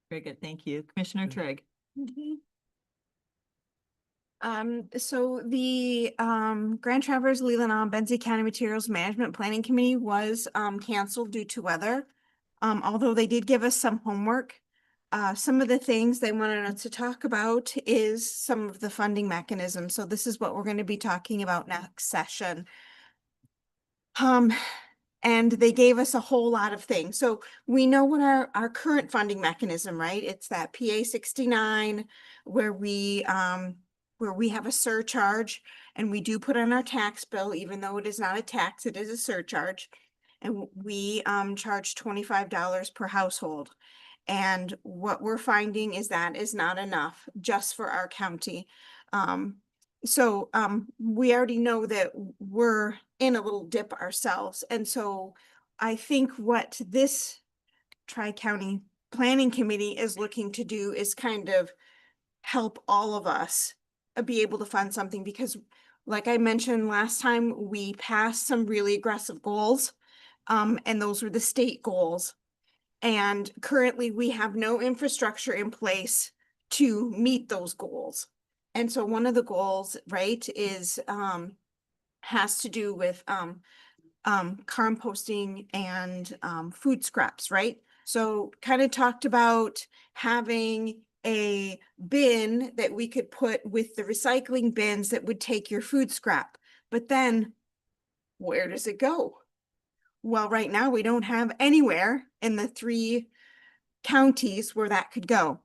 Very good, thank you. Commissioner Trigg. So the Grand Traverse Leelanau Benzie County Materials Management Planning Committee was canceled due to weather. Although they did give us some homework. Some of the things they wanted us to talk about is some of the funding mechanisms. So this is what we're going to be talking about next session. And they gave us a whole lot of things. So we know what our current funding mechanism, right? It's that PA 69 where we have a surcharge, and we do put on our tax bill, even though it is not a tax, it is a surcharge. And we charge $25 per household. And what we're finding is that is not enough just for our county. So we already know that we're in a little dip ourselves. And so I think what this Tri-County Planning Committee is looking to do is kind of help all of us be able to fund something, because like I mentioned last time, we passed some really aggressive goals, and those were the state goals. And currently we have no infrastructure in place to meet those goals. And so one of the goals, right, is has to do with composting and food scraps, right? So kind of talked about having a bin that we could put with the recycling bins that would take your food scrap. But then where does it go? Well, right now we don't have anywhere in the 3 counties where that could go.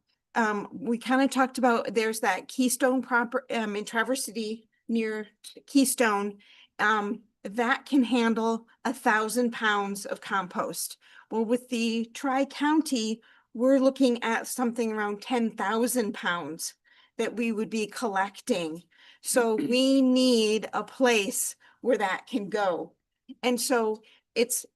We kind of talked about, there's that Keystone proper, in Traverse City near Keystone, that can handle 1,000 pounds of compost. Well, with the Tri-County, we're looking at something around 10,000 pounds that we would be collecting. So we need a place where that can go. And so it's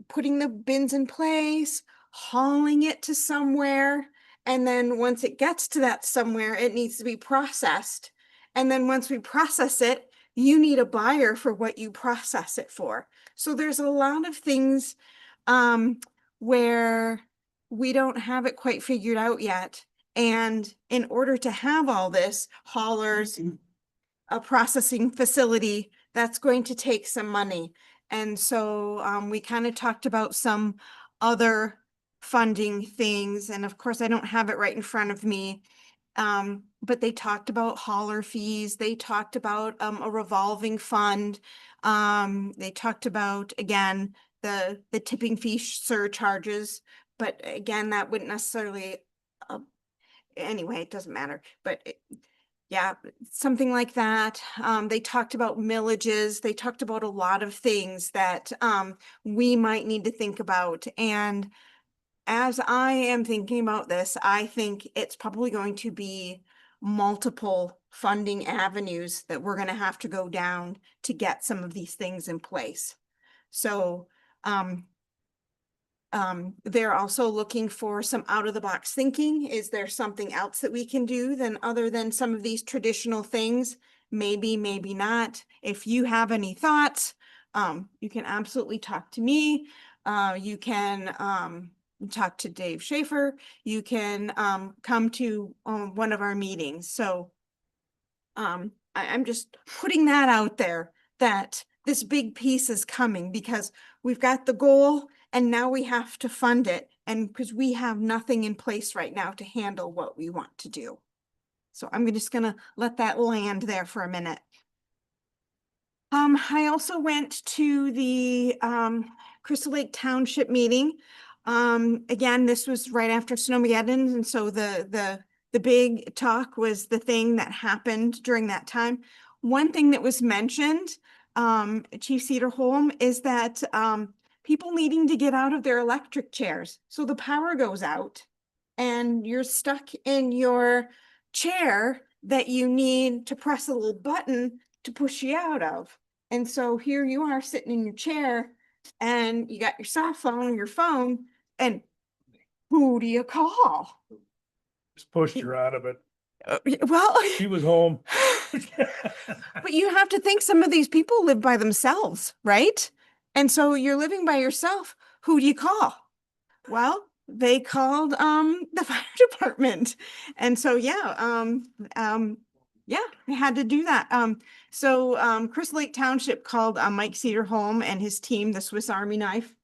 putting the bins in place, hauling it to somewhere. And then once it gets to that somewhere, it needs to be processed. And then once we process it, you need a buyer for what you process it for. So there's a lot of things where we don't have it quite figured out yet. And in order to have all this, haulers, a processing facility, that's going to take some money. And so we kind of talked about some other funding things. And of course, I don't have it right in front of me. But they talked about hauler fees. They talked about a revolving fund. They talked about, again, the tipping fee surcharges. But again, that wouldn't necessarily, anyway, it doesn't matter. But yeah, something like that. They talked about millages. They talked about a lot of things that we might need to think about. And as I am thinking about this, I think it's probably going to be multiple funding avenues that we're going to have to go down to get some of these things in place. So they're also looking for some out of the box thinking. Is there something else that we can do than other than some of these traditional things? Maybe, maybe not. If you have any thoughts, you can absolutely talk to me. You can talk to Dave Schaefer. You can come to one of our meetings. So I'm just putting that out there, that this big piece is coming because we've got the goal and now we have to fund it. And because we have nothing in place right now to handle what we want to do. So I'm just going to let that land there for a minute. I also went to the Crystal Lake Township meeting. Again, this was right after Snowmageddon, and so the big talk was the thing that happened during that time. One thing that was mentioned, Chief Cedarholm, is that people needing to get out of their electric chairs. So the power goes out and you're stuck in your chair that you need to press a little button to push you out of. And so here you are sitting in your chair and you got your cell phone, your phone, and who do you call? Just pushed her out of it. Well, She was home. but you have to think some of these people live by themselves, right? And so you're living by yourself. Who do you call? Well, they called the fire department. And so yeah, they had to do that. So Crystal Lake Township called Mike Cedarholm and his team the Swiss Army knife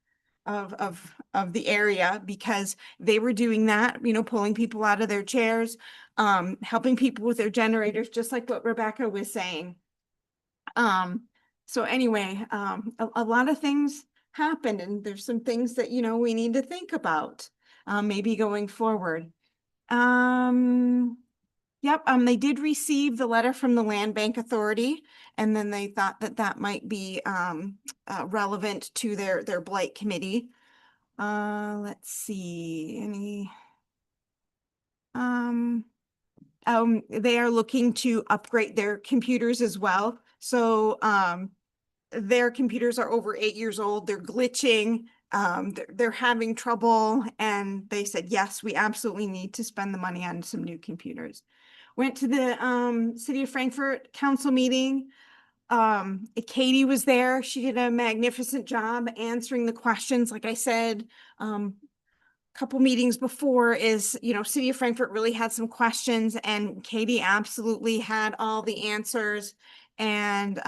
of the area, because they were doing that, you know, pulling people out of their chairs, helping people with their generators, just like what Rebecca was saying. So anyway, a lot of things happened, and there's some things that, you know, we need to think about, maybe going forward. Yep, they did receive the letter from the Land Bank Authority, and then they thought that that might be relevant to their blight committee. Let's see, any they are looking to upgrade their computers as well. So their computers are over 8 years old. They're glitching. They're having trouble. And they said, yes, we absolutely need to spend the money on some new computers. Went to the City of Frankfort Council meeting. Katie was there. She did a magnificent job answering the questions. Like I said, couple meetings before, is, you know, City of Frankfort really had some questions, and Katie absolutely had all the answers. and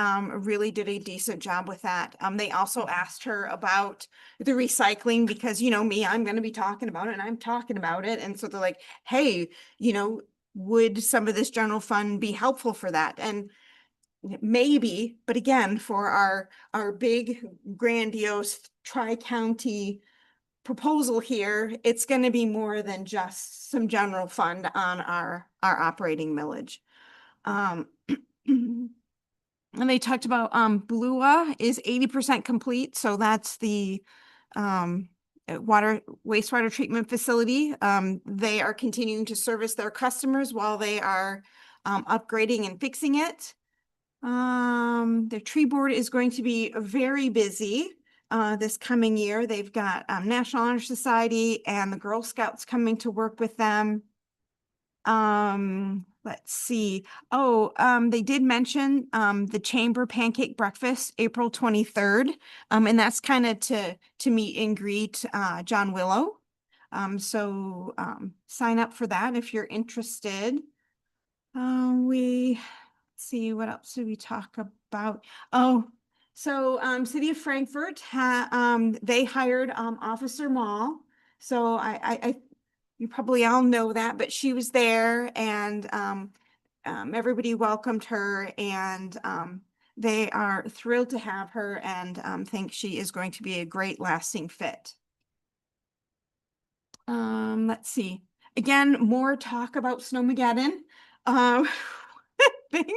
really did a decent job with that. They also asked her about the recycling because, you know, me, I'm going to be talking about it and I'm talking about it. And so they're like, hey, you know, would some of this general fund be helpful for that? And maybe, but again, for our big grandiose tri-county proposal here, it's going to be more than just some general fund on our operating millage. And they talked about BLUA is 80% complete, so that's the wastewater treatment facility. They are continuing to service their customers while they are upgrading and fixing it. The tree board is going to be very busy this coming year. They've got National Honor Society and the Girl Scouts coming to work with them. Let's see. Oh, they did mention the chamber pancake breakfast, April 23rd. And that's kind of to meet and greet John Willow. So sign up for that if you're interested. Let's see, what else did we talk about? Oh, so City of Frankfurt they hired Officer Mall. So I you probably all know that, but she was there and everybody welcomed her, and they are thrilled to have her and think she is going to be a great lasting fit. Let's see. Again, more talk about Snowmageddon. Things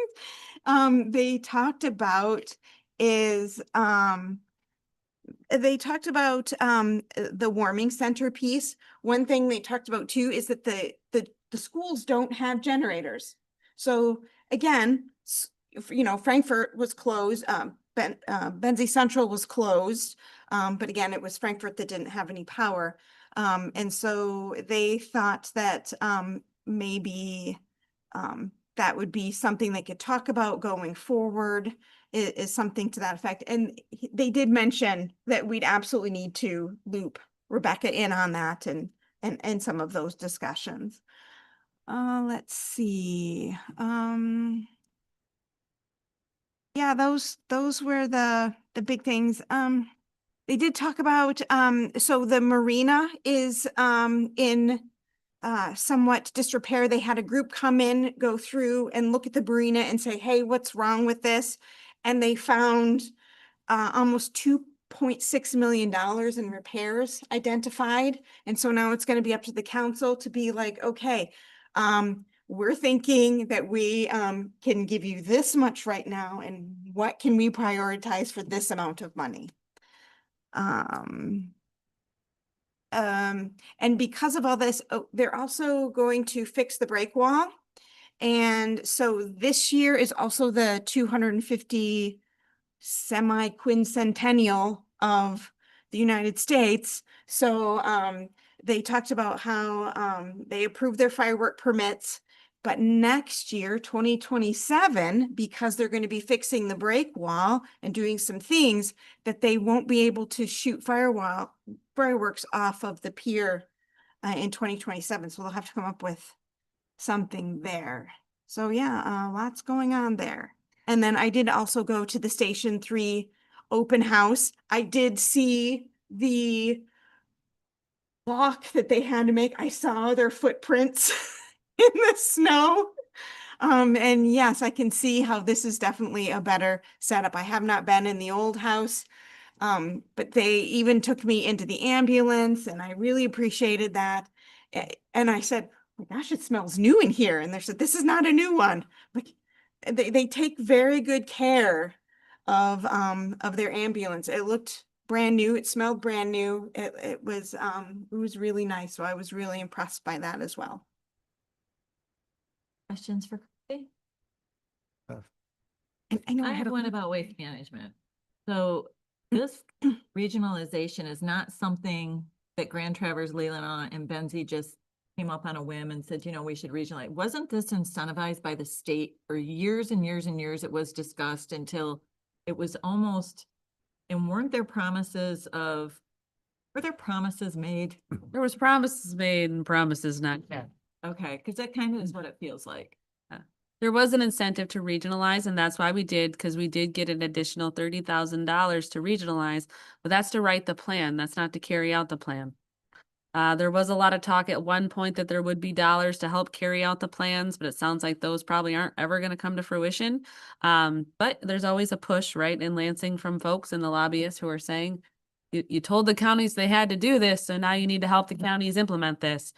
they talked about is the warming center piece. One thing they talked about too is that the schools don't have generators. So again, you know, Frankfurt was closed, Benzie Central was closed, but again, it was Frankfurt that didn't have any power. And so they thought that maybe that would be something they could talk about going forward, is something to that effect. And they did mention that we'd absolutely need to loop Rebecca in on that and some of those discussions. Let's see. Yeah, those were the big things. They did talk about so the marina is in somewhat disrepair. They had a group come in, go through and look at the marina and say, hey, what's wrong with this? And they found almost $2.6 million in repairs identified. And so now it's going to be up to the council to be like, okay, we're thinking that we can give you this much right now, and what can we prioritize for this amount of money? And because of all this, they're also going to fix the break wall. And so this year is also the 250 semi-quincentennial of the United States. So they talked about how they approved their firework permits, but next year, 2027, because they're going to be fixing the break wall and doing some things, that they won't be able to shoot fireworks off of the pier in 2027. So they'll have to come up with something there. So yeah, lots going on there. And then I did also go to the Station 3 open house. I did see the walk that they had to make. I saw their footprints in the snow. And yes, I can see how this is definitely a better setup. I have not been in the old house, but they even took me into the ambulance, and I really appreciated that. And I said, oh my gosh, it smells new in here. And they said, this is not a new one. Like, they take very good care of their ambulance. It looked brand new. It smelled brand new. It was really nice. So I was really impressed by that as well. Questions for Christy? I know I have one about waste management. So this regionalization is not something that Grand Traverse, Leelanau, and Benzie just came up on a whim and said, you know, we should regionalize. Wasn't this incentivized by the state for years and years and years? It was discussed until it was almost, and were there promises made? There was promises made and promises not kept. Okay, because that kind of is what it feels like. There was an incentive to regionalize, and that's why we did, because we did get an additional $30,000 to regionalize, but that's to write the plan. That's not to carry out the plan. There was a lot of talk at one point that there would be dollars to help carry out the plans, but it sounds like those probably aren't ever going to come to fruition. But there's always a push, right, in Lansing from folks and the lobbyists who are saying, you told the counties they had to do this, so now you need to help the counties implement this.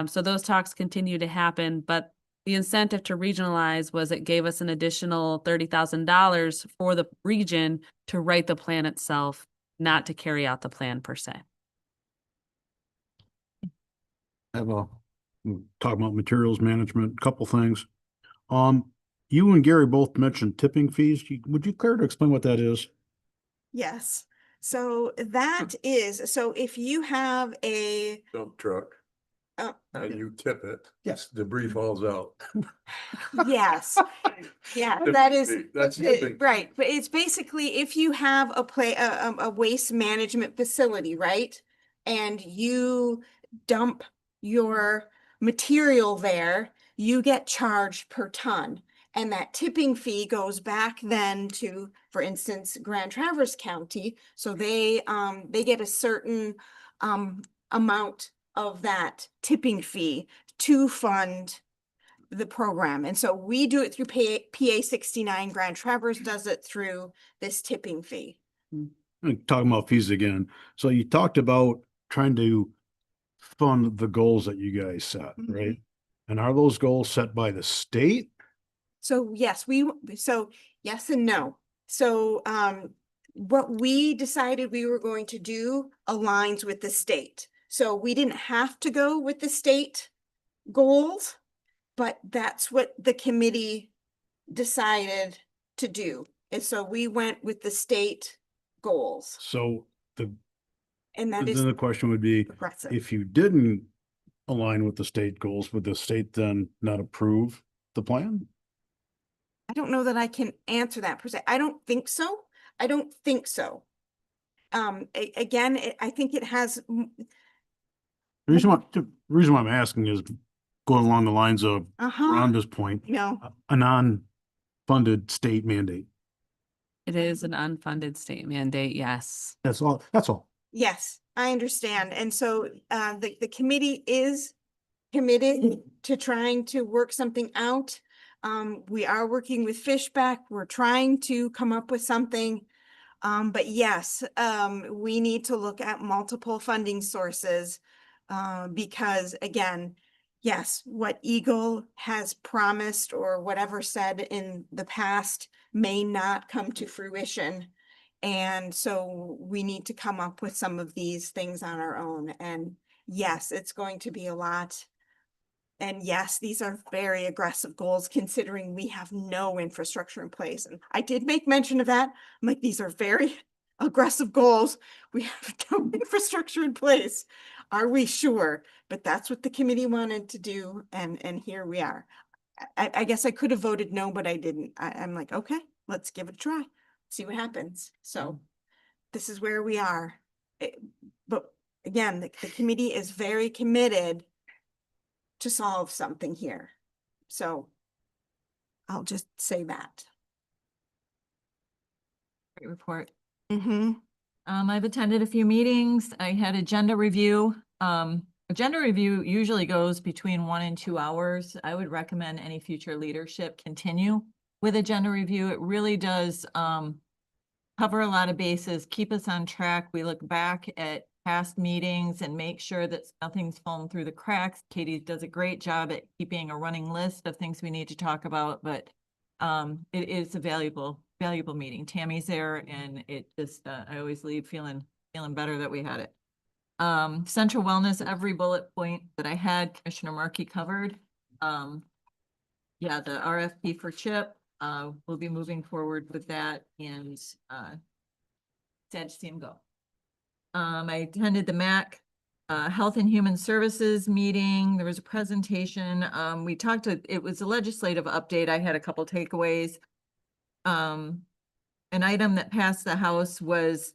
So those talks continue to happen, but the incentive to regionalize was it gave us an additional $30,000 for the region to write the plan itself, not to carry out the plan per se. Talk about materials management, couple things. You and Gary both mentioned tipping fees. Would you care to explain what that is? Yes. So that is, so if you have a, Dump truck and you tip it. Yes. Debris falls out. yes, yeah, Tipping that is, fee. That's it- tipping. right. But it's basically if you have a waste management facility, right? And you dump your material there, you get charged per ton. And that tipping fee goes back then to, for instance, Grand Traverse County. So they get a certain amount of that tipping fee to fund the program. And so we do it through PA 69. Grand Traverse does it through this tipping fee. Talking about fees again. So you talked about trying to fund the goals that you guys set, right? And are those goals set by the state? So yes, yes and no. So what we decided we were going to do aligns with the state. So we didn't have to go with the state goals, but that's what the committee decided to do. And so we went with the state goals. So And that then is the question would be, aggressive. if you didn't align with the state goals, would the state then not approve the plan? I don't know that I can answer that per se. I don't think so. I don't think so. Again, I think it has, The reason why I'm asking is going along the lines of Rhonda's point, no, a non-funded state mandate. It is an unfunded state mandate, yes. That's all, that's all. yes, I understand. And so the committee is committed to trying to work something out. We are working with Fishback. We're trying to come up with something. But yes, we need to look at multiple funding sources because again, yes, what Eagle has promised or whatever said in the past may not come to fruition. And so we need to come up with some of these things on our own. And yes, it's going to be a lot. And yes, these are very aggressive goals considering we have no infrastructure in place. And I did make mention of that. I'm like, these are very aggressive goals. We have no infrastructure in place. Are we sure? But that's what the committee wanted to do. And here we are. I guess I could have voted no, but I didn't. I'm like, okay, let's give it a try. See what happens. So this is where we are. But again, the committee is very committed to solve something here. So I'll just say that. Great report. Mm-hmm. I've attended a few meetings. I had agenda review. Agenda review usually goes between 1 and 2 hours. I would recommend any future leadership continue with agenda review. It really does cover a lot of bases, keep us on track. We look back at past meetings and make sure that nothing's fallen through the cracks. Katie does a great job at keeping a running list of things we need to talk about, but it is a valuable meeting. Tammy's there and it just, I always leave feeling better that we had it. Central Wellness, every bullet point that I had, Commissioner Markey covered. Yeah, the RFP for CHIP, we'll be moving forward with that and sad to see him go. I attended the MAC Health and Human Services meeting. There was a presentation. We talked to, it was a legislative update. I had a couple takeaways. An item that passed the House was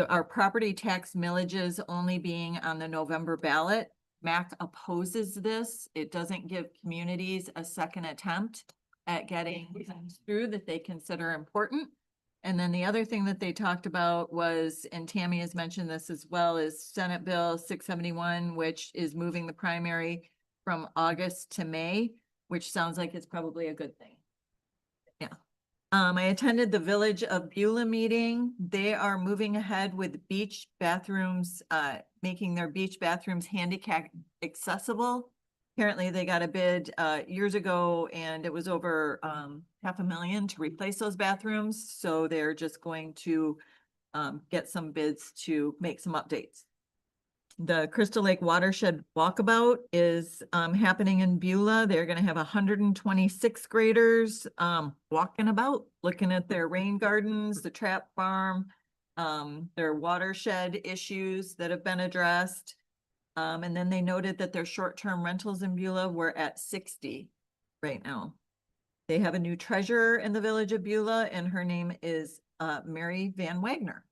our property tax millages only being on the November ballot. MAC opposes this. It doesn't give communities a second attempt. at getting things through that they consider important. And then the other thing that they talked about was, and Tammy has mentioned this as well, is Senate Bill 671, which is moving the primary from August to May, which sounds like it's probably a good thing. Yeah. I attended the Village of Beulah meeting. They are moving ahead with beach bathrooms, making their beach bathrooms handicap accessible. Apparently they got a bid years ago and it was over $500,000 to replace those bathrooms. So they're just going to get some bids to make some updates. The Crystal Lake Watershed Walkabout is happening in Beulah. They're gonna have 126 graders walking about, looking at their rain gardens, the trap farm, their watershed issues that have been addressed. And then they noted that their short-term rentals in Beulah were at 60 right now. They have a new treasurer in the Village of Beulah and her name is Mary Van Wagner.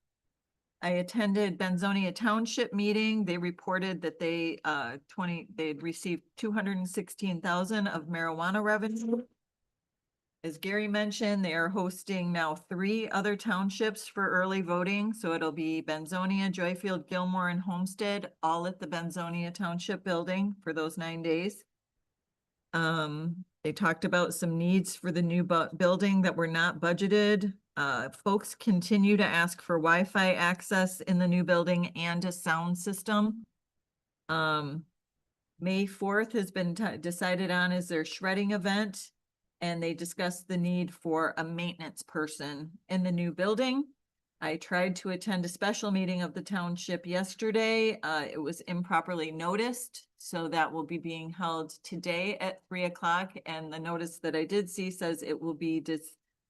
I attended Benzonia Township meeting. They reported that they'd received 216,000 of marijuana revenue. As Gary mentioned, they are hosting now 3 other townships for early voting. So it'll be Benzonia, Joyfield, Gilmore, and Homestead, all at the Benzonia Township building for those 9 days. They talked about some needs for the new building that were not budgeted. Folks continue to ask for Wi-Fi access in the new building and a sound system. May 4th has been decided on as their shredding event. And they discussed the need for a maintenance person in the new building. I tried to attend a special meeting of the township yesterday. It was improperly noticed, so that will be being held today at 3 o'clock. And the notice that I did see says it will be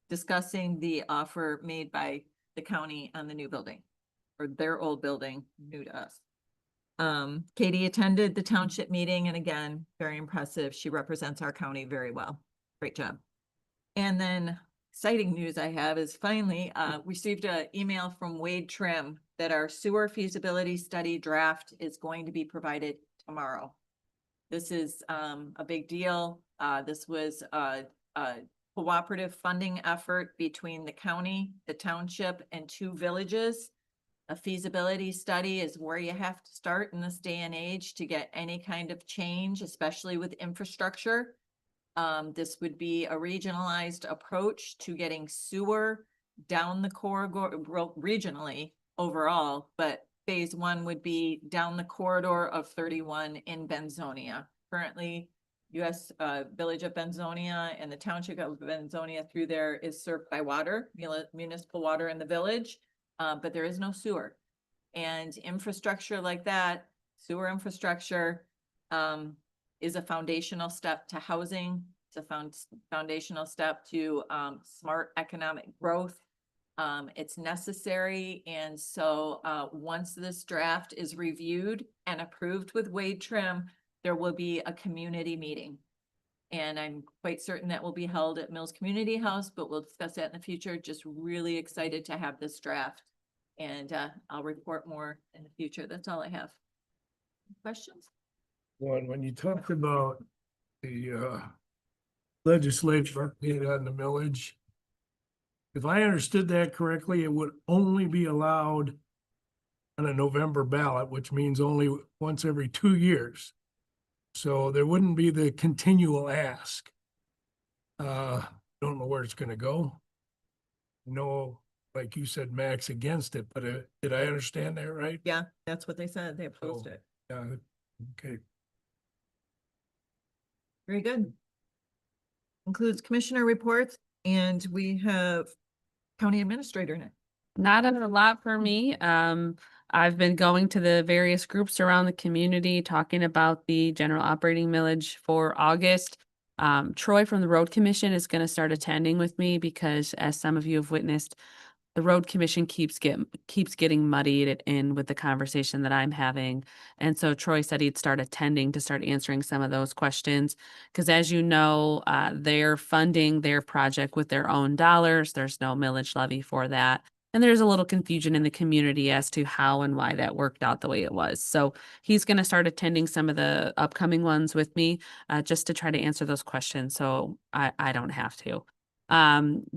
discussing the offer made by the county on the new building, or their old building, new to us. Katie attended the township meeting, and again, very impressive. She represents our county very well. Great job. And then exciting news I have is finally received an email from Wade Trim that our sewer feasibility study draft is going to be provided tomorrow. This is a big deal. This was a cooperative funding effort between the county, the township, and 2 villages. A feasibility study is where you have to start in this day and age to get any kind of change, especially with infrastructure. This would be a regionalized approach to getting sewer down the corridor regionally overall, but phase 1 would be down the corridor of 31 in Benzonia. Currently, US Village of Benzonia and the Township of Benzonia through there is served by water, municipal water in the village, but there is no sewer. And infrastructure like that, sewer infrastructure, is a foundational step to housing. It's a foundational step to smart economic growth. It's necessary. And so once this draft is reviewed and approved with Wade Trim, there will be a community meeting. And I'm quite certain that will be held at Mills Community House, but we'll discuss that in the future. Just really excited to have this draft. And I'll report more in the future. That's all I have. Questions? When you talked about the legislative update on the millage, if I understood that correctly, it would only be allowed on a November ballot, which means only once every 2 years. So there wouldn't be the continual ask. Don't know where it's gonna go. No, like you said, Max against it, but did I understand that right? Yeah, that's what they said. They opposed it. Okay. Very good. Includes commissioner reports, and we have county administrator in it. Not a lot for me. I've been going to the various groups around the community, talking about the general operating millage for August. Troy from the Road Commission is going to start attending with me because, as some of you have witnessed, the Road Commission keeps getting muddied in with the conversation that I'm having. And so Troy said he'd start attending to start answering some of those questions. Because as you know, they're funding their project with their own dollars. There's no millage levy for that. And there's a little confusion in the community as to how and why that worked out the way it was. So he's going to start attending some of the upcoming ones with me, just to try to answer those questions. So I don't have to.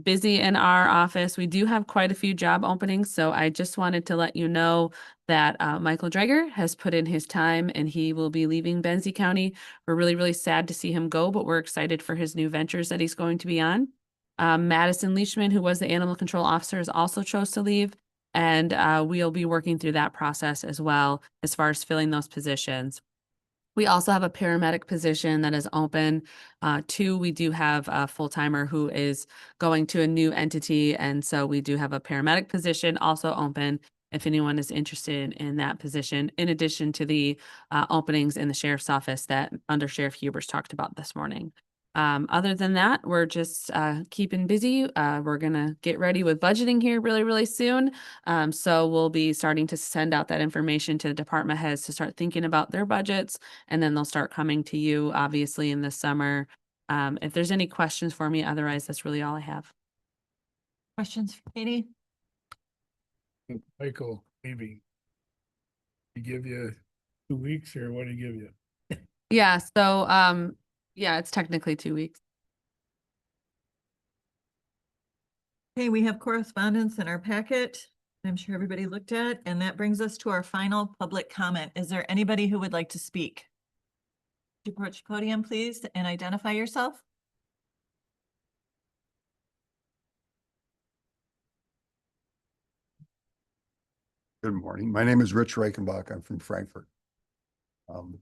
Busy in our office. We do have quite a few job openings. So I just wanted to let you know that Michael Dreger has put in his time and he will be leaving Benzie County. We're really, really sad to see him go, but we're excited for his new ventures that he's going to be on. Madison Leachman, who was the animal control officer, has also chose to leave. And we'll be working through that process as well as far as filling those positions. We also have a paramedic position that is open. Two, we do have a full-timer who is going to a new entity. And so we do have a paramedic position also open if anyone is interested in that position, in addition to the openings in the sheriff's office that Under Sheriff Hubers talked about this morning. Other than that, we're just keeping busy. We're going to get ready with budgeting here really, really soon. So we'll be starting to send out that information to the department heads to start thinking about their budgets, and then they'll start coming to you, obviously, in the summer. If there's any questions for me, otherwise, that's really all I have. Questions for Katie? Michael, maybe he give you 2 weeks, or what did he give you? Yeah. So, yeah, it's technically 2 weeks. Okay, we have correspondence in our packet. I'm sure everybody looked at, and that brings us to our final public comment. Is there anybody who would like to speak? Approach the podium, please, and identify yourself. Good morning. My name is Rich Reichenbach. I'm from Frankfurt. The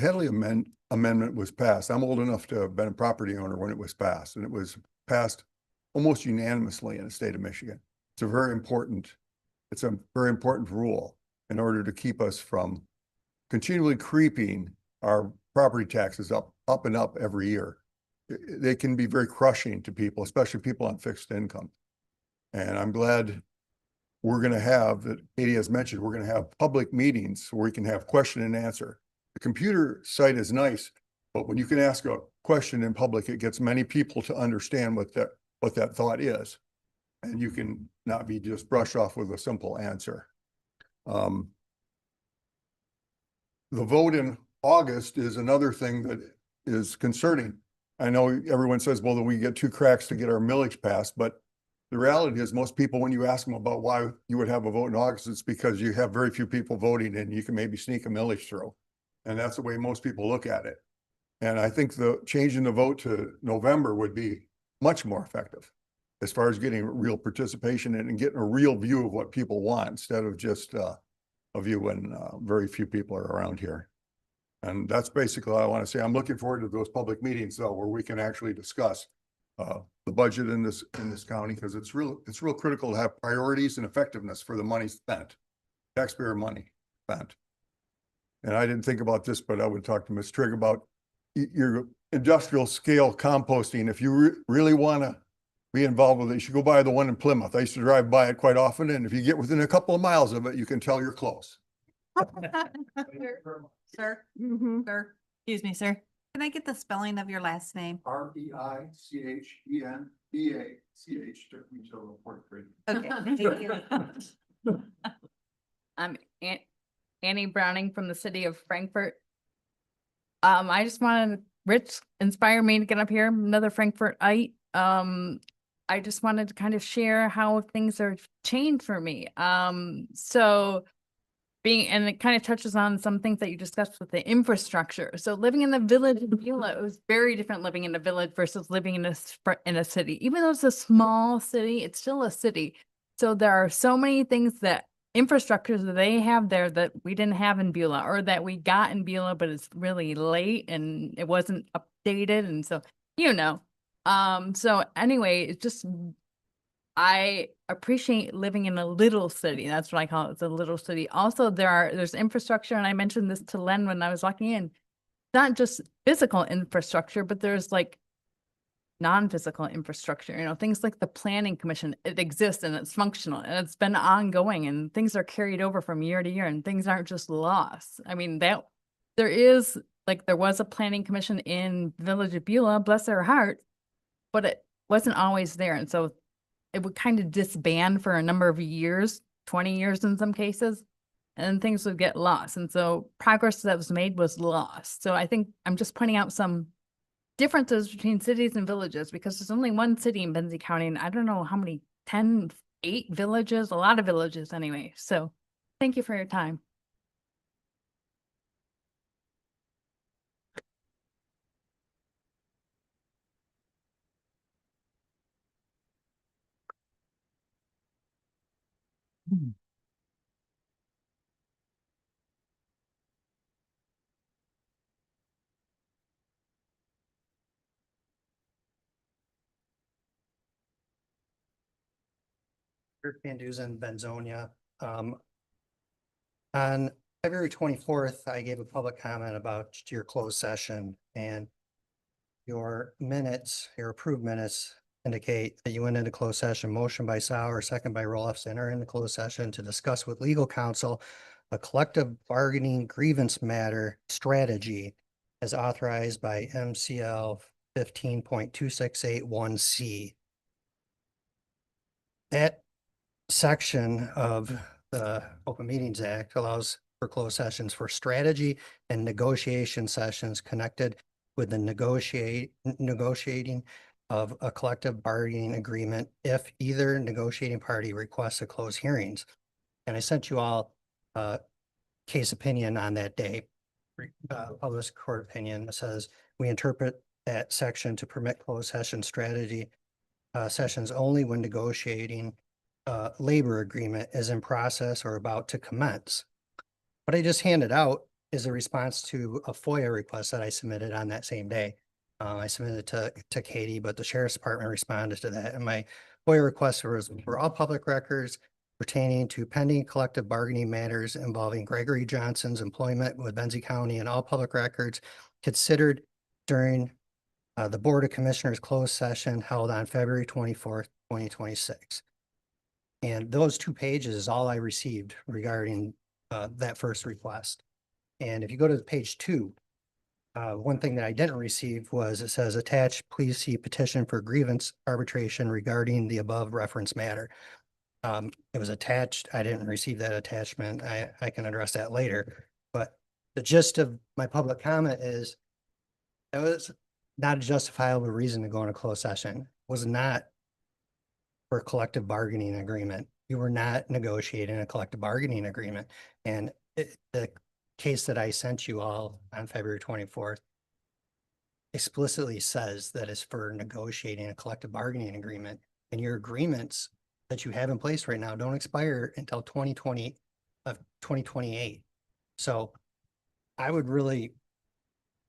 Headley Amendment was passed. I'm old enough to have been a property owner when it was passed, and it was passed almost unanimously in the state of Michigan. It's a very important rule in order to keep us from continually creeping our property taxes up and up every year. They can be very crushing to people, especially people on fixed income. And I'm glad we're going to have, that Katie has mentioned, we're going to have public meetings where we can have question and answer. The computer site is nice, but when you can ask a question in public, it gets many people to understand what that thought is. And you can not be just brushed off with a simple answer. The vote in August is another thing that is concerning. I know everyone says, well, that we get 2 cracks to get our millage passed, but the reality is most people, when you ask them about why you would have a vote in August, it's because you have very few people voting and you can maybe sneak a millage through. And that's the way most people look at it. And I think the changing the vote to November would be much more effective as far as getting real participation and getting a real view of what people want instead of just a view when very few people are around here. And that's basically all I want to say. I'm looking forward to those public meetings though, where we can actually discuss the budget in this county, because it's real critical to have priorities and effectiveness for the money spent, taxpayer money spent. And I didn't think about this, but I would talk to Ms. Trigg about your industrial scale composting. If you really want to be involved with it, you should go by the one in Plymouth. I used to drive by it quite often. And if you get within a couple of miles of it, you can tell you're close. Sir, sir, Excuse me, sir. can I get the spelling of your last name? REICHENBACH took me to report grade. Okay, thank you. I'm Annie Browning from the city of Frankfurt. I just wanted, Rich inspired me to get up here, another Frankfurtite. I just wanted to kind of share how things are changed for me. So and it kind of touches on some things that you discussed with the infrastructure. So living in the village in Beulah, it was very different living in a village versus living in a city. Even though it's a small city, it's still a city. So there are so many things that infrastructure that they have there that we didn't have in Beulah, or that we got in Beulah, but it's really late and it wasn't updated. And so, so anyway, it's just, I appreciate living in a little city. That's what I call it. It's a little city. Also, there's infrastructure. And I mentioned this to Len when I was walking in, not just physical infrastructure, but there's like non-physical infrastructure, things like the planning commission. It exists and it's functional and it's been ongoing, and things are carried over from year to year, and things aren't just lost. I mean, there was a planning commission in Village of Beulah, bless their heart, but it wasn't always there. And so it would kind of disband for a number of years, 20 years in some cases, and things would get lost. And so progress that was made was lost. So I think I'm just pointing out some differences between cities and villages, because there's only one city in Benzie County, and I don't know how many, 10, 8 villages, a lot of villages anyway. So thank you for your time. Van Duzen, Benzonia. On February 24th, I gave a public comment about your closed session, and your minutes, your approved minutes indicate that you went into closed session, motion by Sauer, second by Roloff, to enter into closed session to discuss with legal counsel a collective bargaining grievance matter strategy as authorized by MCL 15.2681C. That section of the Open Meetings Act allows for closed sessions for strategy and negotiation sessions connected with the negotiating of a collective bargaining agreement if either negotiating party requests to close hearings. And I sent you all a case opinion on that day, published court opinion that says we interpret that section to permit closed session strategy sessions only when negotiating labor agreement is in process or about to commence. What I just handed out is a response to a FOIA request that I submitted on that same day. I submitted it to Katie, but the Sheriff's Department responded to that. And my FOIA request was for all public records pertaining to pending collective bargaining matters involving Gregory Johnson's employment with Benzie County, and all public records considered during the Board of Commissioners closed session held on February 24th, 2026. And those 2 pages is all I received regarding that first request. And if you go to page 2, one thing that I didn't receive was, it says attached, please see petition for grievance arbitration regarding the above reference matter. It was attached. I didn't receive that attachment. I can address that later. But the gist of my public comment is it was not a justifiable reason to go into closed session. It was not for a collective bargaining agreement. You were not negotiating a collective bargaining agreement. And the case that I sent you all on February 24th explicitly says that it's for negotiating a collective bargaining agreement, and your agreements that you have in place right now don't expire until 2028. So I would really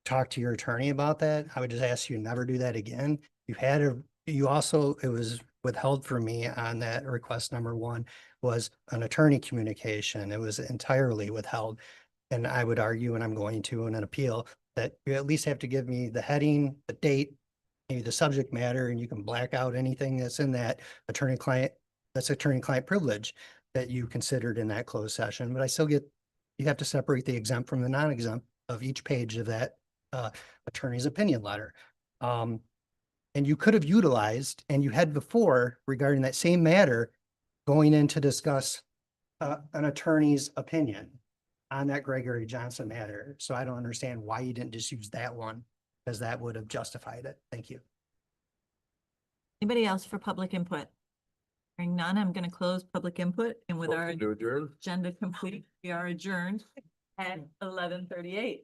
talk to your attorney about that. I would just ask you to never do that again. It was withheld from me on that request. Number 1 was an attorney communication. It was entirely withheld. And I would argue, and I'm going to in an appeal, that you at least have to give me the heading, the date, maybe the subject matter, and you can black out anything that's in that attorney-client privilege that you considered in that closed session. But I still you have to separate the exempt from the non-exempt of each page of that attorney's opinion letter. And you could have utilized, and you had before regarding that same matter, going in to discuss an attorney's opinion on that Gregory Johnson matter. So I don't understand why you didn't just use that one, because that would have justified it. Thank you. Anybody else for public input? Hearing none, I'm going to close public input, and with our Motion to adjourn. agenda complete, we are adjourned at 11:38.